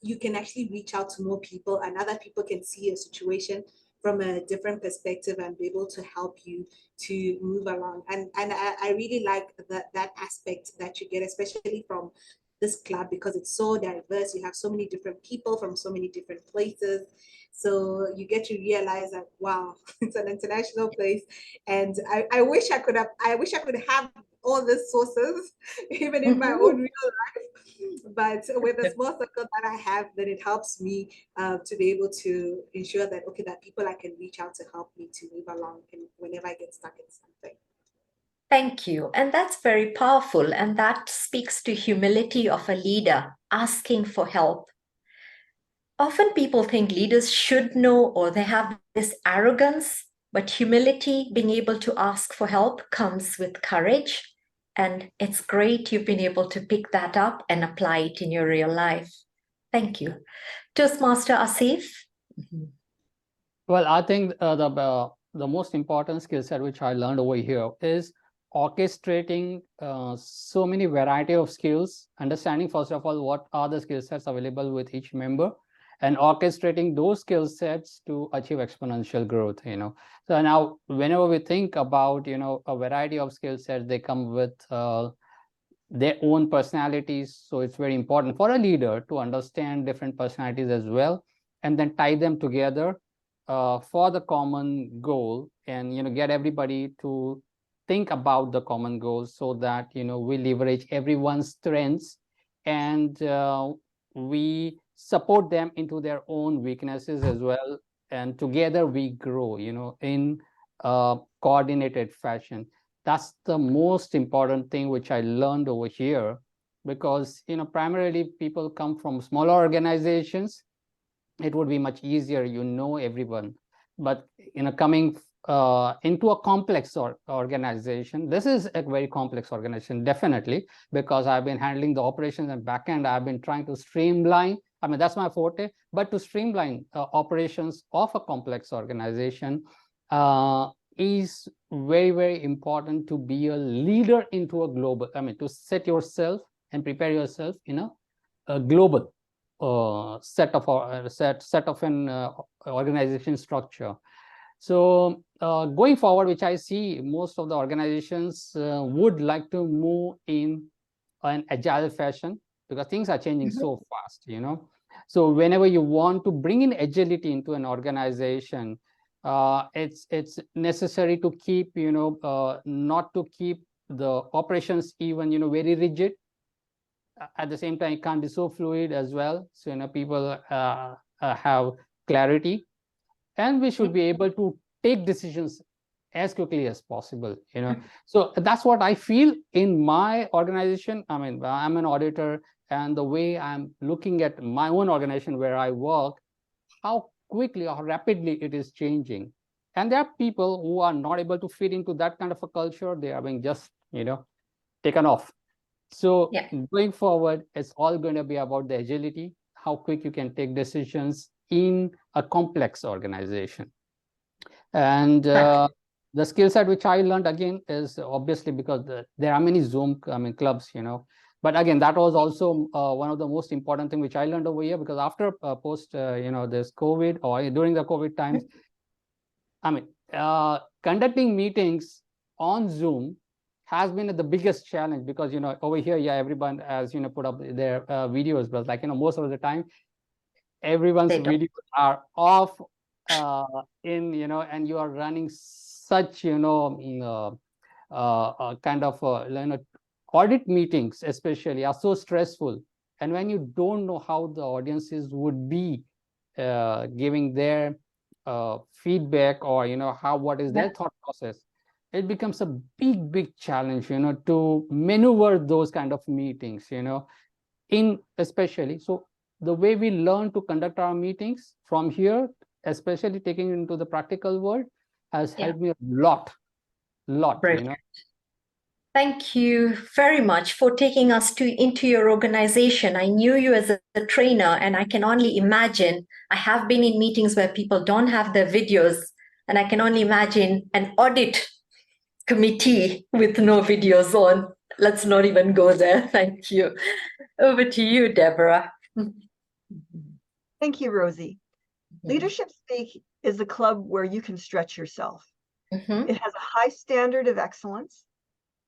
Q: you can actually reach out to more people, and other people can see a situation from a different perspective and be able to help you to move along. And I really like that aspect that you get, especially from this club, because it's so diverse. You have so many different people from so many different places. So you get to realize that, wow, it's an international place. And I wish I could have all these sources, even in my own real life. But with the small circle that I have, then it helps me to be able to ensure that, okay, that people I can reach out to help me to move along whenever I get stuck in something.
N: Thank you. And that's very powerful. And that speaks to humility of a leader, asking for help. Often people think leaders should know, or they have this arrogance, but humility, being able to ask for help, comes with courage. And it's great you've been able to pick that up and apply it in your real life. Thank you. Toastmaster Asif?
R: Well, I think the most important skill set which I learned over here is orchestrating so many variety of skills, understanding first of all what are the skill sets available with each member, and orchestrating those skill sets to achieve exponential growth. So now whenever we think about a variety of skill sets, they come with their own personalities. So it's very important for a leader to understand different personalities as well, and then tie them together for the common goal, and get everybody to think about the common goals, so that we leverage everyone's strengths, and we support them into their own weaknesses as well, and together we grow in a coordinated fashion. That's the most important thing which I learned over here, because primarily people come from smaller organizations, it would be much easier, you know everyone. But coming into a complex organization, this is a very complex organization, definitely, because I've been handling the operations and backend. I've been trying to streamline. I mean, that's my forte, but to streamline operations of a complex organization is very, very important to be a leader into a global, I mean, to set yourself and prepare yourself in a global set of an organization structure. So going forward, which I see most of the organizations would like to move in an agile fashion, because things are changing so fast, So whenever you want to bring in agility into an organization, it's necessary to keep, not to keep the operations even, very rigid. At the same time, it can't be so fluid as well. So, people have clarity, and we should be able to take decisions as quickly as possible, So that's what I feel in my organization. I mean, I'm an auditor, and the way I'm looking at my own organization where I work, how quickly or rapidly it is changing. And there are people who are not able to fit into that kind of a culture. They are being just, taken off. So going forward, it's all going to be about the agility, how quick you can take decisions in a complex organization. And the skill set which I learned, again, is obviously because there are many Zoom clubs, But again, that was also one of the most important things which I learned over here, because after post, this COVID, or during the COVID times, I mean, conducting meetings on Zoom has been the biggest challenge, because over here, everyone has put up their videos, but like most of the time, everyone's videos are off and you are running such kind of audit meetings especially are so stressful, and when you don't know how the audiences would be giving their feedback, or what is their thought process, it becomes a big challenge to maneuver those kind of meetings, in especially. So the way we learn to conduct our meetings from here, especially taking into the practical world, has helped me a lot.
N: Thank you very much for taking us into your organization. I knew you as a trainer, and I can only imagine. I have been in meetings where people don't have their videos, and I can only imagine an audit committee with no videos on. Let's not even go there. Thank you. Over to you, Deborah.
P: Thank you, Rozy. Leadership Speak is a club where you can stretch yourself. It has a high standard of excellence,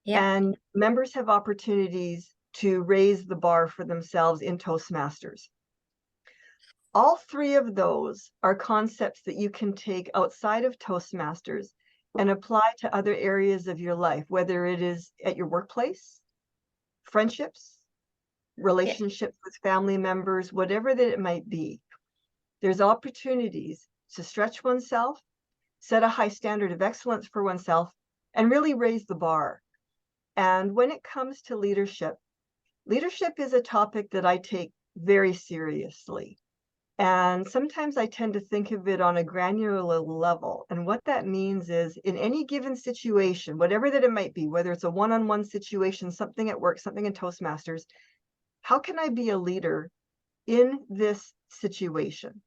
P: and members have opportunities to raise the bar for themselves in Toastmasters. All three of those are concepts that you can take outside of Toastmasters and apply to other areas of your life, whether it is at your workplace, friendships, relationships with family members, whatever that it might be. There's opportunities to stretch oneself, set a high standard of excellence for oneself, and really raise the bar. And when it comes to leadership, leadership is a topic that I take very seriously. And sometimes I tend to think of it on a granular level. And what that means is, in any given situation, whatever that it might be, whether it's a one-on-one situation, something at work, something in Toastmasters, how can I be a leader in this situation?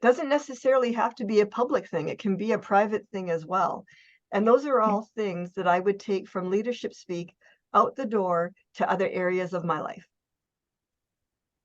P: Doesn't necessarily have to be a public thing. It can be a private thing as well. And those are all things that I would take from Leadership Speak out the door to other areas of my life.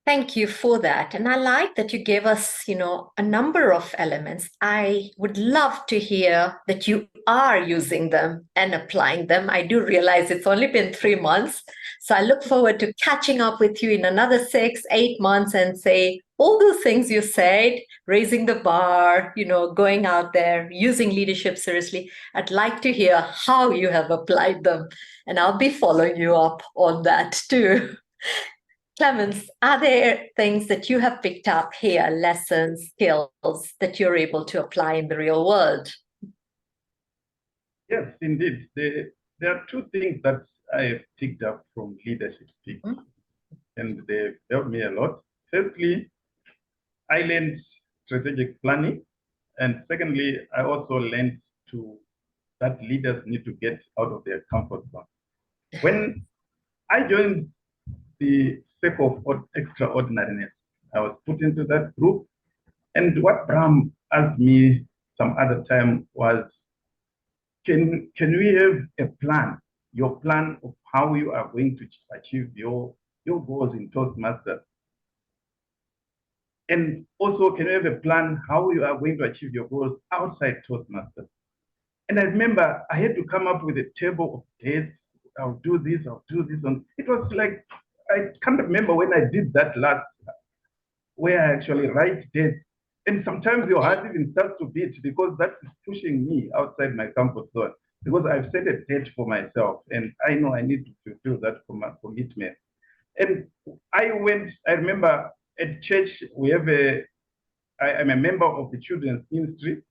N: Thank you for that. And I like that you gave us, a number of elements. I would love to hear that you are using them and applying them. I do realize it's only been 3 months. So I look forward to catching up with you in another 6-8 months and say all those things you said, raising the bar, going out there, using leadership seriously. I'd like to hear how you have applied them. And I'll be following you up on that too. Clemens, are there things that you have picked up here, lessons, skills that you're able to apply in the real world?
O: Yes, indeed. There are 2 things that I have picked up from Leadership Speak, and they've helped me a lot. Firstly, I learned strategic planning. And secondly, I also learned that leaders need to get out of their comfort zone. When I joined the Circle of Extraordinariness, I was put into that group. And what Brahm asked me some other time was, can we have a plan, your plan of how you are going to achieve your goals in Toastmasters? And also, can you have a plan how you are going to achieve your goals outside Toastmasters? And I remember I had to come up with a table of dates. I'll do this, I'll do this. And it was like, I can't remember when I did that last, where I actually write dates. And sometimes your heart even starts to beat because that is pushing me outside my comfort zone. Because I've set a date for myself and I know I need to fulfill that commitment. And I remember at church, I'm a member of the children's ministry.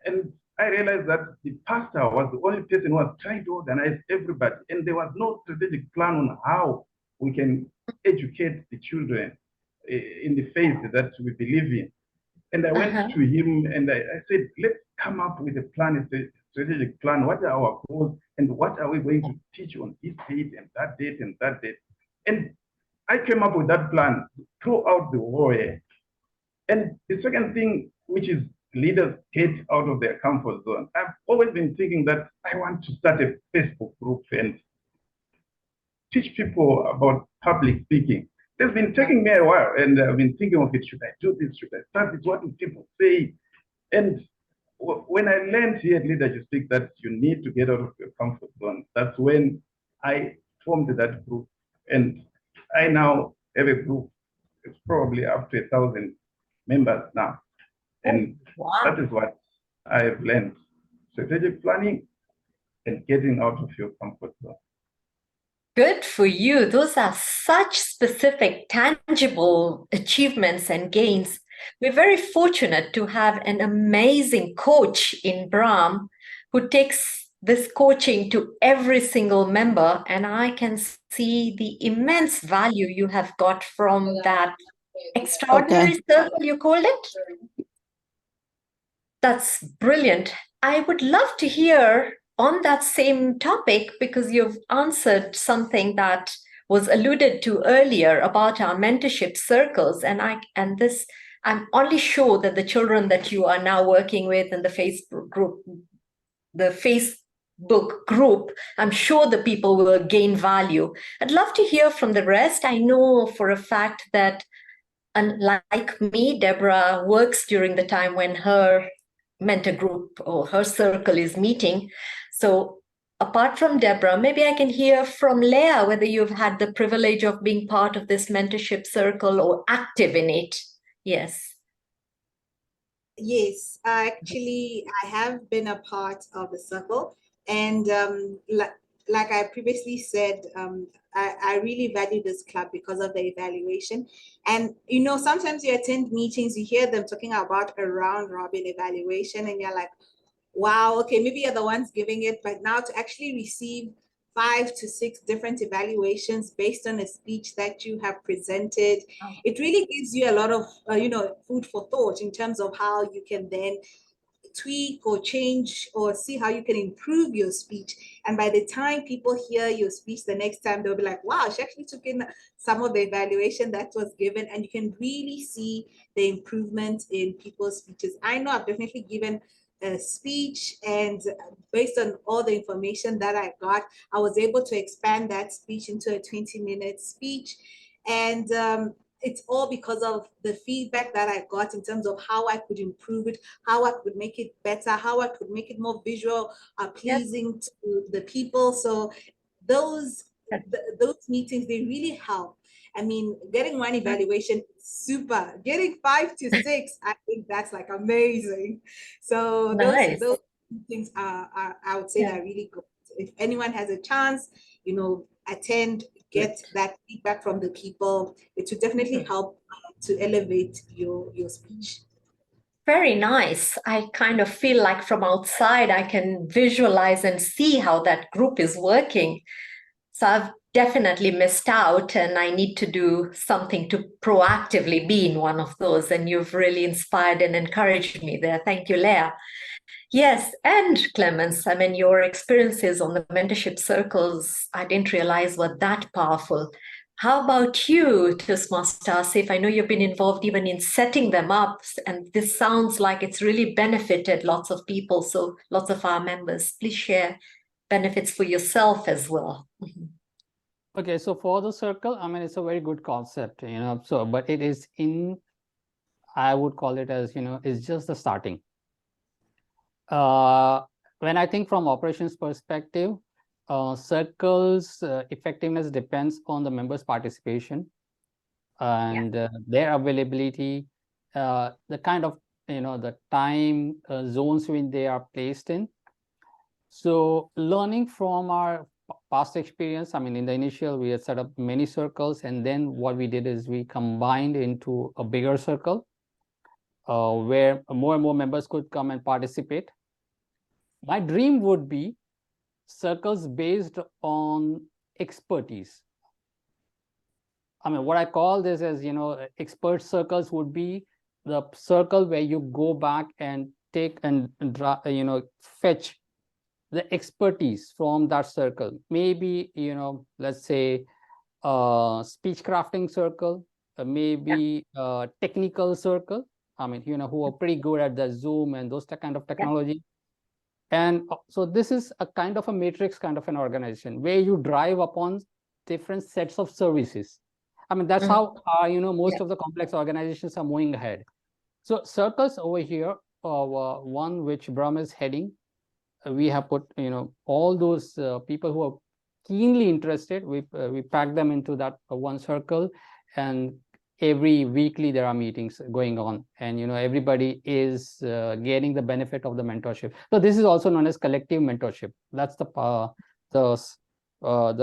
O: And I realized that the pastor was the only person who was trying to organize everybody. And there was no strategic plan on how we can educate the children in the faith that we believe in. And I went to him and I said, let's come up with a plan, a strategic plan. What are our goals and what are we going to teach on this date and that date and that date? And I came up with that plan throughout the whole year. And the second thing, which is leaders get out of their comfort zone. I've always been thinking that I want to start a Facebook group and teach people about public speaking. It's been taking me a while, and I've been thinking of it. Should I do this? Should I start this? What do people say? And when I learned here at Leadership Speak that you need to get out of your comfort zone, that's when I formed that group. And I now have a group. It's probably up to 1,000 members now. And that is what I have learned. Strategic planning and getting out of your comfort zone.
N: Good for you. Those are such specific, tangible achievements and gains. We're very fortunate to have an amazing coach in Brahm who takes this coaching to every single member. And I can see the immense value you have got from that extraordinary circle, you called it? That's brilliant. I would love to hear on that same topic, because you've answered something that was alluded to earlier about our mentorship circles. And I'm only sure that the children that you are now working with in the Facebook group, I'm sure the people will gain value. I'd love to hear from the rest. I know for a fact that, unlike me, Deborah works during the time when her mentor group or her circle is meeting. So apart from Deborah, maybe I can hear from Leah whether you've had the privilege of being part of this mentorship circle or active in it. Yes.
Q: Yes, actually, I have been a part of the circle. And like I previously said, I really value this club because of the evaluation. And, you know, sometimes you attend meetings, you hear them talking about a round robin evaluation, and you're like, wow, okay, maybe you're the ones giving it, but now to actually receive 5 to 6 different evaluations based on a speech that you have presented, it really gives you a lot of, food for thought in terms of how you can then tweak or change or see how you can improve your speech. And by the time people hear your speech the next time, they'll be like, wow, she actually took in some of the evaluation that was given, and you can really see the improvement in people's speeches. I know I've definitely given a speech, and based on all the information that I got, I was able to expand that speech into a 20-minute speech. And it's all because of the feedback that I got in terms of how I could improve it, how I could make it better, how I could make it more visual, pleasing to the people. So those meetings, they really help. I mean, getting one evaluation is super. Getting 5 to 6, I think that's like amazing. So those things are I would say are really good. If anyone has a chance, attend, get that feedback from the people. It will definitely help to elevate your speech.
N: Very nice. I kind of feel like from outside, I can visualize and see how that group is working. So I've definitely missed out, and I need to do something to proactively be in one of those. And you've really inspired and encouraged me there. Thank you, Leah. Yes, and Clemens, I mean, your experiences on the mentorship circles, I didn't realize were that powerful. How about you, Toastmaster Asif? I know you've been involved even in setting them up, and this sounds like it's really benefited lots of people, so lots of our members. Please share benefits for yourself as well.
R: Okay, so for the circle, I mean, it's a very good concept, so, but it is I would call it as, it's just the starting. When I think from operations perspective, circles effectiveness depends on the members' participation and their availability, the kind of, the time zones when they are placed in. So learning from our past experience, I mean, in the initial, we had set up many circles, and then what we did is we combined into a bigger circle where more and more members could come and participate. My dream would be circles based on expertise. I mean, what I call this as, expert circles would be the circle where you go back and take and, fetch the expertise from that circle. Maybe, let's say speech crafting circle, maybe technical circle. I mean, who are pretty good at the Zoom and those kind of technology. And so this is a kind of a matrix kind of an organization where you drive upon different sets of services. I mean, that's how, most of the complex organizations are moving ahead. So circles over here, one which Brahm is heading, we have put, all those people who are keenly interested, we pack them into that one circle, and every weekly there are meetings going on, and everybody is getting the benefit of the mentorship. So this is also known as collective mentorship. That's the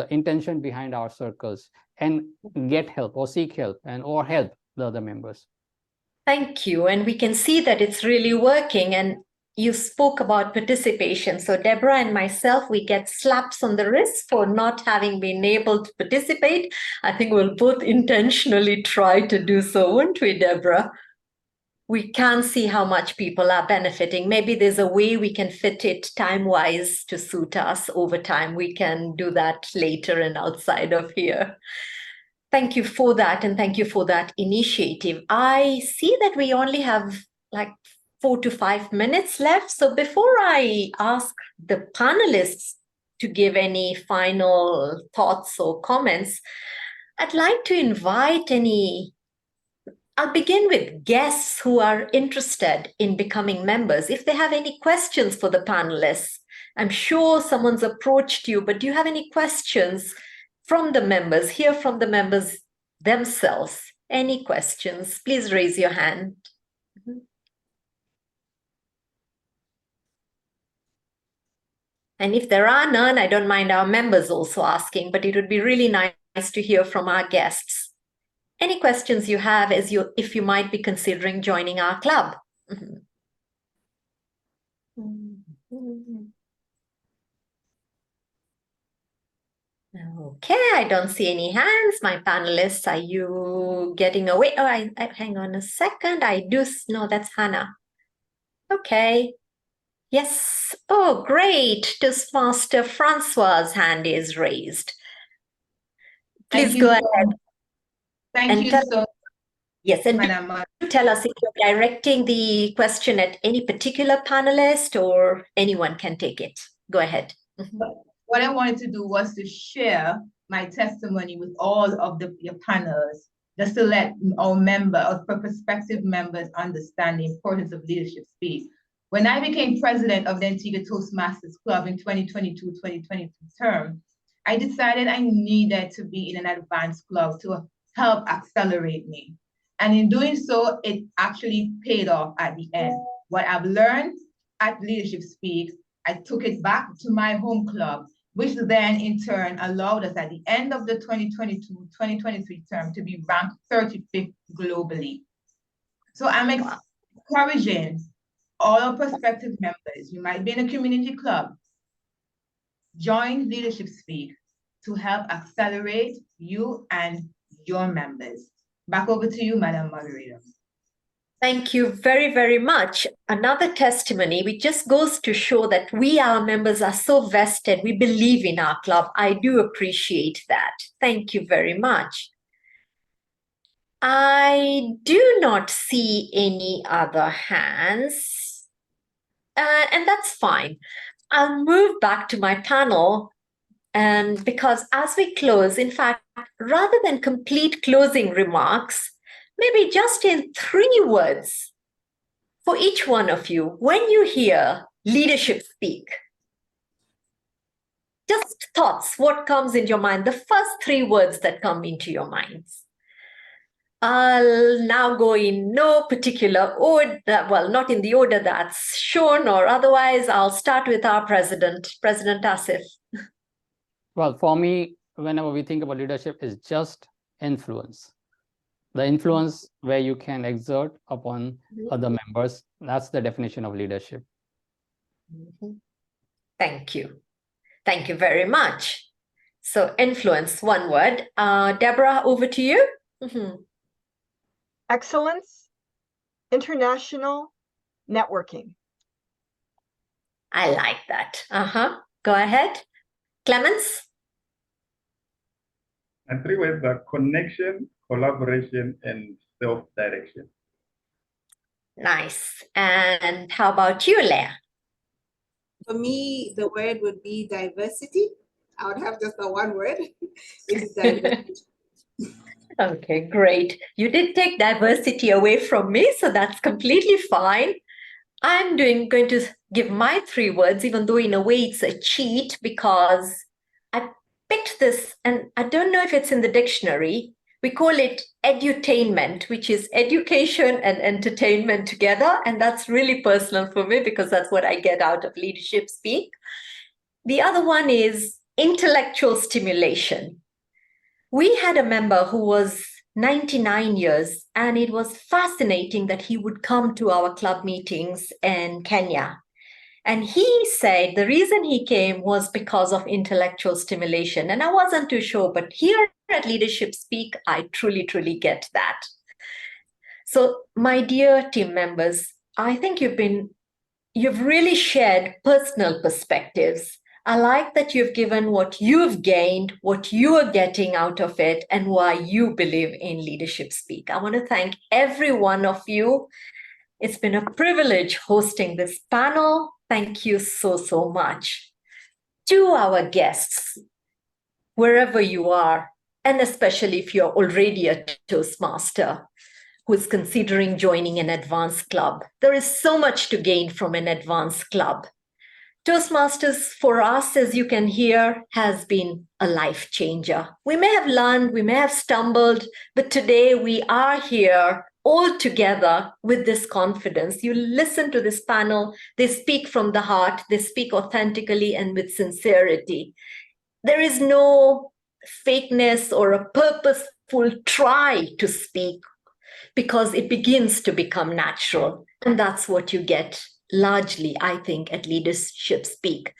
R: intention behind our circles, and get help or seek help or help the other members.
N: Thank you. And we can see that it's really working. And you spoke about participation. So Deborah and myself, we get slaps on the wrist for not having been able to participate. I think we'll both intentionally try to do so, won't we, Deborah? We can see how much people are benefiting. Maybe there's a way we can fit it time-wise to suit us over time. We can do that later and outside of here. Thank you for that, and thank you for that initiative. I see that we only have like 4 to 5 minutes left. So before I ask the panelists to give any final thoughts or comments, I'd like to invite I'll begin with guests who are interested in becoming members. If they have any questions for the panelists, I'm sure someone's approached you, but do you have any questions from the members, hear from the members themselves? Any questions? Please raise your hand. And if there are none, I don't mind our members also asking, but it would be really nice to hear from our guests. Any questions you have if you might be considering joining our club? Okay, I don't see any hands. My panelists, are you getting away? Oh, hang on a second. I do know that's Hannah. Okay. Yes. Oh, great. Toastmaster Francoise' hand is raised. Please go ahead.
S: Thank you so much.
N: Yes, and tell us if you're directing the question at any particular panelist or anyone can take it. Go ahead.
S: What I wanted to do was to share my testimony with all of your panels, just to let our prospective members understand the importance of leadership speak. When I became president of the Antigua Toastmasters Club in 2022-2023 term, I decided I needed to be in an advanced club to help accelerate me. And in doing so, it actually paid off at the end. What I've learned at Leadership Speaks, I took it back to my home club, which then in turn allowed us at the end of the 2022-2023 term to be ranked 35th globally. So I'm encouraging all our prospective members, you might be in a community club, join Leadership Speak. to help accelerate you and your members. Back over to you, Madam Moderator.
N: Thank you very, very much. Another testimony which just goes to show that we, our members, are so vested. We believe in our club. I do appreciate that. Thank you very much. I do not see any other hands, and that's fine. I'll move back to my panel, and because as we close, in fact, rather than complete closing remarks, maybe just in 3 words for each one of you, when you hear leadership speak, just thoughts, what comes into your mind, the first 3 words that come into your minds. I'll now go in no particular order, well, not in the order that's shown, or otherwise I'll start with our president, President Asif.
R: Well, for me, whenever we think about leadership, is just influence. The influence where you can exert upon other members. That's the definition of leadership.
N: Thank you. Thank you very much. So influence, 1 word. Deborah, over to you.
P: Excellence, international networking.
N: I like that. Go ahead. Clemens?
O: And 3 words are connection, collaboration, and self-direction.
N: Nice. And how about you, Leah?
Q: For me, the word would be diversity. I would have just the 1 word. It is diversity.
N: Okay, great. You did take diversity away from me, so that's completely fine. I'm going to give my 3 words, even though in a way it's a cheat, because I picked this, and I don't know if it's in the dictionary. We call it edutainment, which is education and entertainment together. And that's really personal for me because that's what I get out of leadership speak. The other one is intellectual stimulation. We had a member who was 99 years, and it was fascinating that he would come to our club meetings in Kenya. And he said the reason he came was because of intellectual stimulation. And I wasn't too sure, but here at Leadership Speak, I truly, truly get that. So my dear team members, I think you've really shared personal perspectives. I like that you've given what you've gained, what you are getting out of it, and why you believe in Leadership Speak. I want to thank every one of you. It's been a privilege hosting this panel. Thank you so, so much. To our guests, wherever you are, and especially if you're already a Toastmaster who is considering joining an advanced club, there is so much to gain from an advanced club. Toastmasters for us, as you can hear, has been a life changer. We may have learned, we may have stumbled, but today we are here all together with this confidence. You listen to this panel, they speak from the heart, they speak authentically and with sincerity. There is no fakeness or a purposeful try to speak because it begins to become natural. And that's what you get largely, I think, at Leadership Speak.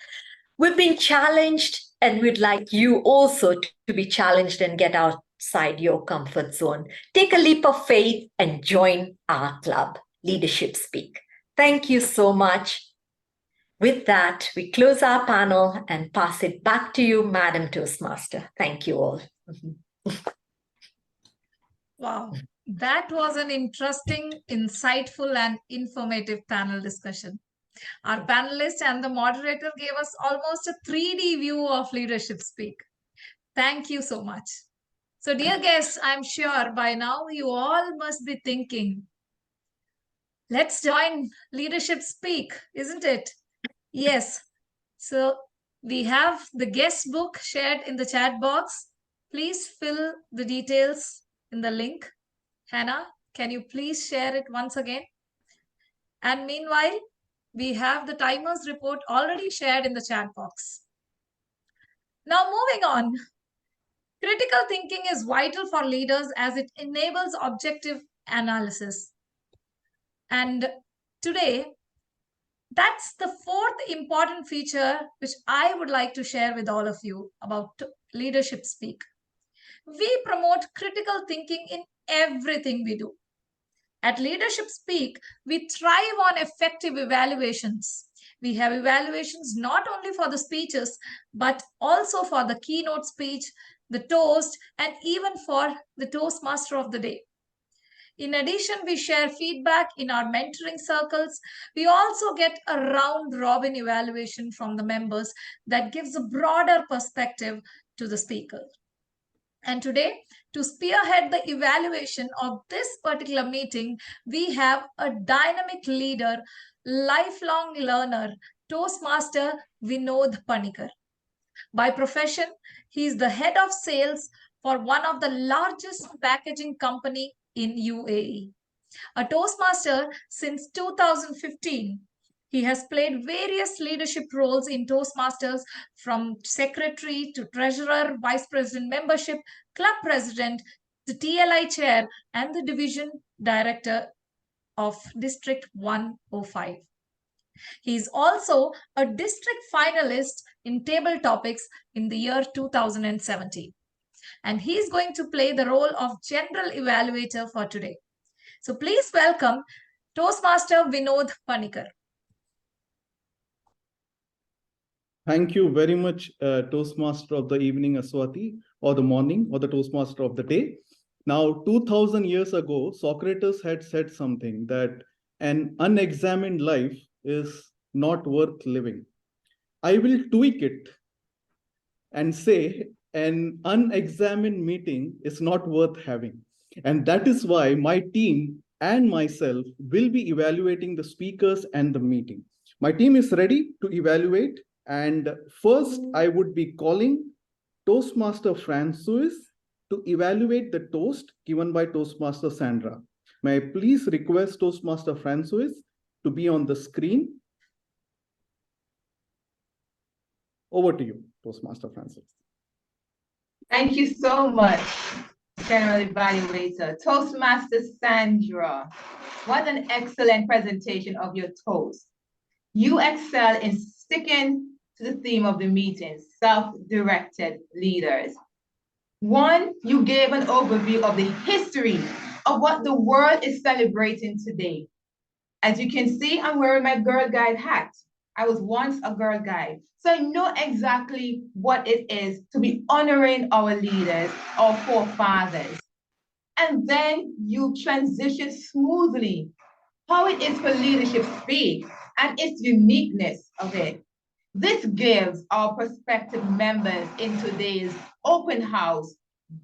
N: We've been challenged, and we'd like you also to be challenged and get outside your comfort zone. Take a leap of faith and join our club, Leadership Speak. Thank you so much. With that, we close our panel and pass it back to you, Madam Toastmaster. Thank you all.
B: Wow. That was an interesting, insightful, and informative panel discussion. Our panelists and the moderator gave us almost a 3D view of Leadership Speak. Thank you so much. So, dear guests, I'm sure by now you all must be thinking, let's join Leadership Speak, isn't it? Yes. So, we have the guest book shared in the chat box. Please fill the details in the link. Hannah, can you please share it once again? And meanwhile, we have the timers report already shared in the chat box. Now moving on. Critical thinking is vital for leaders as it enables objective analysis. And today, that's the 4th important feature which I would like to share with all of you about Leadership Speak. We promote critical thinking in everything we do. At Leadership Speak, we thrive on effective evaluations. We have evaluations not only for the speeches, but also for the keynote speech, the toast, and even for the Toastmaster of the day. In addition, we share feedback in our mentoring circles. We also get a round-robin evaluation from the members that gives a broader perspective to the speaker. And today, to spearhead the evaluation of this particular meeting, we have a dynamic leader, lifelong learner, Toastmaster Vinod Panicker. By profession, he is the head of sales for one of the largest packaging company in UAE. A Toastmaster since 2015, he has played various leadership roles in Toastmasters, from secretary to treasurer, vice president membership, club president, the TLI chair, and the division director of District 105. He is also a district finalist in table topics in the year 2017. And he is going to play the role of general evaluator for today. So please welcome Toastmaster Vinod Panicker.
T: Thank you very much, Toastmaster of the evening, Aswathy, or the morning, or the Toastmaster of the day. Now, 2000 years ago, Socrates had said something, that an unexamined life is not worth living. I will tweak it and say an unexamined meeting is not worth having. And that is why my team and myself will be evaluating the speakers and the meeting. My team is ready to evaluate. And first, I would be calling Toastmaster Francoise to evaluate the toast given by Toastmaster Sandra. May I please request Toastmaster Francoise to be on the screen? Over to you, Toastmaster Francoise.
S: Thank you so much, General Evaluator. Toastmaster Sandra, what an excellent presentation of your toast. You excel in sticking to the theme of the meeting, self-directed leaders. One, you gave an overview of the history of what the world is celebrating today. As you can see, I'm wearing my Girl Guide hat. I was once a Girl Guide, so I know exactly what it is to be honoring our leaders, our forefathers. And then you transition smoothly how it is for Leadership Speak and its uniqueness of it. This gives our prospective members in today's open house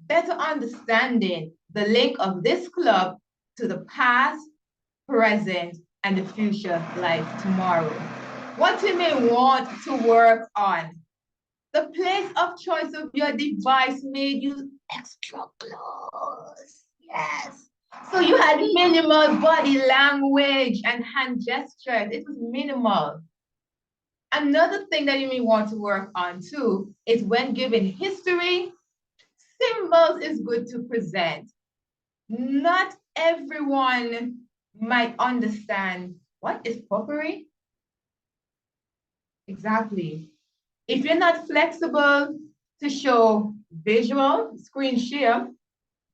S: better understanding the link of this club to the past, present, and the future like tomorrow. What you may want to work on. The place of choice of your device made you extra close. Yes. So you had minimal body language and hand gestures. It was minimal. Another thing that you may want to work on too is when given history, symbols is good to present. Not everyone might understand what is potpourri. Exactly. If you're not flexible to show visual, screen share,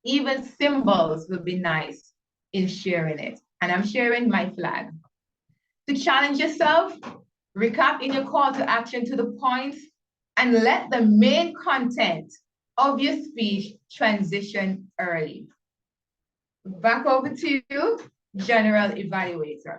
S: even symbols will be nice in sharing it. And I'm sharing my flag. To challenge yourself, recap in your call to action to the points, and let the main content of your speech transition early. Back over to you, General Evaluator.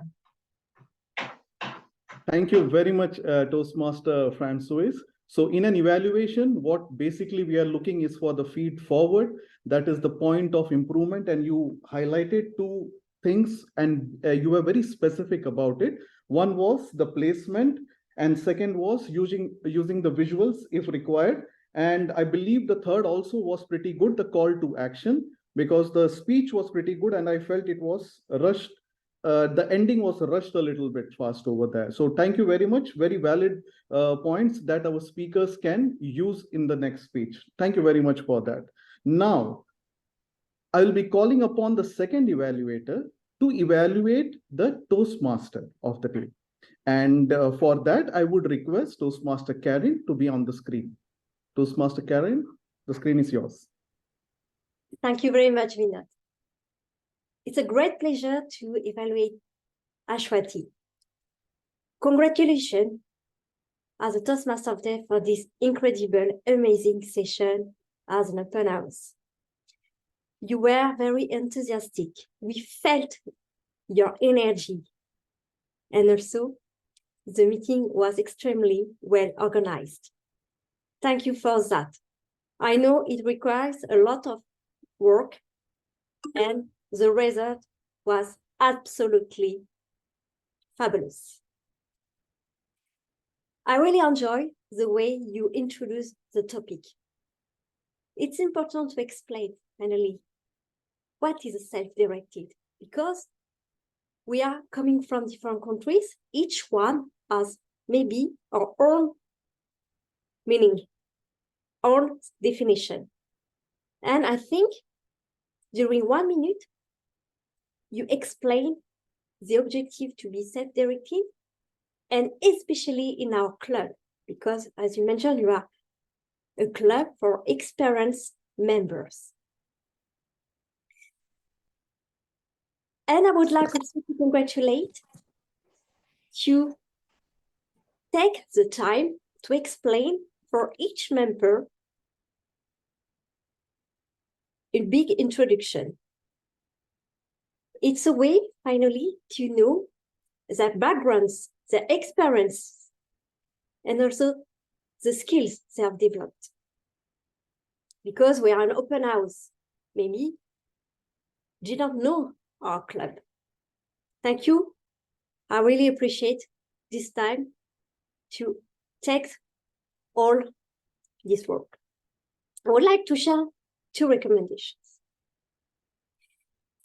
T: Thank you very much, Toastmaster Francoise. So in an evaluation, what basically we are looking is for the feed forward. That is the point of improvement. And you highlighted two things and you were very specific about it. One was the placement and second was using the visuals if required. And I believe the third also was pretty good, the call to action, because the speech was pretty good and I felt it was rushed. The ending was rushed a little bit fast over there. So thank you very much. Very valid points that our speakers can use in the next speech. Thank you very much for that. Now, I will be calling upon the second evaluator to evaluate the Toastmaster of the day. And for that, I would request Toastmaster Carine to be on the screen. Toastmaster Carine, the screen is yours.
U: Thank you very much, Vinod. It's a great pleasure to evaluate Aswathy. Congratulations as a Toastmaster of the Day for this incredible, amazing session as an open house. You were very enthusiastic. We felt your energy. And also, the meeting was extremely well organized. Thank you for that. I know it requires a lot of work, and the result was absolutely fabulous. I really enjoy the way you introduced the topic. It's important to explain, finally, what is self-directed, because we are coming from different countries. Each one has maybe our own meaning, own definition. And I think during 1 minute, you explain the objective to be self-directed, and especially in our club, because as you mentioned, you are a club for experienced members. And I would like also to congratulate you take the time to explain for each member a big introduction. It's a way, finally, to know their backgrounds, their experience, and also the skills they have developed. Because we are an open house, maybe did not know our club. Thank you. I really appreciate this time to take all this work. I would like to share 2 recommendations.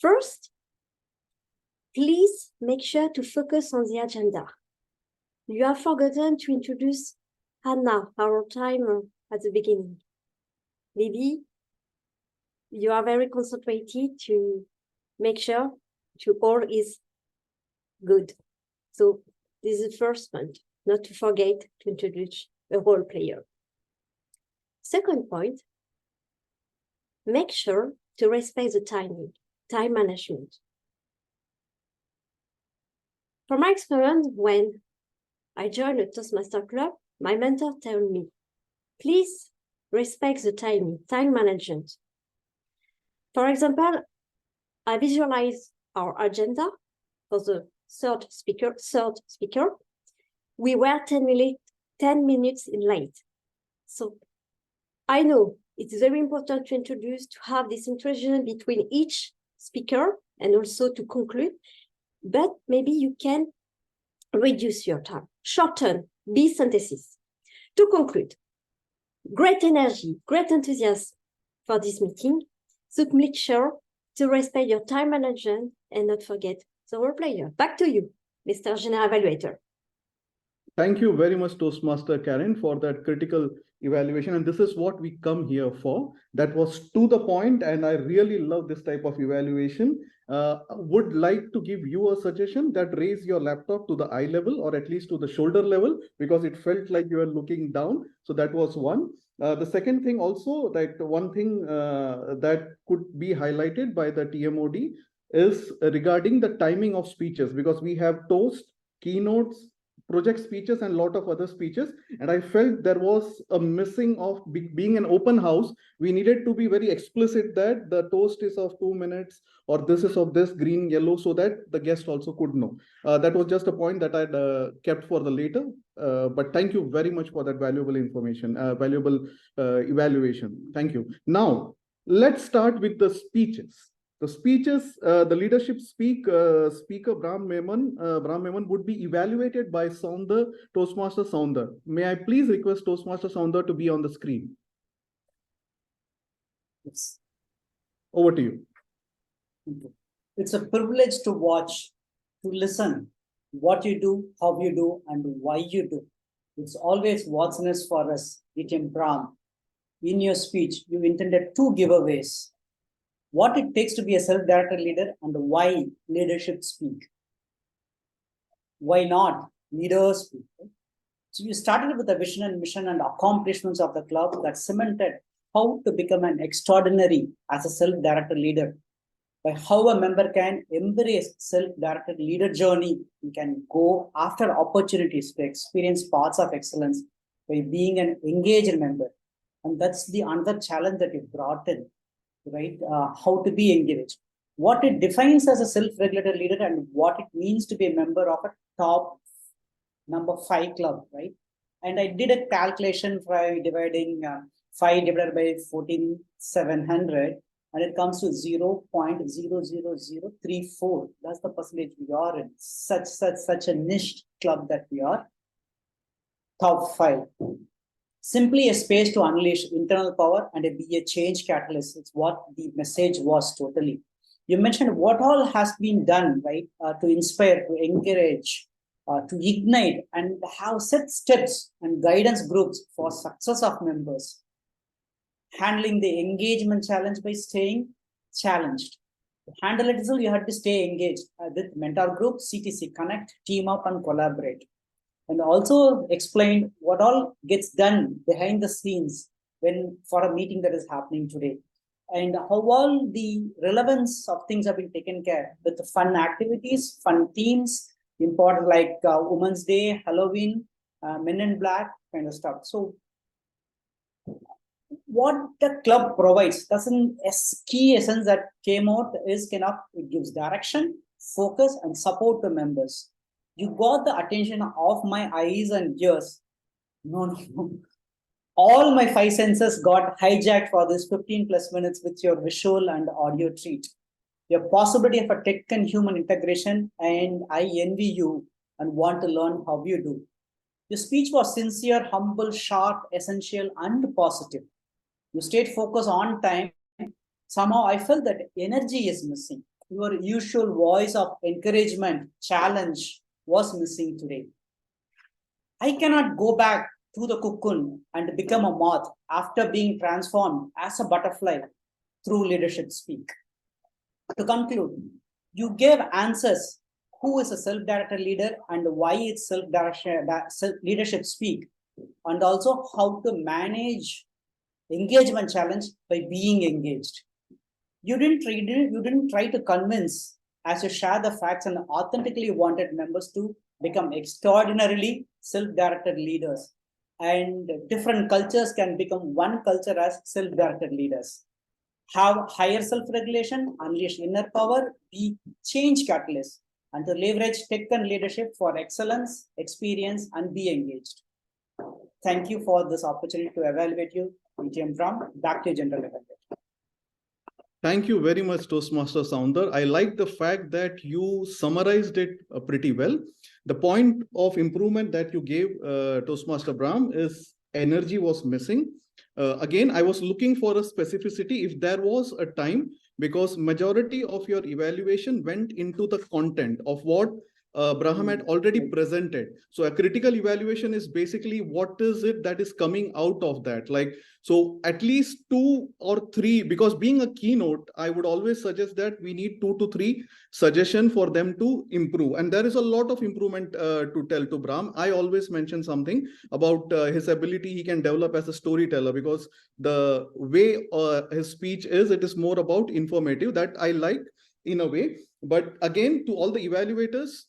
U: First, please make sure to focus on the agenda. You have forgotten to introduce Hannah, our timer, at the beginning. Maybe you are very concentrated to make sure to all is good. So this is the first point, not to forget to introduce a role player. Second point, make sure to respect the timing, time management. From my experience, when I joined a Toastmaster club, my mentor told me, please respect the timing, time management. For example, I visualize our agenda for the third speaker. We were 10 minutes in late. So I know it's very important to introduce, to have this introduction between each speaker and also to conclude, but maybe you can reduce your time, shorten, be synthesis. To conclude, great energy, great enthusiasm for this meeting. So make sure to respect your time management and not forget the role player. Back to you, Mr. General Evaluator.
T: Thank you very much, Toastmaster Carine, for that critical evaluation. And this is what we come here for. That was to the point, and I really love this type of evaluation. Would like to give you a suggestion that raise your laptop to the eye level or at least to the shoulder level, because it felt like you were looking down. So that was one. The second thing also, that one thing that could be highlighted by the TMOD is regarding the timing of speeches, because we have toast, keynotes, project speeches, and a lot of other speeches. And I felt there was a missing of being an open house. We needed to be very explicit that the toast is of 2 minutes or this is of this green, yellow, so that the guest also could know. That was just a point that I'd kept for the later. But thank you very much for that valuable information, valuable evaluation. Thank you. Now, let's start with the speeches. The speeches, the leadership speaker Brahm Memone would be evaluated by Soundar, Toastmaster Soundar. May I please request Toastmaster Soundar to be on the screen?
E: Yes.
T: Over to you.
E: It's a privilege to watch, to listen, what you do, how you do, and why you do. It's always what's next for us, DTM Brahm. In your speech, you intended 2 giveaways. What it takes to be a self-directed leader and why leadership speak. Why not leaders speak? So you started with the vision and mission and accomplishments of the club that cemented how to become an extraordinary as a self-directed leader. By how a member can embrace self-directed leader journey, you can go after opportunities to experience paths of excellence by being an engaged member. And that's the another challenge that you brought in, right? How to be engaged. What it defines as a self-regulated leader and what it means to be a member of a top number 5 club, right? And I did a calculation by dividing 5 divided by 14,700, and it comes to 0.00034. That's the percentage we are in. Such a niche club that we are. Top 5. Simply a space to unleash internal power and be a change catalyst. It's what the message was totally. You mentioned what all has been done, right? To inspire, to encourage, to ignite, and have set steps and guidance groups for success of members. Handling the engagement challenge by staying challenged. To handle it, you had to stay engaged with mentor group, CTC Connect, team up and collaborate. And also explained what all gets done behind the scenes when for a meeting that is happening today. And how all the relevance of things have been taken care with the fun activities, fun themes, important like Women's Day, Halloween, Men in Black kind of stuff. So what the club provides, that's an key essence that came out is it gives direction, focus, and support to members. You got the attention of my eyes and ears. No. All my 5 senses got hijacked for this 15 plus minutes with your visual and audio treat. Your possibility of a tech and human integration, and I envy you and want to learn how you do. Your speech was sincere, humble, sharp, essential, and positive. You stayed focused on time. Somehow I felt that energy is missing. Your usual voice of encouragement, challenge was missing today. I cannot go back to the cocoon and become a moth after being transformed as a butterfly through leadership speak. To conclude, you gave answers who is a self-directed leader and why it's leadership speak, and also how to manage engagement challenge by being engaged. You didn't try to convince as you share the facts and authentically wanted members to become extraordinarily self-directed leaders. And different cultures can become one culture as self-directed leaders. Have higher self-regulation, unleash inner power, be change catalyst, and to leverage tech and leadership for excellence, experience, and be engaged. Thank you for this opportunity to evaluate you. BTM Brahm, back to General Evaluator.
T: Thank you very much, Toastmaster Soundar. I like the fact that you summarized it pretty well. The point of improvement that you gave, Toastmaster Brahm, is energy was missing. Again, I was looking for a specificity if there was a time, because majority of your evaluation went into the content of what Brahm had already presented. So a critical evaluation is basically what is it that is coming out of that. Like, so at least 2 or 3, because being a keynote, I would always suggest that we need 2 to 3 suggestions for them to improve. And there is a lot of improvement to tell to Brahm. I always mention something about his ability he can develop as a storyteller, because the way his speech is, it is more about informative, that I like in a way. But again, to all the evaluators,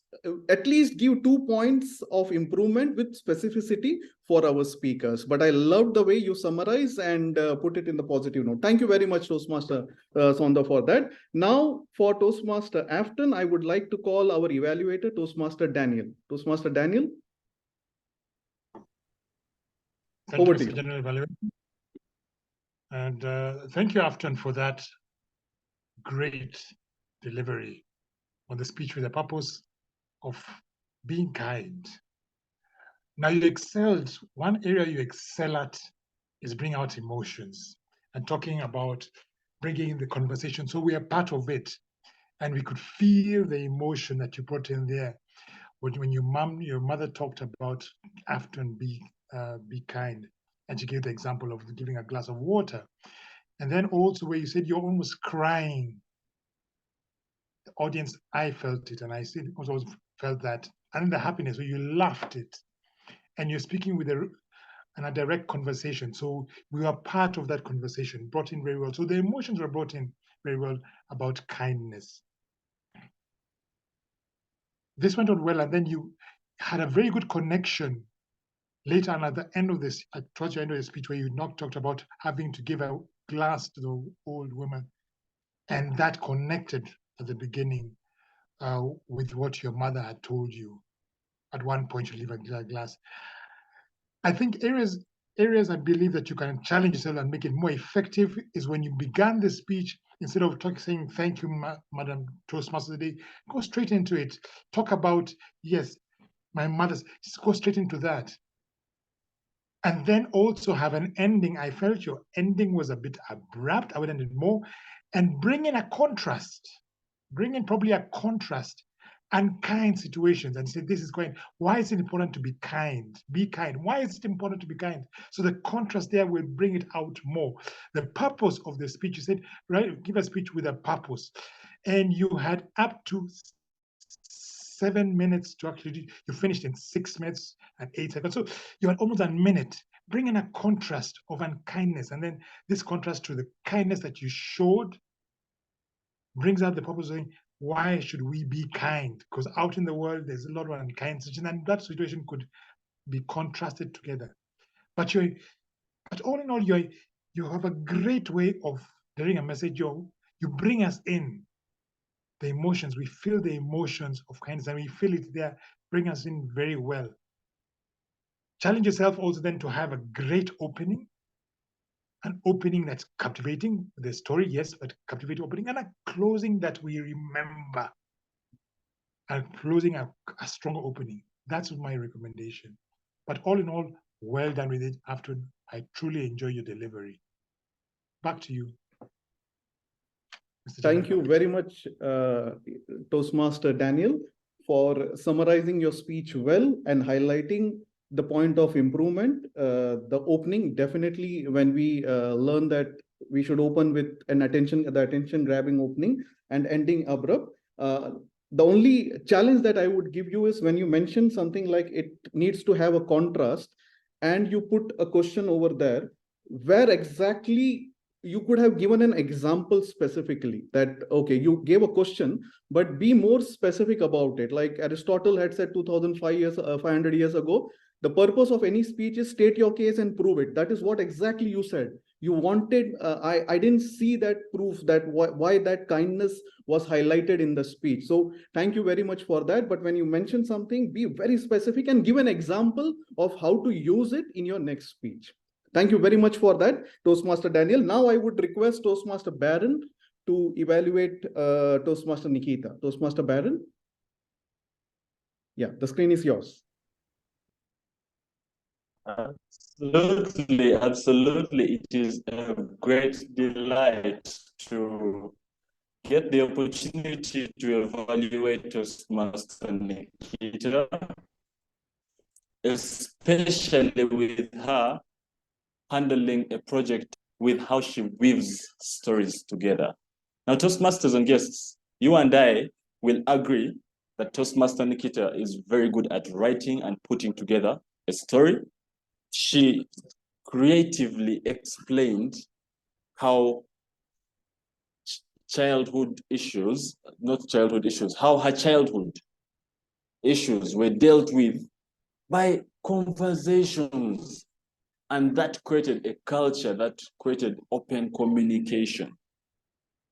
T: at least give 2 points of improvement with specificity for our speakers. But I love the way you summarize and put it in the positive note. Thank you very much, Toastmaster Soundar, for that. Now, for Toastmaster Afton, I would like to call our evaluator, Toastmaster Daniel. Toastmaster Daniel.
H: Thank you, Mr. General Evaluator. And thank you, Afton, for that great delivery on the speech with the purpose of being kind. Now, you excelled. One area you excel at is bring out emotions and talking about bringing in the conversation. So we are part of it, and we could feel the emotion that you brought in there. When your mother talked about Afton, be kind, and she gave the example of giving a glass of water. And then also where you said you're almost crying. The audience, I felt it, and I also felt that. And then the happiness where you laughed it. and you're speaking with a direct conversation. So we are part of that conversation, brought in very well. So the emotions were brought in very well about kindness. This went on well, and then you had a very good connection later on at the end of this, towards the end of the speech, where you talked about having to give a glass to the old woman, and that connected at the beginning with what your mother had told you. At one point, you leave a glass. I think areas I believe that you can challenge yourself and make it more effective is when you began the speech, instead of saying thank you, Madam Toastmaster of the Day, go straight into it. Talk about, yes, my mother's, just go straight into that. And then also have an ending. I felt your ending was a bit abrupt. I would end it more. And bring in a contrast. Bring in probably a contrast and kind situations and say, this is going, why is it important to be kind? Be kind. Why is it important to be kind? So the contrast there will bring it out more. The purpose of the speech, you said, right, give a speech with a purpose. And you had up to 7 minutes to actually, you finished in 6 minutes and 8 seconds. So you had almost a minute. Bring in a contrast of unkindness. And then this contrast to the kindness that you showed brings out the purpose of saying, why should we be kind? Because out in the world, there's a lot of unkind situation, and that situation could be contrasted together. But all in all, you have a great way of delivering a message. You bring us in the emotions. We feel the emotions of kindness, and we feel it there. Bring us in very well. Challenge yourself also then to have a great opening. An opening that's captivating, the story, yes, but captivating opening, and a closing that we remember. And closing a strong opening. That's my recommendation. But all in all, well done with it. Afton, I truly enjoy your delivery. Back to you.
T: Thank you very much, Toastmaster Daniel, for summarizing your speech well and highlighting the point of improvement. The opening, definitely when we learn that we should open with the attention grabbing opening and ending abrupt. The only challenge that I would give you is when you mention something like it needs to have a contrast and you put a question over there, where exactly you could have given an example specifically that, okay, you gave a question, but be more specific about it. Like Aristotle had said 500 years ago, the purpose of any speech is state your case and prove it. That is what exactly you said. You wanted, I didn't see that proof that why that kindness was highlighted in the speech. So thank you very much for that. But when you mention something, be very specific and give an example of how to use it in your next speech. Thank you very much for that, Toastmaster Daniel. Now I would request Toastmaster Baron to evaluate Toastmaster Nikhita. Toastmaster Baron? Yeah, the screen is yours.
J: Absolutely, absolutely. It is a great delight to get the opportunity to evaluate Toastmaster Nikhita, especially with her handling a project with how she weaves stories together. Now, Toastmasters and guests, you and I will agree that Toastmaster Nikhita is very good at writing and putting together a story. She creatively explained how childhood issues, not childhood issues, how her childhood issues were dealt with by conversations. And that created a culture that created open communication.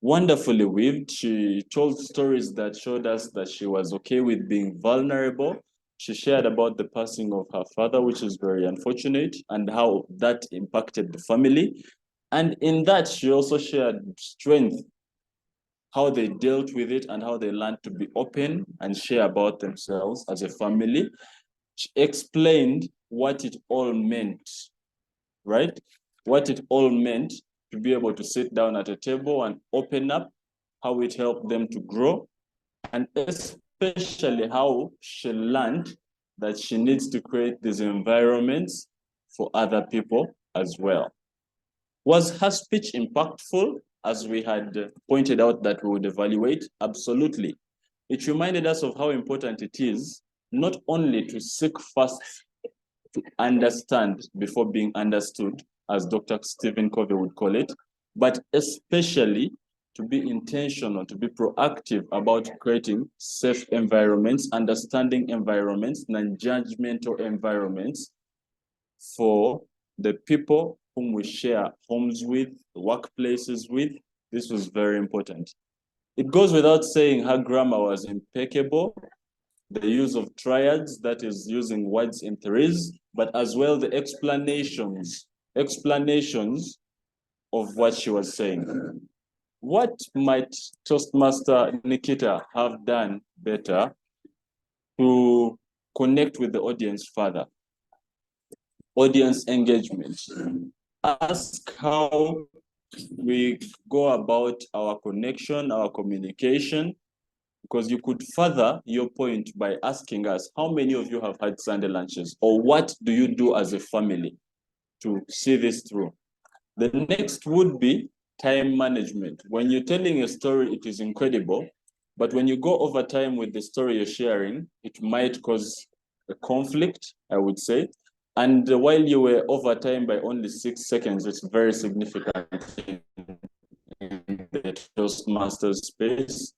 J: Wonderfully weaved, she told stories that showed us that she was okay with being vulnerable. She shared about the passing of her father, which is very unfortunate, and how that impacted the family. And in that, she also shared strength, how they dealt with it and how they learned to be open and share about themselves as a family. She explained what it all meant, right? What it all meant to be able to sit down at a table and open up, how it helped them to grow, and especially how she learned that she needs to create these environments for other people as well. Was her speech impactful, as we had pointed out that we would evaluate? Absolutely. It reminded us of how important it is not only to seek first
A: to understand before being understood, as Dr. Stephen Covey would call it, but especially to be intentional, to be proactive about creating safe environments, understanding environments, non-judgmental environments for the people whom we share homes with, workplaces with. This was very important. It goes without saying her grammar was impeccable. The use of triads, that is using words in threes, but as well the explanations of what she was saying. What might Toastmaster Nikhita have done better to connect with the audience further? Audience engagement. Ask how we go about our connection, our communication, because you could further your point by asking us, how many of you have had Sunday lunches? Or what do you do as a family to see this through? The next would be time management. When you're telling a story, it is incredible, but when you go over time with the story you're sharing, it might cause a conflict, I would say. And while you were over time by only 6 seconds, it's very significant in the Toastmasters space.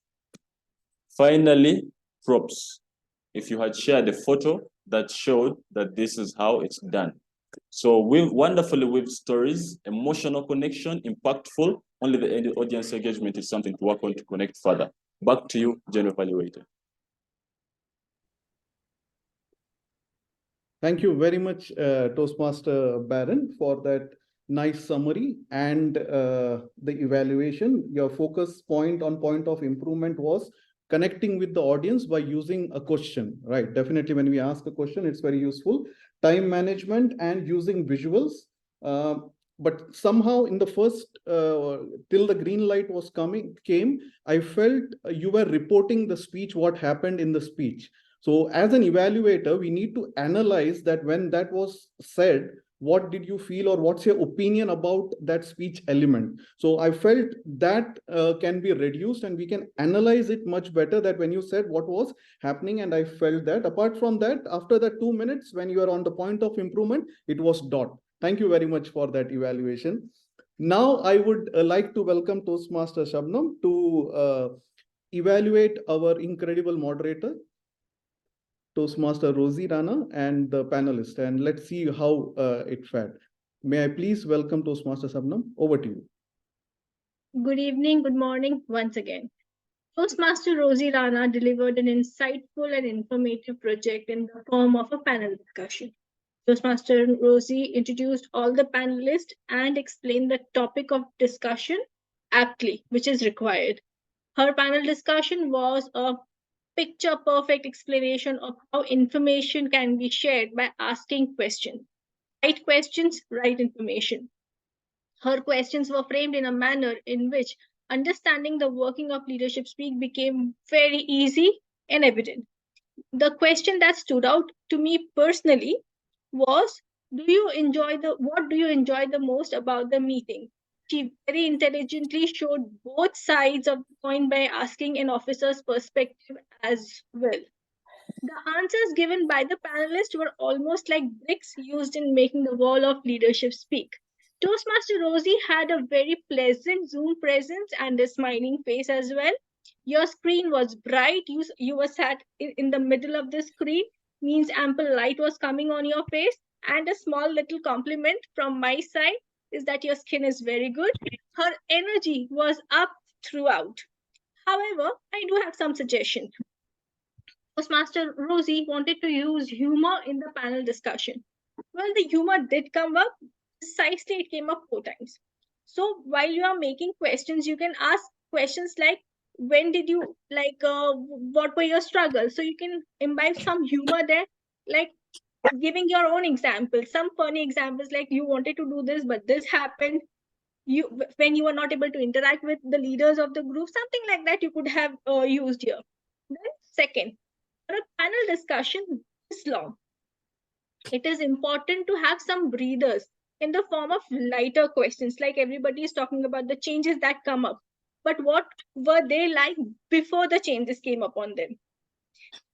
A: Finally, props. If you had shared a photo that showed that this is how it's done. So we've wonderfully weaved stories, emotional connection, impactful. Only the audience engagement is something to work on to connect further. Back to you, General Evaluator.
T: Thank you very much, Toastmaster Baron, for that nice summary and the evaluation. Your focus point of improvement was connecting with the audience by using a question, right? Definitely when we ask a question, it's very useful. Time management and using visuals. But somehow in the first, till the green light was came, I felt you were reporting the speech, what happened in the speech. So as an evaluator, we need to analyze that when that was said, what did you feel or what's your opinion about that speech element? So I felt that can be reduced and we can analyze it much better, that when you said what was happening, and I felt that. Apart from that, after the 2 minutes, when you are on the point of improvement, it was dot. Thank you very much for that evaluation. Now I would like to welcome Toastmaster Sabnam to evaluate our incredible moderator, Toastmaster Rozy, Rana, and the panelists, and let's see how it fared. May I please welcome Toastmaster Sabnam? Over to you.
M: Good evening, good morning once again. Toastmaster Rozy Rana delivered an insightful and informative project in the form of a panel discussion. Toastmaster Rozy introduced all the panelists and explained the topic of discussion aptly, which is required. Her panel discussion was a picture-perfect explanation of how information can be shared by asking questions. Right questions, right information. Her questions were framed in a manner in which understanding the working of leadership speak became very easy and evident. The question that stood out to me personally was, what do you enjoy the most about the meeting? She very intelligently showed both sides of the coin by asking an officer's perspective as well. The answers given by the panelists were almost like bricks used in making the wall of leadership speak. Toastmaster Rozy had a very pleasant Zoom presence and a smiling face as well. Your screen was bright. You were sat in the middle of the screen, means ample light was coming on your face. And a small little compliment from my side is that your skin is very good. Her energy was up throughout. However, I do have some suggestions. Toastmaster Rozy wanted to use humor in the panel discussion. Well, the humor did come up. Precisely, it came up 4 times. So while you are making questions, you can ask questions like, when did you, what were your struggles? So you can imbibe some humor there, like giving your own examples, some funny examples, like you wanted to do this, but this happened. When you were not able to interact with the leaders of the group, something like that you could have used here. Then second, for a panel discussion this long, it is important to have some breathers in the form of lighter questions, like everybody is talking about the changes that come up. But what were they like before the changes came upon them?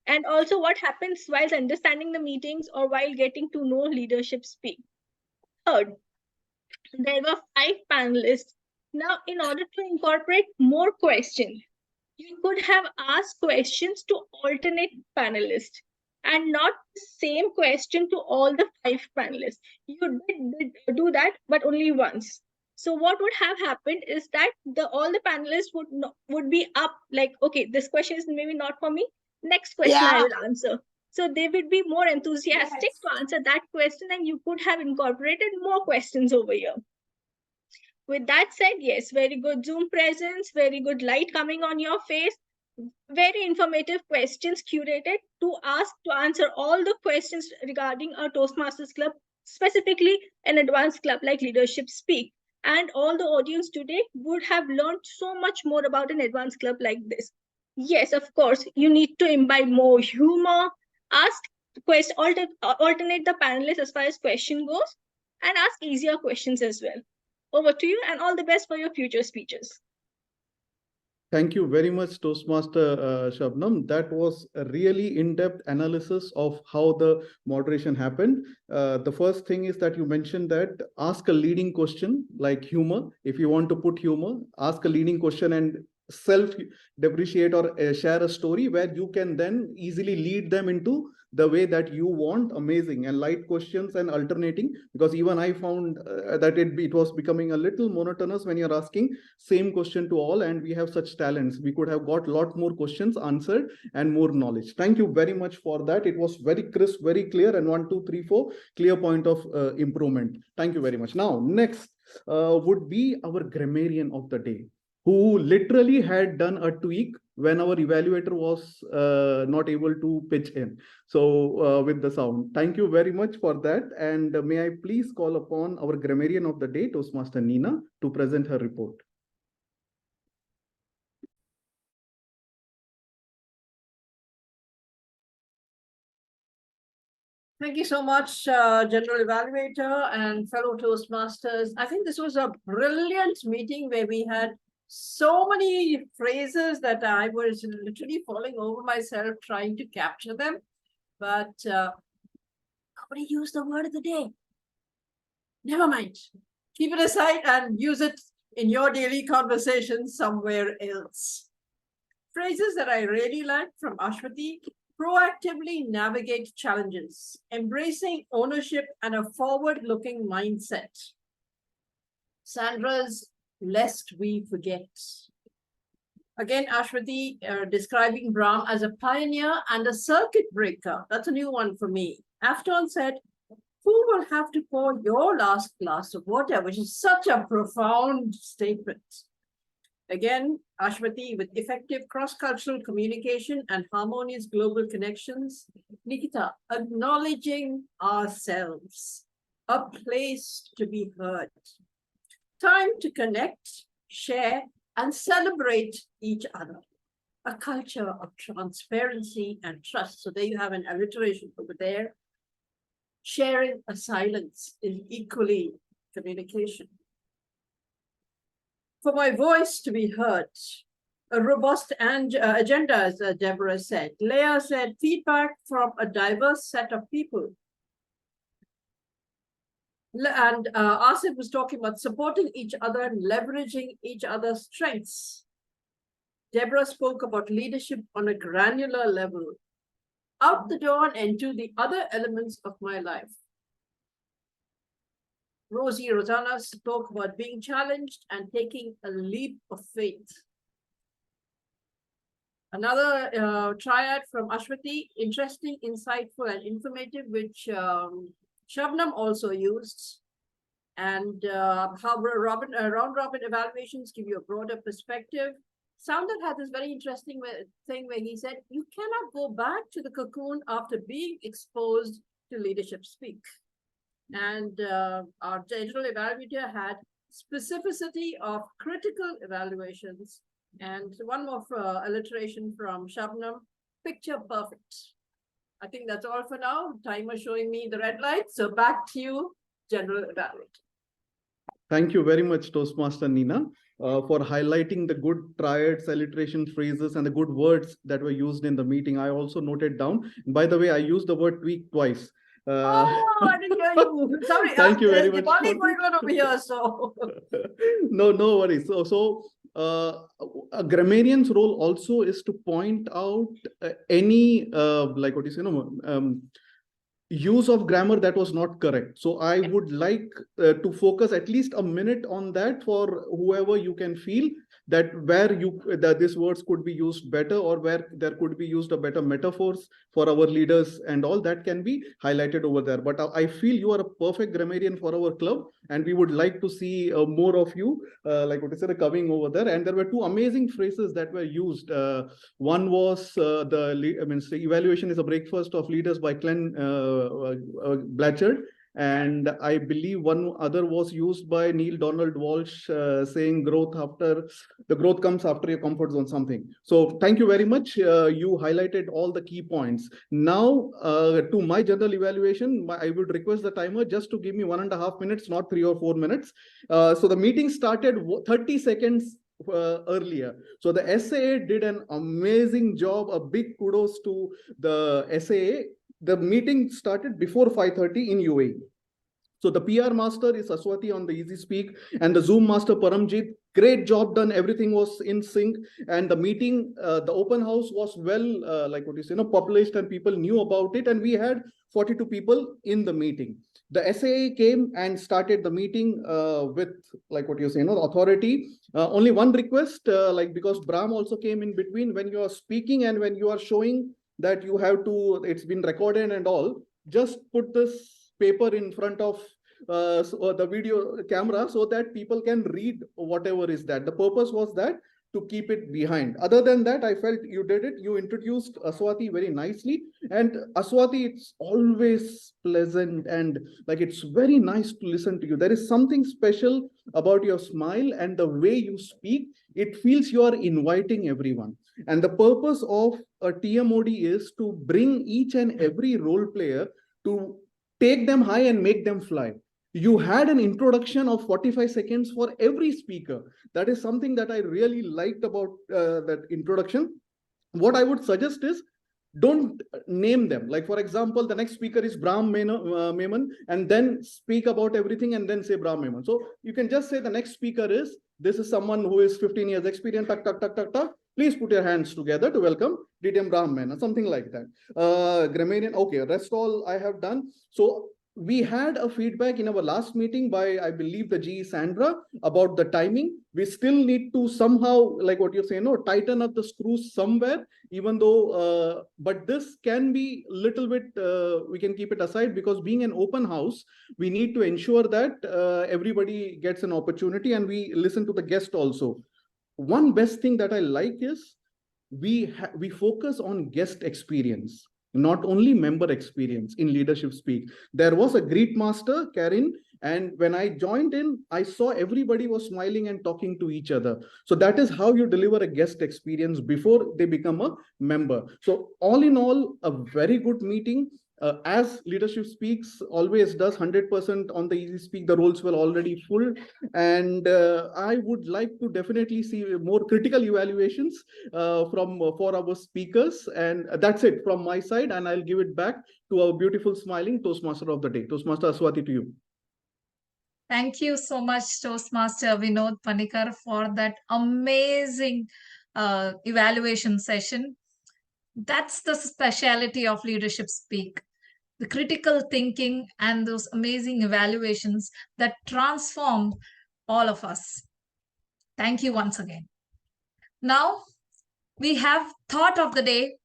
M: And also what happens while understanding the meetings or while getting to know leadership speak. Third, there were 5 panelists. Now, in order to incorporate more questions, you could have asked questions to alternate panelists and not the same question to all the 5 panelists. You did do that, but only once. So what would have happened is that all the panelists would be up like, okay, this question is maybe not for me. Next question I will answer. So they would be more enthusiastic to answer that question, and you could have incorporated more questions over here. With that said, yes, very good Zoom presence, very good light coming on your face, very informative questions curated to answer all the questions regarding our Toastmasters Club, specifically an advanced club like Leadership Speak. And all the audience today would have learned so much more about an advanced club like this. Yes, of course, you need to imbibe more humor, alternate the panelists as far as question goes, and ask easier questions as well. Over to you, and all the best for your future speeches.
T: Thank you very much, Toastmaster Sabnam. That was a really in-depth analysis of how the moderation happened. The first thing is that you mentioned that ask a leading question like humor. If you want to put humor, ask a leading question and self-depreciate or share a story where you can then easily lead them into the way that you want. Amazing. And light questions and alternating, because even I found that it was becoming a little monotonous when you're asking same question to all, and we have such talents. We could have got a lot more questions answered and more knowledge. Thank you very much for that. It was very crisp, very clear, and 1, 2, 3, 4 clear point of improvement. Thank you very much. Now, next would be our grammarian of the day, who literally had done a tweak when our evaluator was not able to pitch in. So with the sound, thank you very much for that. And may I please call upon our grammarian of the day, Toastmaster Nina, to present her report.
F: Thank you so much, General Evaluator and fellow Toastmasters. I think this was a brilliant meeting where we had so many phrases that I was literally falling over myself trying to capture them. But nobody used the word of the day. Never mind. Keep it aside and use it in your daily conversation somewhere else. Phrases that I really liked from Aswathy: proactively navigate challenges, embracing ownership and a forward-looking mindset. Sandra's lest we forget. Again, Aswathy describing Brahm as a pioneer and a circuit breaker. That's a new one for me. Afton said, who will have to pour your last glass of water, which is such a profound statement. Again, Aswathy with effective cross-cultural communication and harmonious global connections. Nikhita, acknowledging ourselves, a place to be heard. Time to connect, share, and celebrate each other. A culture of transparency and trust. So there you have an alliteration over there. Sharing a silence is equally communication. For my voice to be heard, a robust agenda, as Deborah said. Leah said, feedback from a diverse set of people. And Asif was talking about supporting each other and leveraging each other's strengths. Deborah spoke about leadership on a granular level, out the door and into the other elements of my life. Rozy, Rosanna spoke about being challenged and taking a leap of faith. Another triad from Aswathy, interesting, insightful, and informative, which Sabnam also used. And how round-robin evaluations give you a broader perspective. Soundar had this very interesting thing where he said, you cannot go back to the cocoon after being exposed to leadership speak. And our general evaluator had specificity of critical evaluations. And one more alliteration from Sabnam, picture perfect. I think that's all for now. Timer showing me the red light. So back to you, General Evaluator.
T: Thank you very much, Toastmaster Nina. for highlighting the good triads, alliteration phrases, and the good words that were used in the meeting. I also noted down. By the way, I used the word tweak twice.
F: I didn't hear you. Sorry,
T: Thank you very much.
F: Diwali going on over here, so.
T: No worries. So a grammarian's role also is to point out any like what you say, use of grammar that was not correct. So I would like to focus at least a minute on that for whoever you can feel that where these words could be used better, or where there could be used a better metaphors for our leaders, and all that can be highlighted over there. But I feel you are a perfect grammarian for our club, and we would like to see more of you, like what I said, coming over there. And there were two amazing phrases that were used. One was the evaluation is a breakfast of leaders by Glenn Blatchard. And I believe one other was used by Neil Donald Walsh, saying growth comes after your comfort zone, something. So thank you very much. You highlighted all the key points. Now to my general evaluation, I would request the timer just to give me 1.5 minutes, not 3 or 4 minutes. So the meeting started 30 seconds earlier. So the SAA did an amazing job. A big kudos to the SAA. The meeting started before 5:30 in UAE. So the PR master is Aswathy on the Easy Speak, and the Zoom master Paramjit. Great job done. Everything was in sync, and the meeting, the open house was well, like what you say, published, and people knew about it. And we had 42 people in the meeting. The SAA came and started the meeting with, like what you say, authority. Only one request, like because Brahm also came in between when you are speaking and when you are showing that you have to, it's been recorded and all, just put this paper in front of the video camera so that people can read whatever is that. The purpose was that to keep it behind. Other than that, I felt you did it. You introduced Aswathy very nicely. And Aswathy, it's always pleasant and like it's very nice to listen to you. There is something special about your smile and the way you speak. It feels you are inviting everyone. And the purpose of a TMOD is to bring each and every role player to take them high and make them fly. You had an introduction of 45 seconds for every speaker. That is something that I really liked about that introduction. What I would suggest is, don't name them. Like, for example, the next speaker is Brahm Memone, and then speak about everything and then say Brahm Memone. So you can just say the next speaker is, this is someone who is 15 years experience, tak, tak, tak, tak, tak. Please put your hands together to welcome DTM Brahm Memone, something like that. Grammarian, okay, rest all I have done. So we had a feedback in our last meeting by, I believe, the GE Sandra about the timing. We still need to somehow, like what you say, tighten up the screws somewhere, even though, but this can be a little bit, we can keep it aside, because being an open house, we need to ensure that everybody gets an opportunity and we listen to the guest also. One best thing that I like is we focus on guest experience, not only member experience in leadership speak. There was a greet master, Carine, and when I joined in, I saw everybody was smiling and talking to each other. So that is how you deliver a guest experience before they become a member. So all in all, a very good meeting. As leadership speaks always does, 100% on the Easy Speak, the roles were already full. And I would like to definitely see more critical evaluations for our speakers. And that's it from my side. And I'll give it back to our beautiful smiling Toastmaster of the day. Toastmaster Aswathy, to you.
B: Thank you so much, Toastmaster Vinod Panicker, for that amazing evaluation session. That's the speciality of leadership speak. The critical thinking and those amazing evaluations that transform all of us. Thank you once again. Now, we have thought of the day,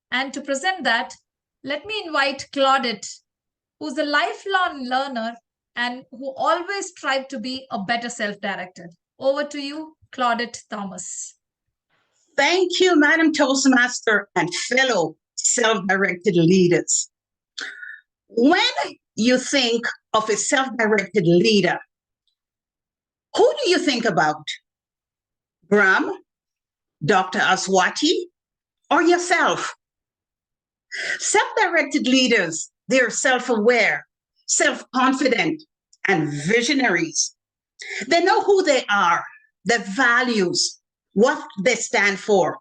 B: and to present that, let me invite Claudette, who's a lifelong learner and who always strive to be a better self-directed. Over to you, Claudette Thomas.
C: Thank you, Madam Toastmaster and fellow self-directed leaders. When you think of a self-directed leader, who do you think about? Brahm, Dr. Aswathy, or yourself? Self-directed leaders, they're self-aware, self-confident, and visionaries. They know who they are their values, what they stand for,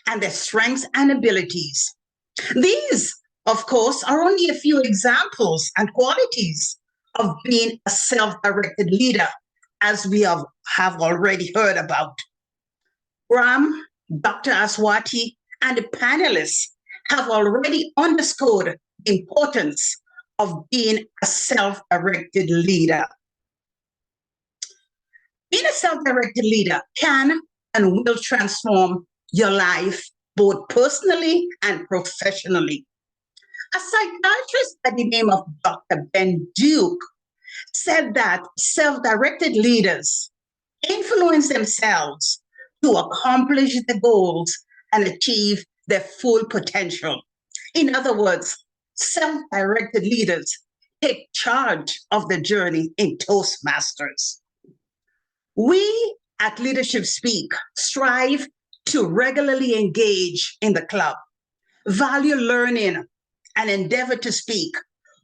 C: and their strengths and abilities. These, of course, are only a few examples and qualities of being a self-directed leader, as we have already heard about. Brahm, Dr. Aswathy, and the panelists have already underscored the importance of being a self-directed leader. Being a self-directed leader can and will transform your life both personally and professionally. A psychiatrist by the name of Dr. Ben Duke said that self-directed leaders influence themselves to accomplish the goals and achieve their full potential. In other words, self-directed leaders take charge of the journey in Toastmasters. We at Leadership Speak strive to regularly engage in the club, value learning, and endeavor to speak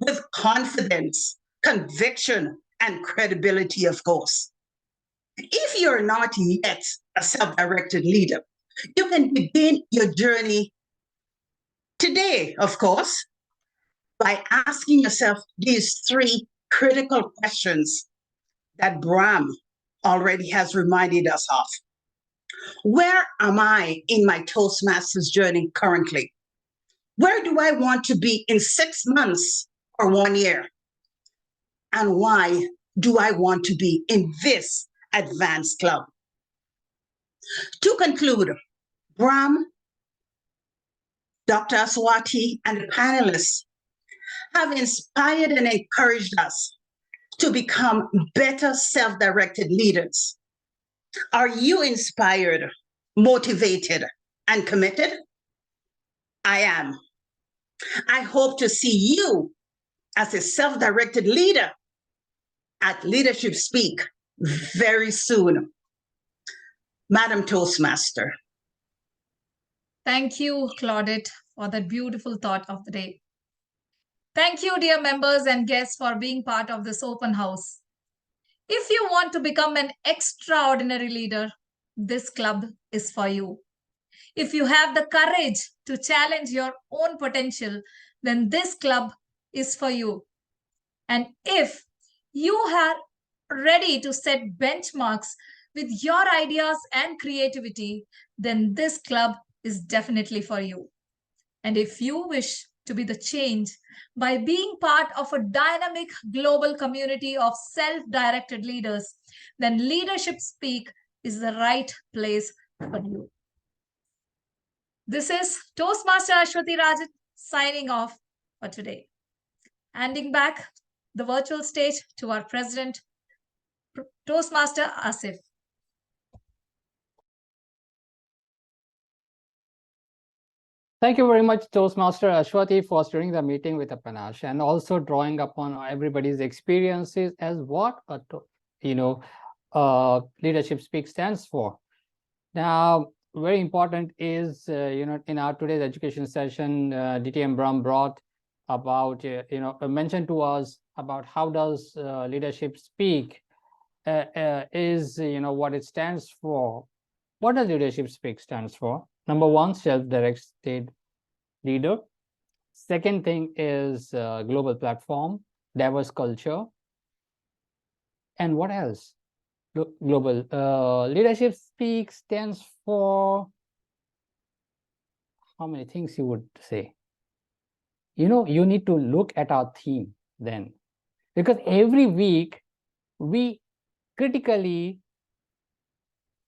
C: with confidence, conviction, and credibility, of course. If you're not yet a self-directed leader, you can begin your journey today, of course, by asking yourself these three critical questions that Brahm already has reminded us of. Where am I in my Toastmasters journey currently? Where do I want to be in 6 months or 1 year? And why do I want to be in this advanced club? To conclude, Brahm, Dr. Aswathy, and the panelists have inspired and encouraged us to become better self-directed leaders. Are you inspired, motivated, and committed? I am. I hope to see you as a self-directed leader at Leadership Speak very soon. Madam Toastmaster.
B: Thank you, Claudette, for that beautiful thought of the day. Thank you, dear members and guests, for being part of this open house. If you want to become an extraordinary leader, this club is for you. If you have the courage to challenge your own potential, then this club is for you. And if you are ready to set benchmarks with your ideas and creativity, then this club is definitely for you. And if you wish to be the change by being part of a dynamic global community of self-directed leaders, then Leadership Speak is the right place for you. This is Toastmaster Aswathy Rajan signing off for today. Handing back the virtual stage to our president, Toastmaster Asif.
R: Thank you very much, Toastmaster Aswathy, for steering the meeting with a panache and also drawing upon everybody's experiences as what Leadership Speak stands for. Now, very important is in our today's education session, DTM Brahm brought about mentioned to us about how does Leadership Speak is what it stands for. What does Leadership Speak stands for? Number one, self-directed leader. Second thing is global platform, diverse culture. And what else? Global. Leadership Speak stands for how many things you would say? You need to look at our theme then. Because every week we critically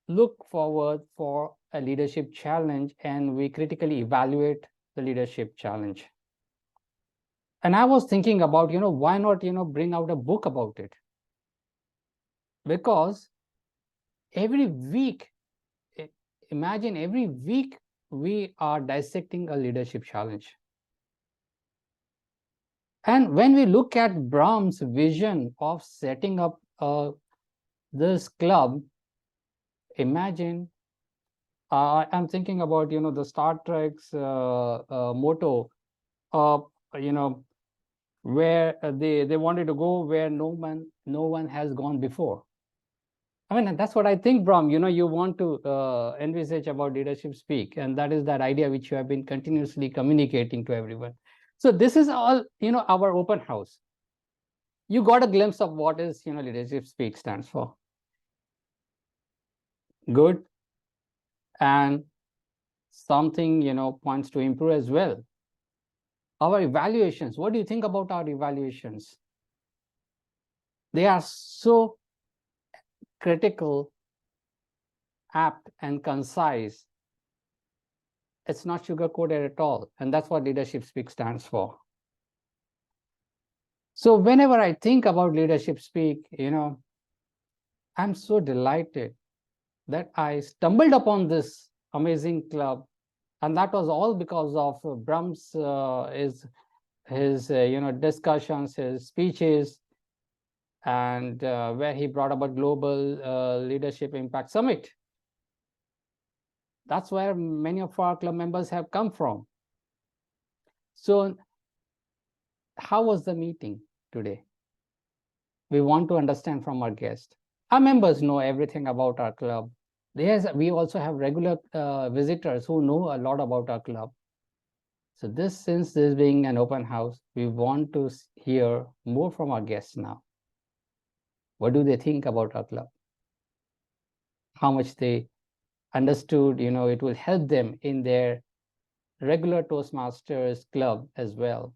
R: look forward for a leadership challenge and we critically evaluate the leadership challenge. And I was thinking about, why not, bring out a book about it? Because every week, imagine every week we are dissecting a leadership challenge. And when we look at Brahm's vision of setting up this club, imagine I'm thinking about the Star Trek's motto, where they wanted to go where no one has gone before. I mean, that's what I think, Brahm. You want to envisage about leadership speak, and that is that idea which you have been continuously communicating to everyone. So this is all, our open house. You got a glimpse of what is, leadership speak stands for. Good. And something, points to improve as well. Our evaluations, what do you think about our evaluations? They are so critical, apt, and concise. It's not sugar-coated at all. And that's what leadership speak stands for. So whenever I think about leadership speak, I'm so delighted that I stumbled upon this amazing club. And that was all because of Brahm's his discussions, his speeches, and where he brought about Global Leadership Impact Summit. That's where many of our club members have come from. So how was the meeting today? We want to understand from our guest. Our members know everything about our club. We also have regular visitors who know a lot about our club. So since this being an open house, we want to hear more from our guests now. What do they think about our club? How much they understood, it will help them in their regular Toastmasters club as well.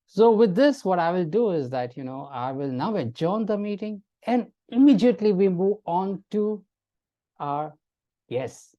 R: So with this, what I will do is that, I will now adjourn the meeting and immediately we move on to our guests.